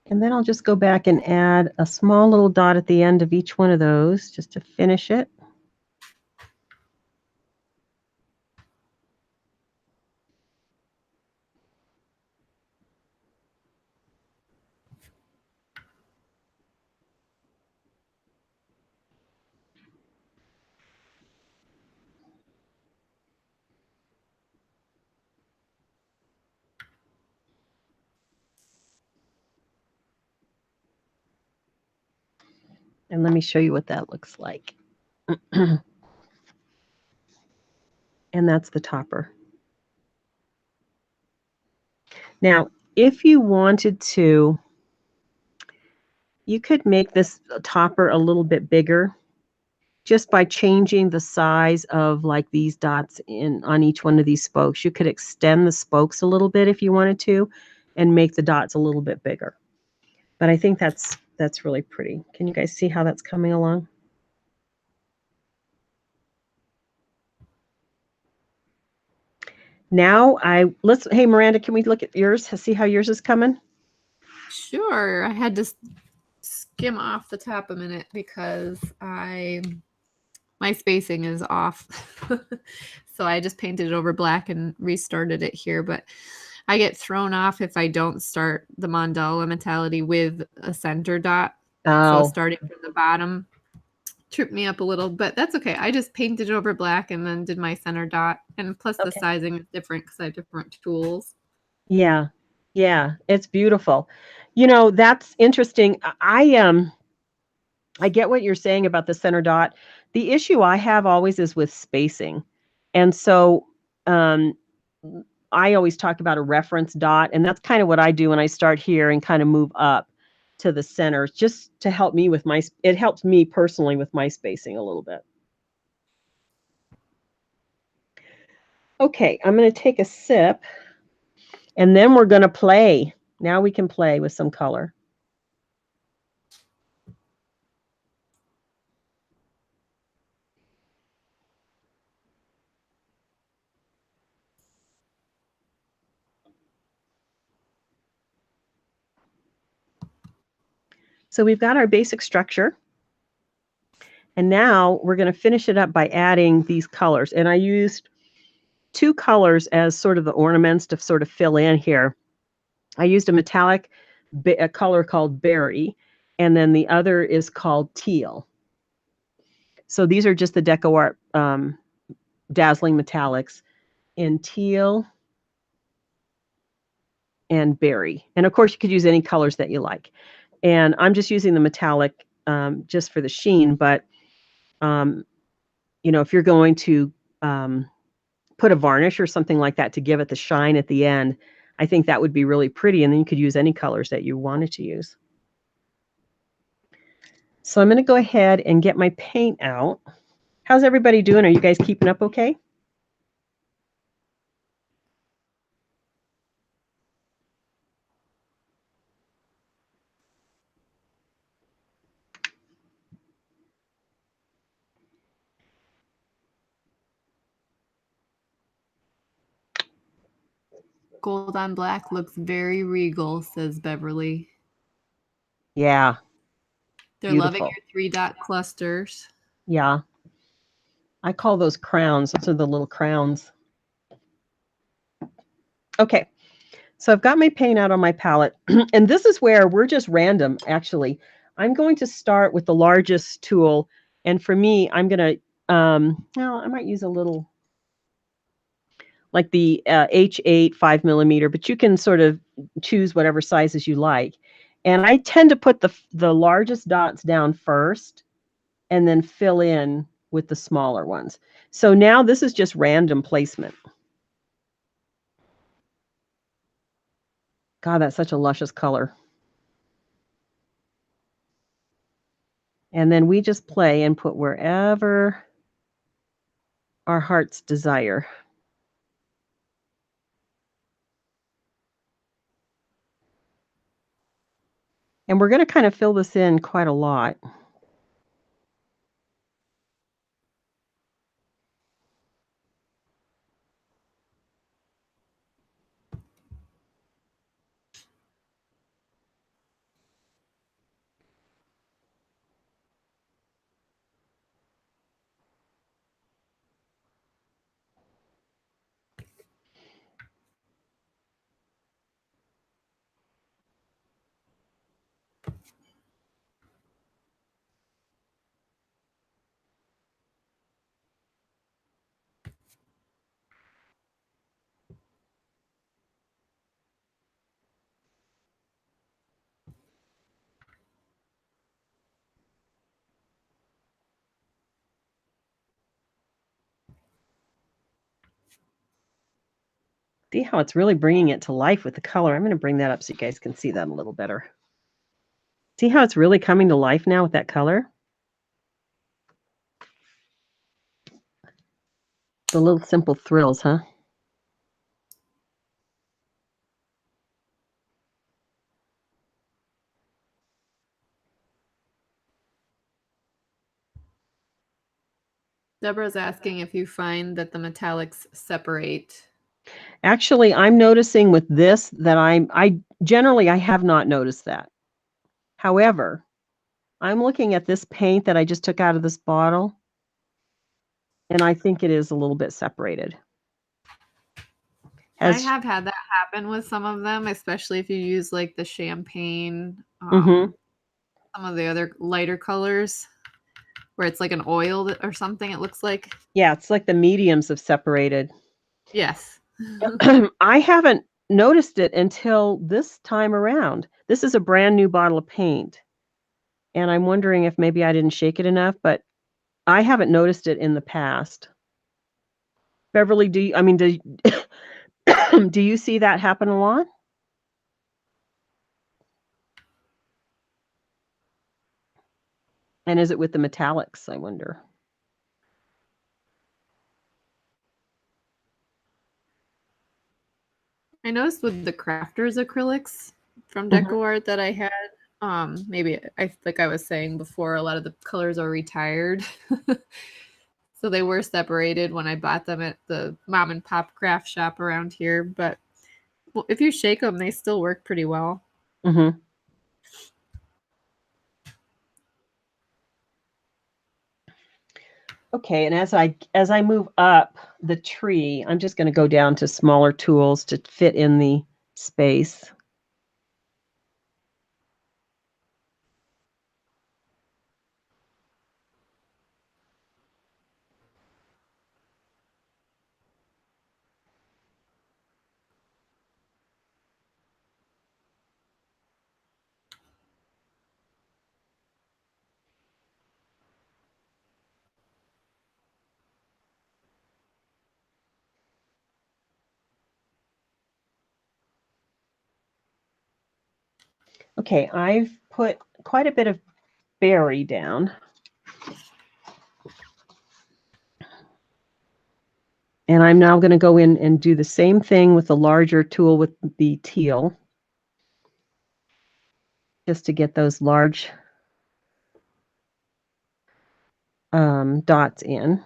[SPEAKER 1] And then I'll just go back and add a small little dot at the end of each one of those just to finish it. And let me show you what that looks like. And that's the topper. Now, if you wanted to, you could make this topper a little bit bigger just by changing the size of like these dots on each one of these spokes. You could extend the spokes a little bit if you wanted to and make the dots a little bit bigger. But I think that's really pretty. Can you guys see how that's coming along? Now hey Miranda, can we look at yours? See how yours is coming?
[SPEAKER 2] Sure. I had to skim off the top a minute because my spacing is off. So I just painted it over black and restarted it here, but I get thrown off if I don't start the mandala mentality with a center dot.
[SPEAKER 1] Oh.
[SPEAKER 2] So starting from the bottom tripped me up a little, but that's okay. I just painted it over black and then did my center dot. And plus the sizing is different because I have different tools.
[SPEAKER 1] Yeah. Yeah, it's beautiful. You know, that's interesting. I get what you're saying about the center dot. The issue I have always is with spacing. And so I always talk about a reference dot, and that's kind of what I do when I start here and kind of move up to the center, just to help me with it helps me personally with my spacing a little bit. Okay, I'm going to take a sip, and then we're going to play. Now we can play with some color. So we've got our basic structure. And now we're going to finish it up by adding these colors. And I used 2 colors as sort of the ornaments to sort of fill in here. I used a metallic a color called berry, and then the other is called teal. So these are just the DecoArt Dazzling metallics in teal and berry. And of course, you could use any colors that you like. And I'm just using the metallic just for the sheen, but you know, if you're going to put a varnish or something like that to give it the shine at the end, I think that would be really pretty. And then you could use any colors that you wanted to use. So I'm going to go ahead and get my paint out. How's everybody doing? Are you guys keeping up okay?
[SPEAKER 2] Gold on black looks very regal, says Beverly.
[SPEAKER 1] Yeah.
[SPEAKER 2] They're loving your 3-dot clusters.
[SPEAKER 1] Yeah. I call those crowns. Those are the little crowns. Okay. So I've got my paint out on my palette. And this is where we're just random, actually. I'm going to start with the largest tool. And for me, I'm going to, well, I might use a little, like the H8 5mm, but you can sort of choose whatever sizes you like. And I tend to put the largest dots down first and then fill in with the smaller ones. So now this is just random placement. God, that's such a luscious color. And then we just play and put wherever our hearts desire. And we're going to kind of fill this in quite a lot. See how it's really bringing it to life with the color. I'm going to bring that up so you guys can see that a little better. See how it's really coming to life now with that color? The little simple thrills, huh?
[SPEAKER 2] Deborah's asking if you find that the metallics separate.
[SPEAKER 1] Actually, I'm noticing with this that I generally I have not noticed that. However, I'm looking at this paint that I just took out of this bottle, and I think it is a little bit separated.
[SPEAKER 2] I have had that happen with some of them, especially if you use like the champagne,
[SPEAKER 1] Mhm.
[SPEAKER 2] some of the other lighter colors, where it's like an oil or something, it looks like.
[SPEAKER 1] Yeah, it's like the mediums have separated.
[SPEAKER 2] Yes.
[SPEAKER 1] I haven't noticed it until this time around. This is a brand new bottle of paint, and I'm wondering if maybe I didn't shake it enough, but I haven't noticed it in the past. Beverly, do you, I mean, do do you see that happen a lot? And is it with the metallics, I wonder?
[SPEAKER 2] I noticed with the crafters acrylics from
[SPEAKER 1] Mhm.
[SPEAKER 2] DecoArt that I had, maybe I like I was saying before, a lot of the colors are retired. So they were separated when I bought them at the mom and pop craft shop around here. But well, if you shake them, they still work pretty well.
[SPEAKER 1] Mhm. Okay, and as I move up the tree, I'm just going to go down to smaller tools to fit in the space. Okay, I've put quite a bit of berry down. And I'm now going to go in and do the same thing with the larger tool with the teal, just to get those large dots in.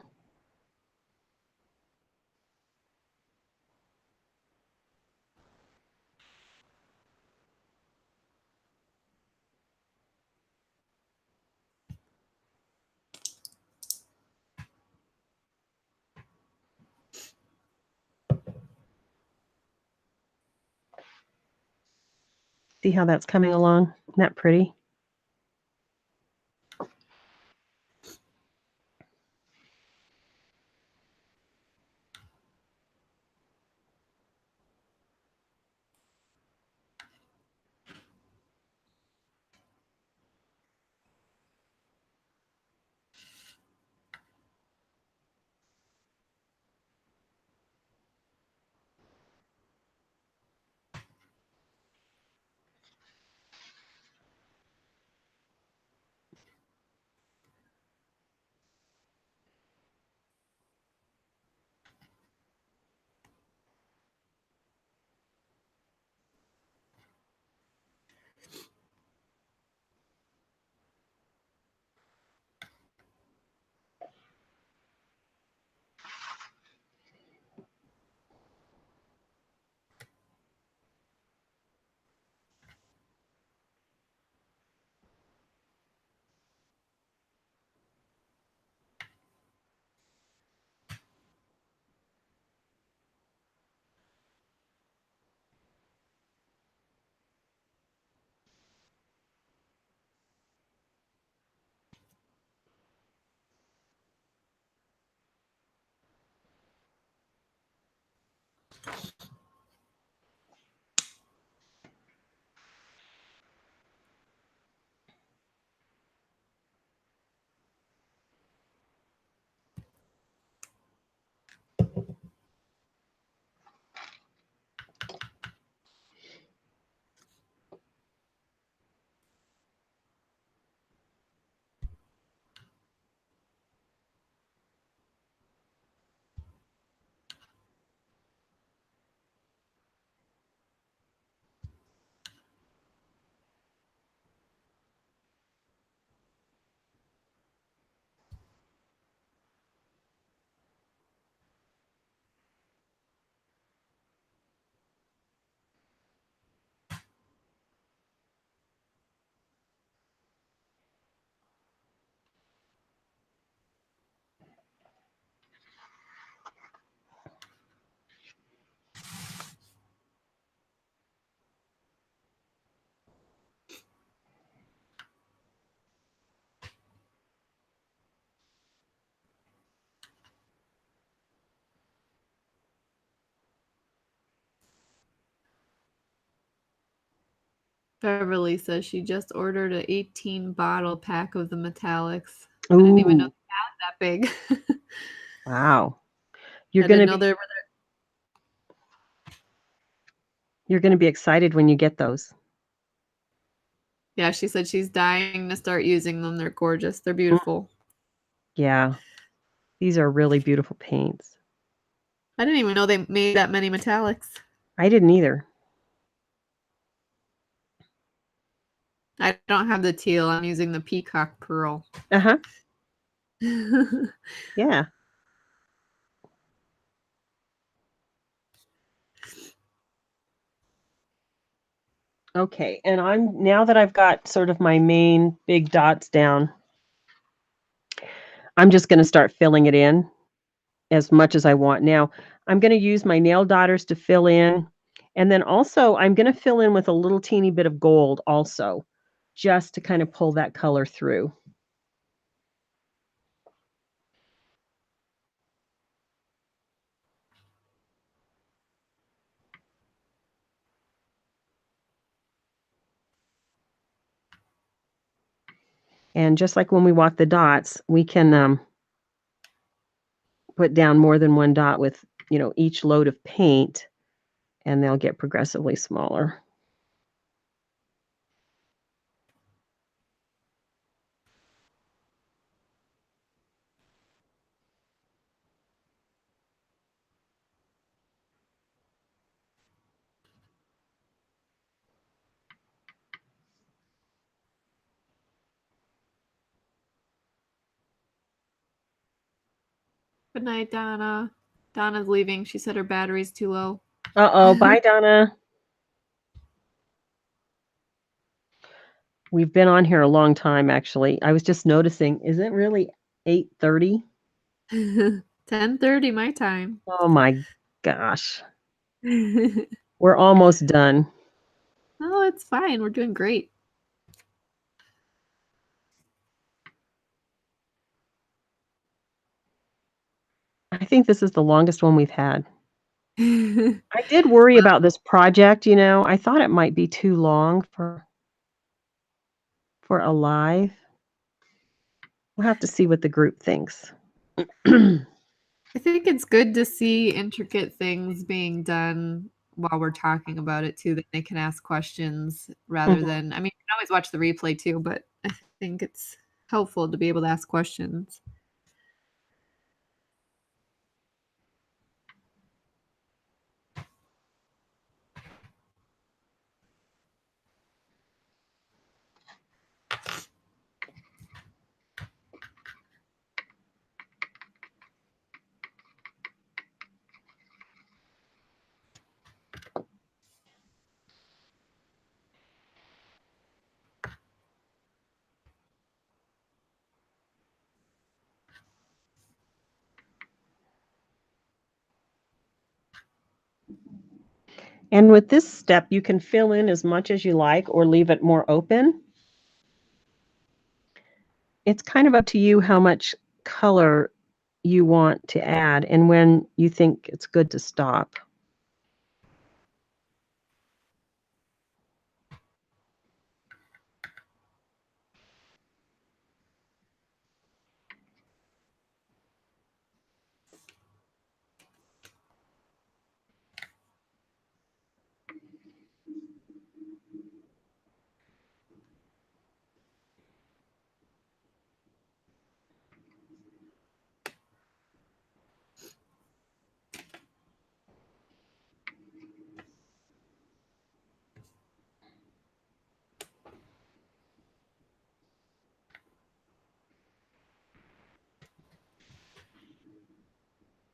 [SPEAKER 1] See how that's coming along? Isn't that pretty?
[SPEAKER 2] Beverly says she just ordered an 18 bottle pack of the metallics. I didn't even know
[SPEAKER 1] Ooh,
[SPEAKER 2] they had that big.
[SPEAKER 1] wow.
[SPEAKER 2] I
[SPEAKER 1] You're
[SPEAKER 2] didn't
[SPEAKER 1] gonna
[SPEAKER 2] know
[SPEAKER 1] be
[SPEAKER 2] they were
[SPEAKER 1] you're gonna be excited when you get those.
[SPEAKER 2] Yeah, she said she's dying to start using them. They're gorgeous. They're beautiful.
[SPEAKER 1] Yeah, these are really beautiful paints.
[SPEAKER 2] I didn't even know they made that many metallics.
[SPEAKER 1] I didn't either.
[SPEAKER 2] I don't have the teal. I'm using the peacock pearl.
[SPEAKER 1] Uh-huh. Yeah. Okay, and now that I've got sort of my main big dots down, I'm just going to start filling it in as much as I want. Now, I'm going to use my nail dotters to fill in, and then also I'm going to fill in with a little teeny bit of gold also, just to kind of pull that color through. And just like when we walk the dots, we can put down more than one dot with, each load of paint, and they'll get progressively smaller.
[SPEAKER 2] Good night, Donna. Donna's leaving. She said her battery's too low.
[SPEAKER 1] Uh-oh, bye, Donna. We've been on here a long time, actually. I was just noticing, is it really 8:30?
[SPEAKER 2] 10:30 my time.
[SPEAKER 1] Oh my gosh.
[SPEAKER 2] Oh,
[SPEAKER 1] We're almost done.
[SPEAKER 2] it's fine. We're doing great.
[SPEAKER 1] I think this is the longest one we've had. I did worry about this project, I thought it might be too long for a live. We'll have to see what the group thinks.
[SPEAKER 2] I think it's good to see intricate things being done while we're talking about it too, that they can ask questions rather than, I mean, you can always watch the replay too, but I think it's helpful to be able to ask questions.
[SPEAKER 1] And with this step, you can fill in as much as you like or leave it more open. It's kind of up to you how much color you want to add and when you think it's good to stop.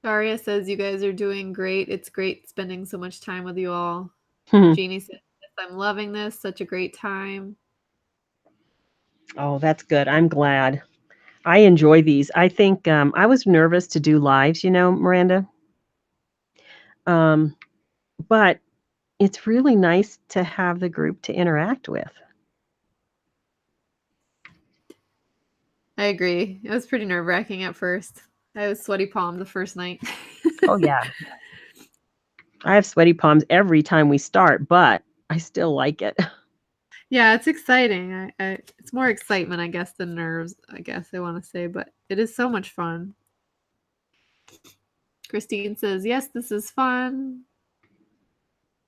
[SPEAKER 2] Daria says you guys are doing great. It's great spending so much time with you all. Jeannie says, yes, I'm loving this. Such a great time.
[SPEAKER 1] Oh, that's good. I'm glad. I enjoy these. I think I was nervous to do lives, Miranda. But it's really nice to have the group to interact with.
[SPEAKER 2] I agree. It was pretty nerve-wracking at first. I was sweaty palm the first night.
[SPEAKER 1] Oh, yeah. I have sweaty palms every time we start, but I still like it.
[SPEAKER 2] Yeah, it's exciting. It's more excitement, I guess, than nerves, I guess I want to say, but it is so much fun. Christine says, yes, this is fun.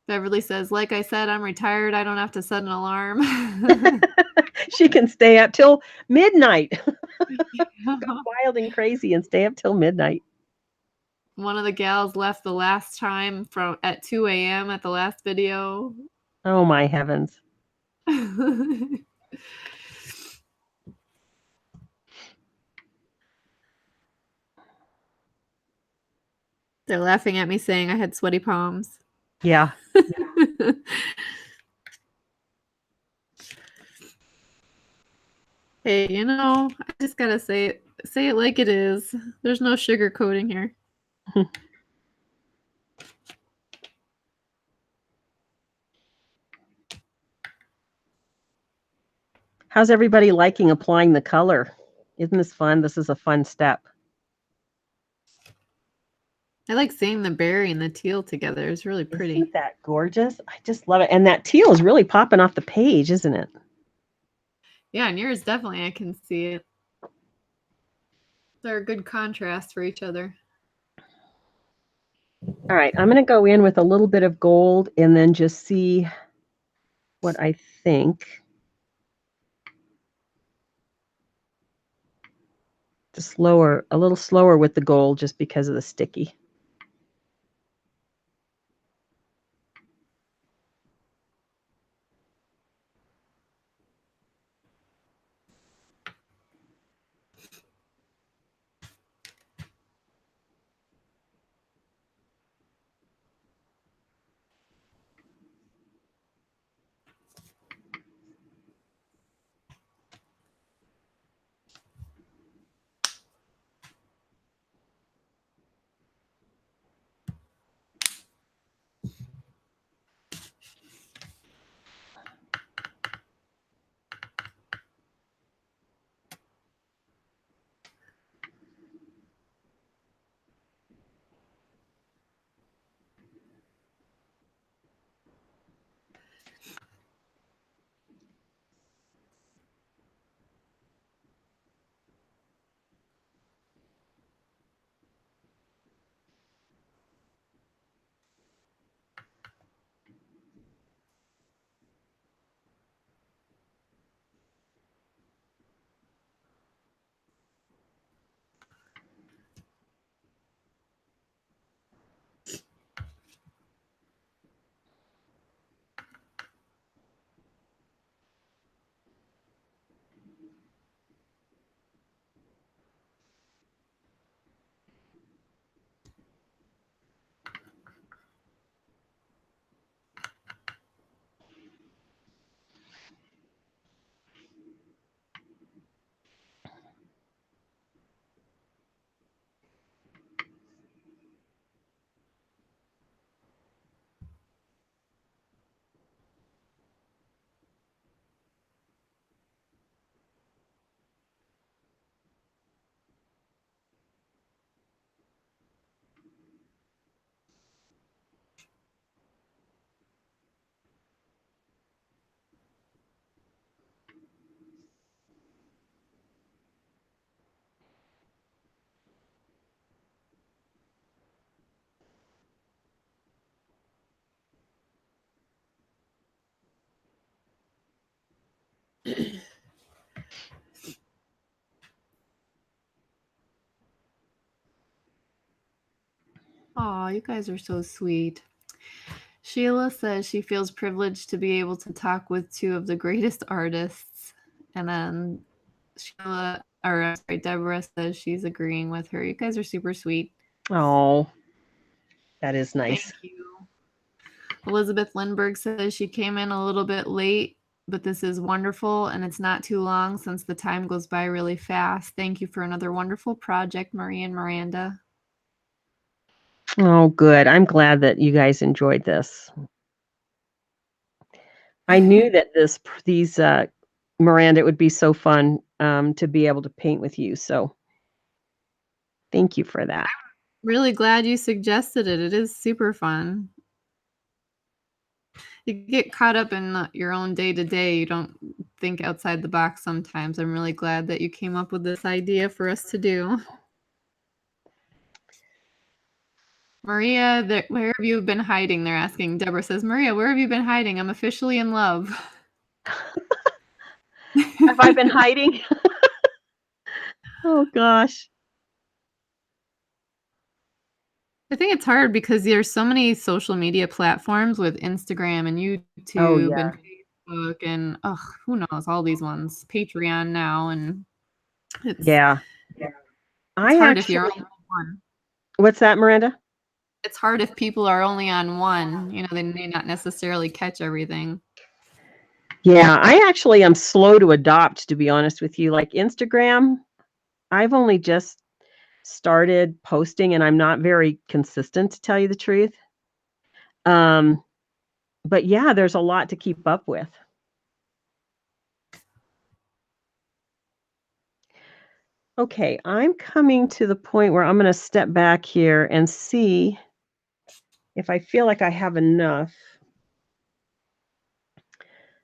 [SPEAKER 2] Beverly says, like I said, I'm retired. I don't have to set an alarm.
[SPEAKER 1] She can stay up till midnight. Go wild and crazy and stay up till midnight.
[SPEAKER 2] One of the gals left the last time at 2 a.m. at the last video.
[SPEAKER 1] Oh my heavens.
[SPEAKER 2] They're laughing at me saying I had sweaty palms.
[SPEAKER 1] Yeah.
[SPEAKER 2] Hey, I just gotta say it like it is. There's no sugarcoating here.
[SPEAKER 1] How's everybody liking applying the color? Isn't this fun? This is a fun step.
[SPEAKER 2] I like seeing the berry and the teal together. It's really pretty.
[SPEAKER 1] Isn't that gorgeous? I just love it. And that teal is really popping off the page, isn't it?
[SPEAKER 2] Yeah, and yours definitely, I can see it. They're a good contrast for each other.
[SPEAKER 1] All right, I'm going to go in with a little bit of gold and then just see what I think. A little slower with the gold just because of the sticky.
[SPEAKER 2] Oh, you guys are so sweet. Sheila says she feels privileged to be able to talk with two of the greatest artists. And then Deborah says she's agreeing with her. You guys are super sweet.
[SPEAKER 1] Oh, that is nice.
[SPEAKER 2] Thank you. Elizabeth Lindbergh says she came in a little bit late, but this is wonderful and it's not too long since the time goes by really fast. Thank you for another wonderful project, Marie and Miranda.
[SPEAKER 1] Oh, good. I'm glad that you guys enjoyed this. I knew that these Miranda, it would be so fun to be able to paint with you. So thank you for that.
[SPEAKER 2] Really glad you suggested it. It is super fun. You get caught up in your own day to day. You don't think outside the box sometimes. I'm really glad that you came up with this idea for us to do. Maria, where have you been hiding? They're asking. Deborah says, Maria, where have you been hiding? I'm officially in love.
[SPEAKER 1] Have I been hiding? Oh, gosh.
[SPEAKER 2] I think it's hard because there's so many social media platforms with Instagram and YouTube and Facebook and who knows, all these ones. Patreon now, and it's hard if you're only on one.
[SPEAKER 1] What's that, Miranda?
[SPEAKER 2] It's hard if people are only on one. You know, they may not necessarily catch everything.
[SPEAKER 1] Yeah, I actually am slow to adopt, to be honest with you. Like Instagram, I've only just started posting and I'm not very consistent, to tell you the truth. But yeah, there's a lot to keep up with. Okay, I'm coming to the point where I'm going to step back here and see if I feel like I have enough.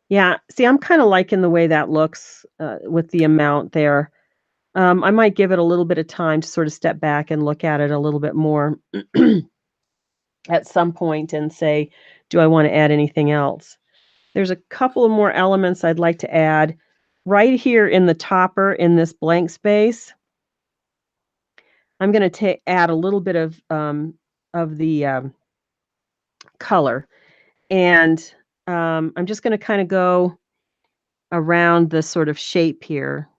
[SPEAKER 1] Yeah, see, I'm kind of liking the way that looks with the amount there. I might give it a little bit of time to sort of step back and look at it a little bit more at some point and say, do I want to add anything else? There's a couple of more elements I'd like to add right here in the topper in this blank space. I'm going to add a little bit of the color, and I'm just going to kind of go around the sort of shape here.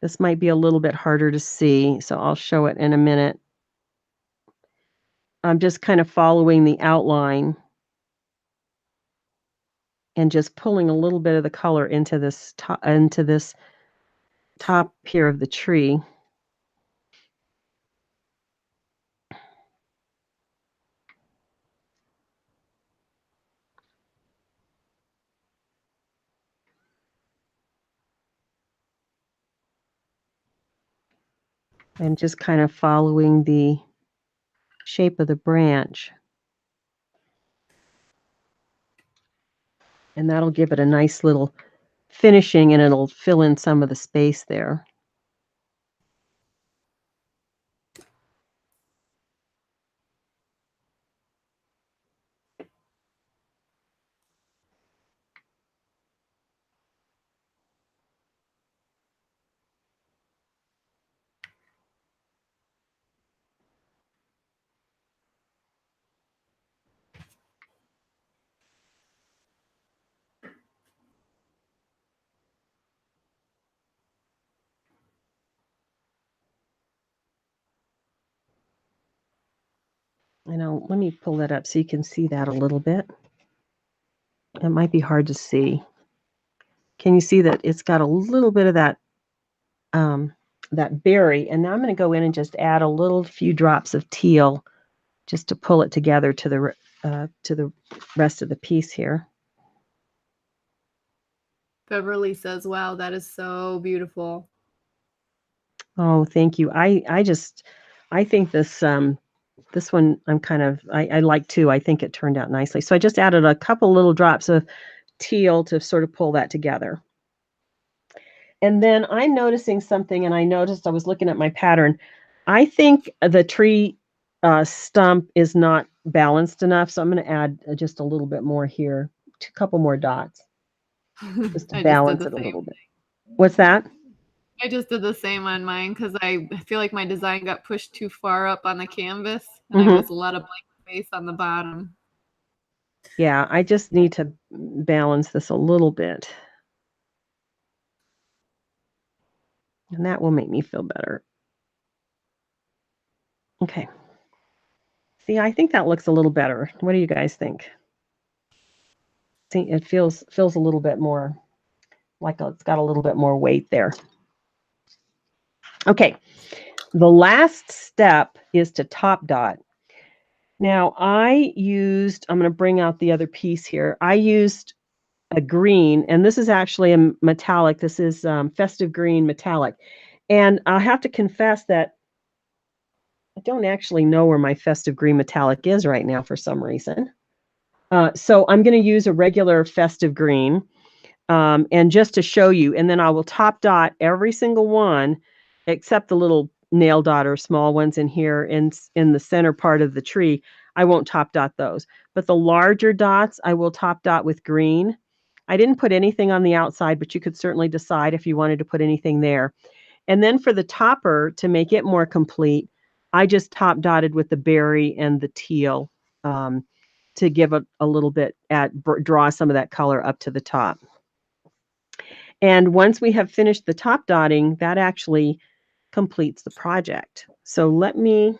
[SPEAKER 1] This might be a little bit harder to see, so I'll show it in a minute. I'm just kind of following the outline and just pulling a little bit of the color into this top here of the tree. And just kind of following the shape of the branch. And that'll give it a nice little finishing, and it'll fill in some of the space there. Let me pull that up so you can see that a little bit. It might be hard to see. Can you see that it's got a little bit of that that berry? And now I'm going to go in and just add a few drops of teal just to pull it together to the rest of the piece here.
[SPEAKER 2] Beverly says, wow, that is so beautiful.
[SPEAKER 1] Oh, thank you. I think this one I like too. I think it turned out nicely. So I just added a couple little drops of teal to sort of pull that together. And then I'm noticing something, and I was looking at my pattern. I think the tree stump is not balanced enough, so I'm going to add just a little bit more here, a couple more dots, just to balance it a little bit. What's that?
[SPEAKER 2] I just did the same on mine because I feel like my design got pushed too far up on the canvas, and there was a lot of blank space on the bottom.
[SPEAKER 1] Yeah, I just need to balance this a little bit. And that will make me feel better. Okay. See, I think that looks a little better. What do you guys think? See, it feels a little bit more like it's got a little bit more weight there. Okay. The last step is to top dot. Now, I'm going to bring out the other piece here. I used a green, and this is actually a metallic. This is Festive green metallic. And I'll have to confess that I don't actually know where my Festive Green Metallic is right now for some reason. So I'm going to use a regular Festive Green. And just to show you, and then I will top dot every single one except the little nail dot or small ones in here in the center part of the tree. I won't top dot those. But the larger dots, I will top dot with green. I didn't put anything on the outside, but you could certainly decide if you wanted to put anything there. And then for the topper, to make it more complete, I just top dotted with the berry and the teal to give a little bit, draw some of that color up to the top. And once we have finished the top dotting, that actually completes the project. So let me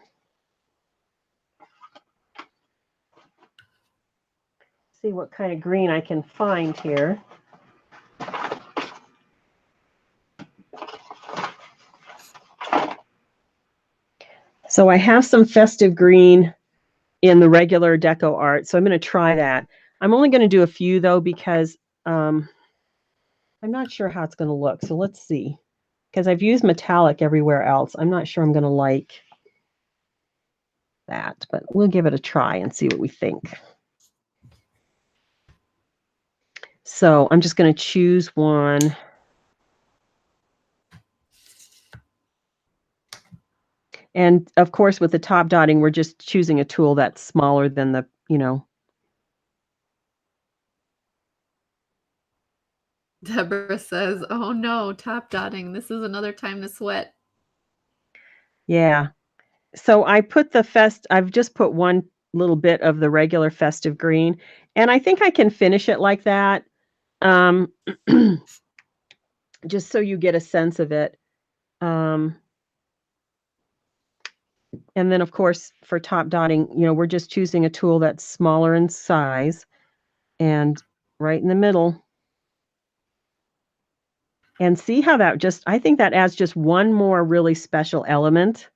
[SPEAKER 1] see what kind of green I can find here. So I have some Festive Green in the regular DecoArt, so I'm going to try that. I'm only going to do a few though because I'm not sure how it's going to look. So let's see. Because I've used metallic everywhere else. I'm not sure I'm going to like that, but we'll give it a try and see what we think. So I'm just going to choose one. And of course, with the top dotting, we're just choosing a tool that's smaller than the,
[SPEAKER 2] Deborah says, oh no, top dotting. This is another time to sweat.
[SPEAKER 1] Yeah. So I've just put one little bit of the regular Festive Green, and I think I can finish it like that. Just so you get a sense of it. And then, of course, for top dotting, we're just choosing a tool that's smaller in size and right in the middle. And see how I think that adds just one more really special element.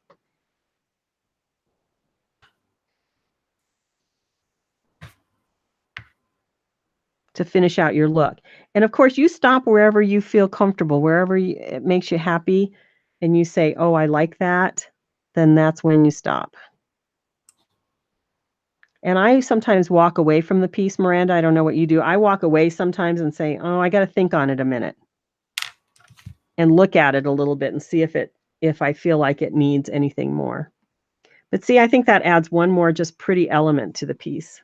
[SPEAKER 1] To finish out your look. And of course, you stop wherever you feel comfortable, wherever it makes you happy, and you say, oh, I like that, then that's when you stop. And I sometimes walk away from the piece, Miranda. I don't know what you do. I walk away sometimes and say, oh, I got to think on it a minute and look at it a little bit and see if I feel like it needs anything more. But see, I think that adds one more just pretty element to the piece.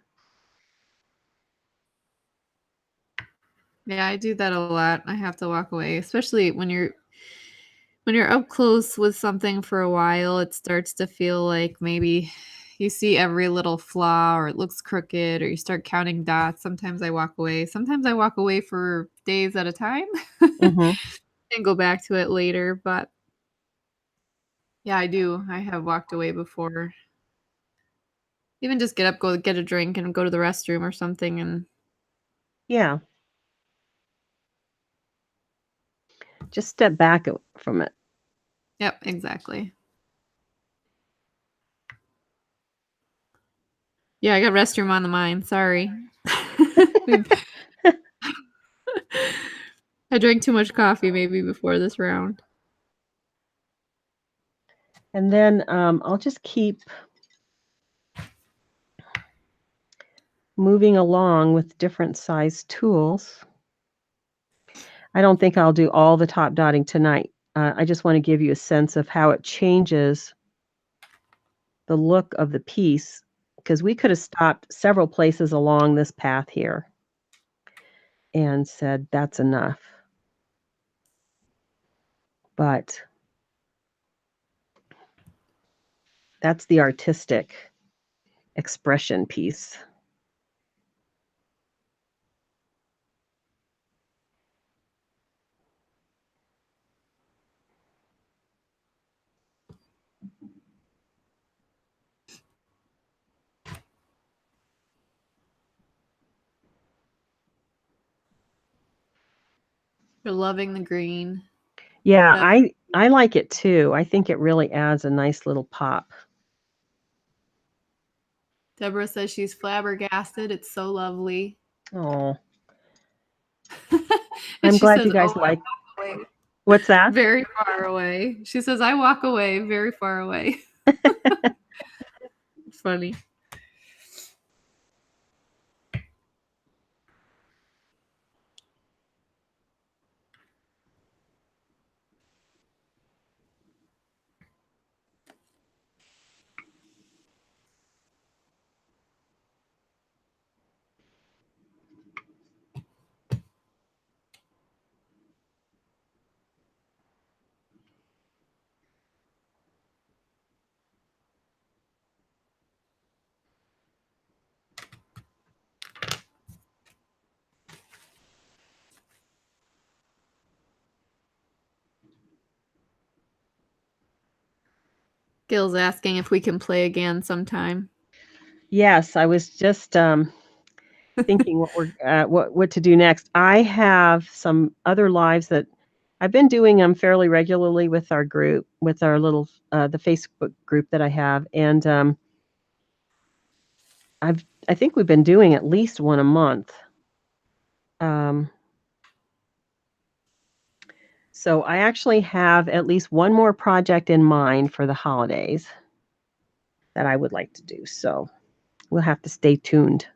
[SPEAKER 2] Yeah, I do that a lot. I have to walk away, especially when you're up close with something for a while. It starts to feel like maybe you see every little flaw or it looks crooked or you start counting dots. Sometimes I walk away. Sometimes I walk away for days at a time and go back to it later. But yeah, I do. I have walked away before. Even just get up, go get a drink and go to the restroom or something. And
[SPEAKER 1] yeah. Just step back from it.
[SPEAKER 2] Yep, exactly. Yeah, I got restroom on the mind. Sorry. I drank too much coffee maybe before this round.
[SPEAKER 1] And then I'll just keep moving along with different size tools. I don't think I'll do all the top dotting tonight. I just want to give you a sense of how it changes the look of the piece, because we could have stopped several places along this path here and said, that's enough. But that's the artistic expression piece.
[SPEAKER 2] You're loving the green.
[SPEAKER 1] Yeah, I like it too. I think it really adds a nice little pop.
[SPEAKER 2] Deborah says she's flabbergasted. It's so lovely.
[SPEAKER 1] Oh. I'm glad you guys like. What's that?
[SPEAKER 2] Very far away. She says, I walk away very far away. It's funny. Gil's asking if we can play again sometime.
[SPEAKER 1] Yes, I was just thinking what to do next. I have some other lives that I've been doing them fairly regularly with our group, with our little the Facebook group that I have, and I think we've been doing at least one a month. So I actually have at least one more project in mind for the holidays that I would like to do. So we'll have to stay tuned.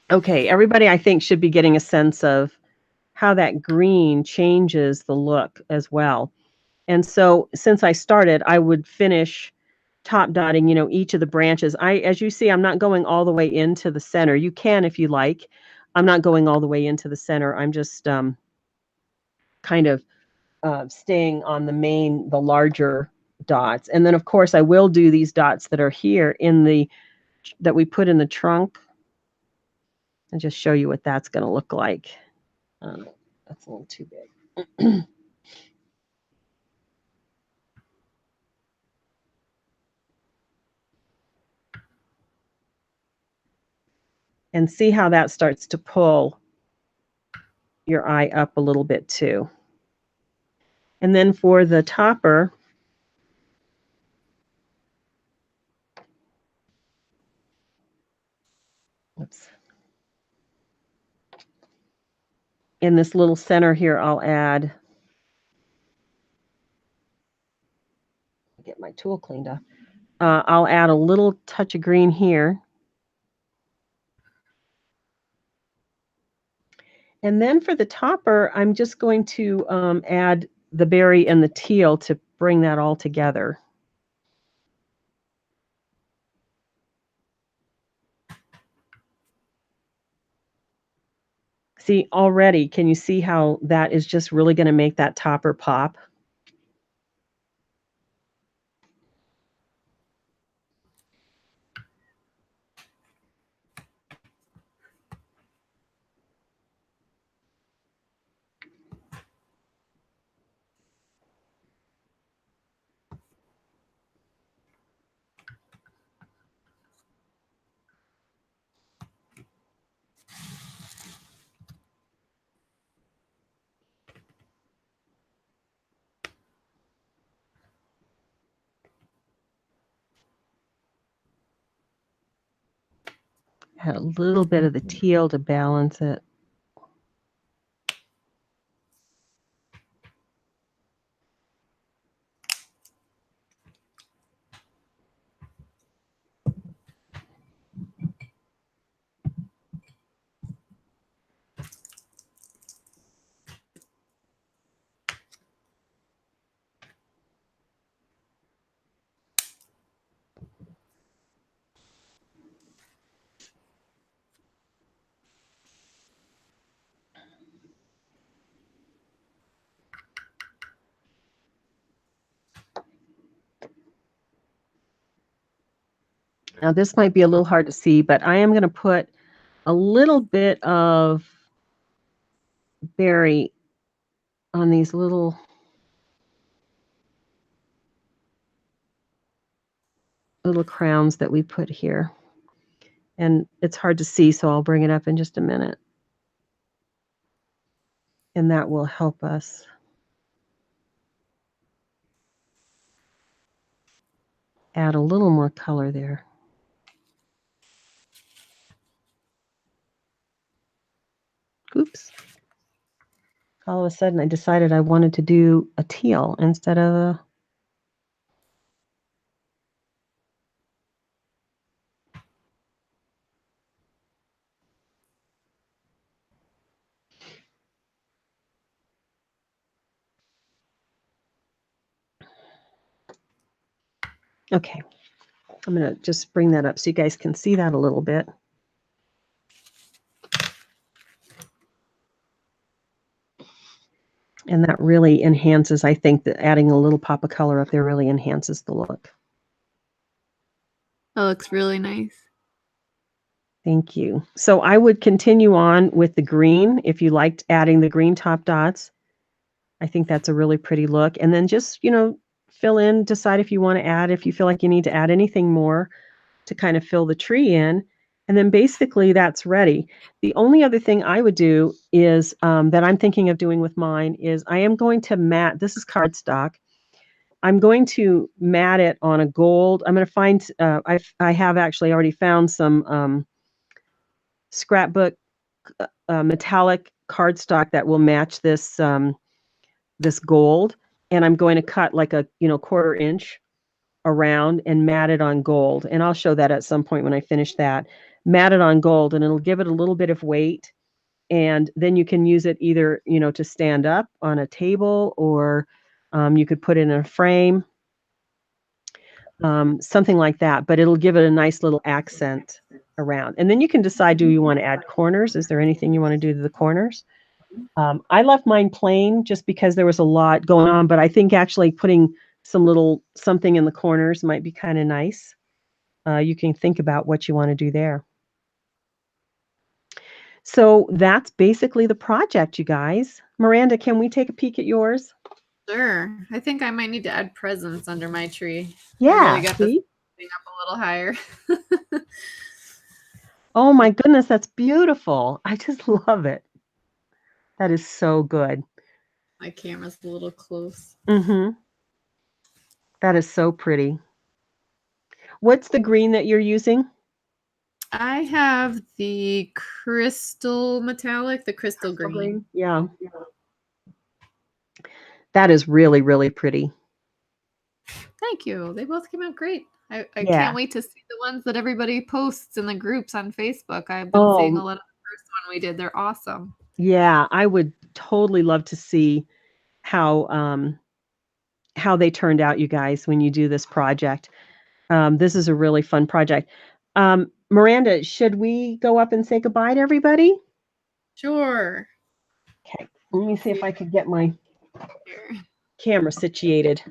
[SPEAKER 1] Okay, everybody I think should be getting a sense of how that green changes the look as well. And so since I started, I would finish top dotting, each of the branches. As you see, I'm not going all the way into the center. You can if you like. I'm not going all the way into the center. I'm just kind of staying on the larger dots. And then of course I will do these dots that are here that we put in the trunk and just show you what that's going to look like. That's a little too big. And see how that starts to pull your eye up a little bit too. And then for the topper, oops. In this little center here, I'll add, get my tool cleaned up. I'll add a little touch of green here. And then for the topper, I'm just going to add the berry and the teal to bring that all together. See, already, can you see how that is just really going to make that topper pop? Add a little bit of the teal to balance it. Now this might be a little hard to see, but I am going to put a little bit of berry on these little crowns that we put here. And it's hard to see, so I'll bring it up in just a minute. And that will help us. Add a little more color there. Oops. All of a sudden, I decided I wanted to do a teal instead of a... Okay, I'm going to just bring that up so you guys can see that a little bit. And that really enhances, I think that adding a little pop of color up there really enhances the look.
[SPEAKER 2] That looks really nice.
[SPEAKER 1] Thank you. So I would continue on with the green if you liked adding the green top dots. I think that's a really pretty look. And then just, you know, fill in, decide if you want to add, if you feel like you need to add anything more to kind of fill the tree in. And then basically that's ready. The only other thing I would do is that I'm thinking of doing with mine is I am going to mat, this is cardstock. I'm going to mat it on a gold. I'm going to find, I have actually already found some scrapbook metallic cardstock that will match this, this gold. And I'm going to cut like a, you know, 1/4 inch around and mat it on gold. And I'll show that at some point when I finish that. Mat it on gold and it'll give it a little bit of weight. And then you can use it either, you know, to stand up on a table or you could put it in a frame, something like that. But it'll give it a nice little accent around. And then you can decide, do you want to add corners? Is there anything you want to do to the corners? I left mine plain just because there was a lot going on, but I think actually putting some little something in the corners might be kind of nice. You can think about what you want to do there. So that's basically the project, you guys. Miranda, can we take a peek at yours?
[SPEAKER 2] Sure. I think I might need to add presents under my tree.
[SPEAKER 1] Yeah.
[SPEAKER 2] I really got this thing up a little higher.
[SPEAKER 1] Oh my goodness, that's beautiful. I just love it. That is so good.
[SPEAKER 2] My camera's a little close.
[SPEAKER 1] Mm-hmm. That is so pretty. What's the green that you're using?
[SPEAKER 2] I have the crystal metallic, the crystal green.
[SPEAKER 1] Yeah. That is really, really pretty.
[SPEAKER 2] Thank you. They both came out great. I
[SPEAKER 1] Yeah.
[SPEAKER 2] can't wait to see the ones that everybody posts in the groups on Facebook. I've been seeing a lot of the first one we did. They're awesome.
[SPEAKER 1] Yeah, I would totally love to see how they turned out, you guys, when you do this project. This is a really fun project. Miranda, should we go up and say goodbye to everybody?
[SPEAKER 2] Sure.
[SPEAKER 1] Okay, let me see if I could get my camera situated.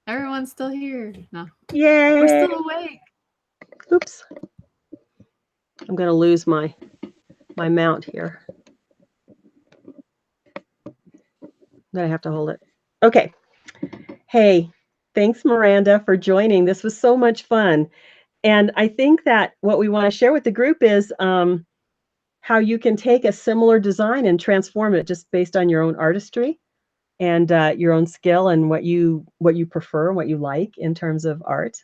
[SPEAKER 2] Everyone's still here. No.
[SPEAKER 1] Yay!
[SPEAKER 2] We're still awake.
[SPEAKER 1] Oops. I'm going to lose my mount here. Then I have to hold it. Okay. Hey, thanks, Miranda, for joining. This was so much fun. And I think that what we want to share with the group is how you can take a similar design and transform it just based on your own artistry and your own skill and what you prefer, what you like in terms of art.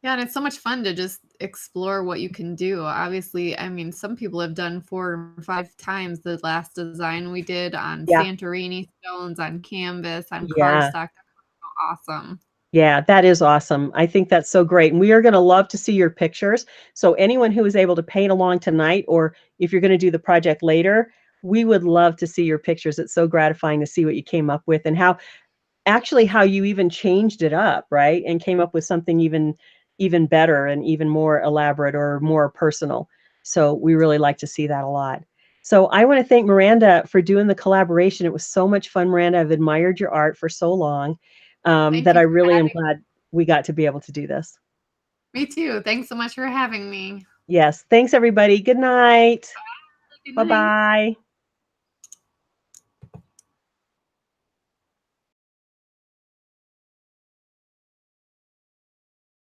[SPEAKER 2] Yeah, and it's so much fun to just explore what you can do. Obviously, I mean, some people have done 4 or 5 times the last design we did on Santorini stones, on canvas, on cardstock. That's awesome. Yeah, that is awesome. I think that's so great. And we are going to love to see your pictures. So anyone who is able to paint along tonight, or if you're going to do the project later, we would love to see your pictures. It's so gratifying to see what you came up with and how you even changed it up, right? And came up with something even better and even more elaborate or more personal. So we really like to see that a lot. So I want to thank Miranda for doing the collaboration. It was so much fun, Miranda. I've admired your art for so long that I really am glad we got to be able to do this. Me too. Thanks so much for having me. Yes. Thanks, everybody. Good night. Bye-bye.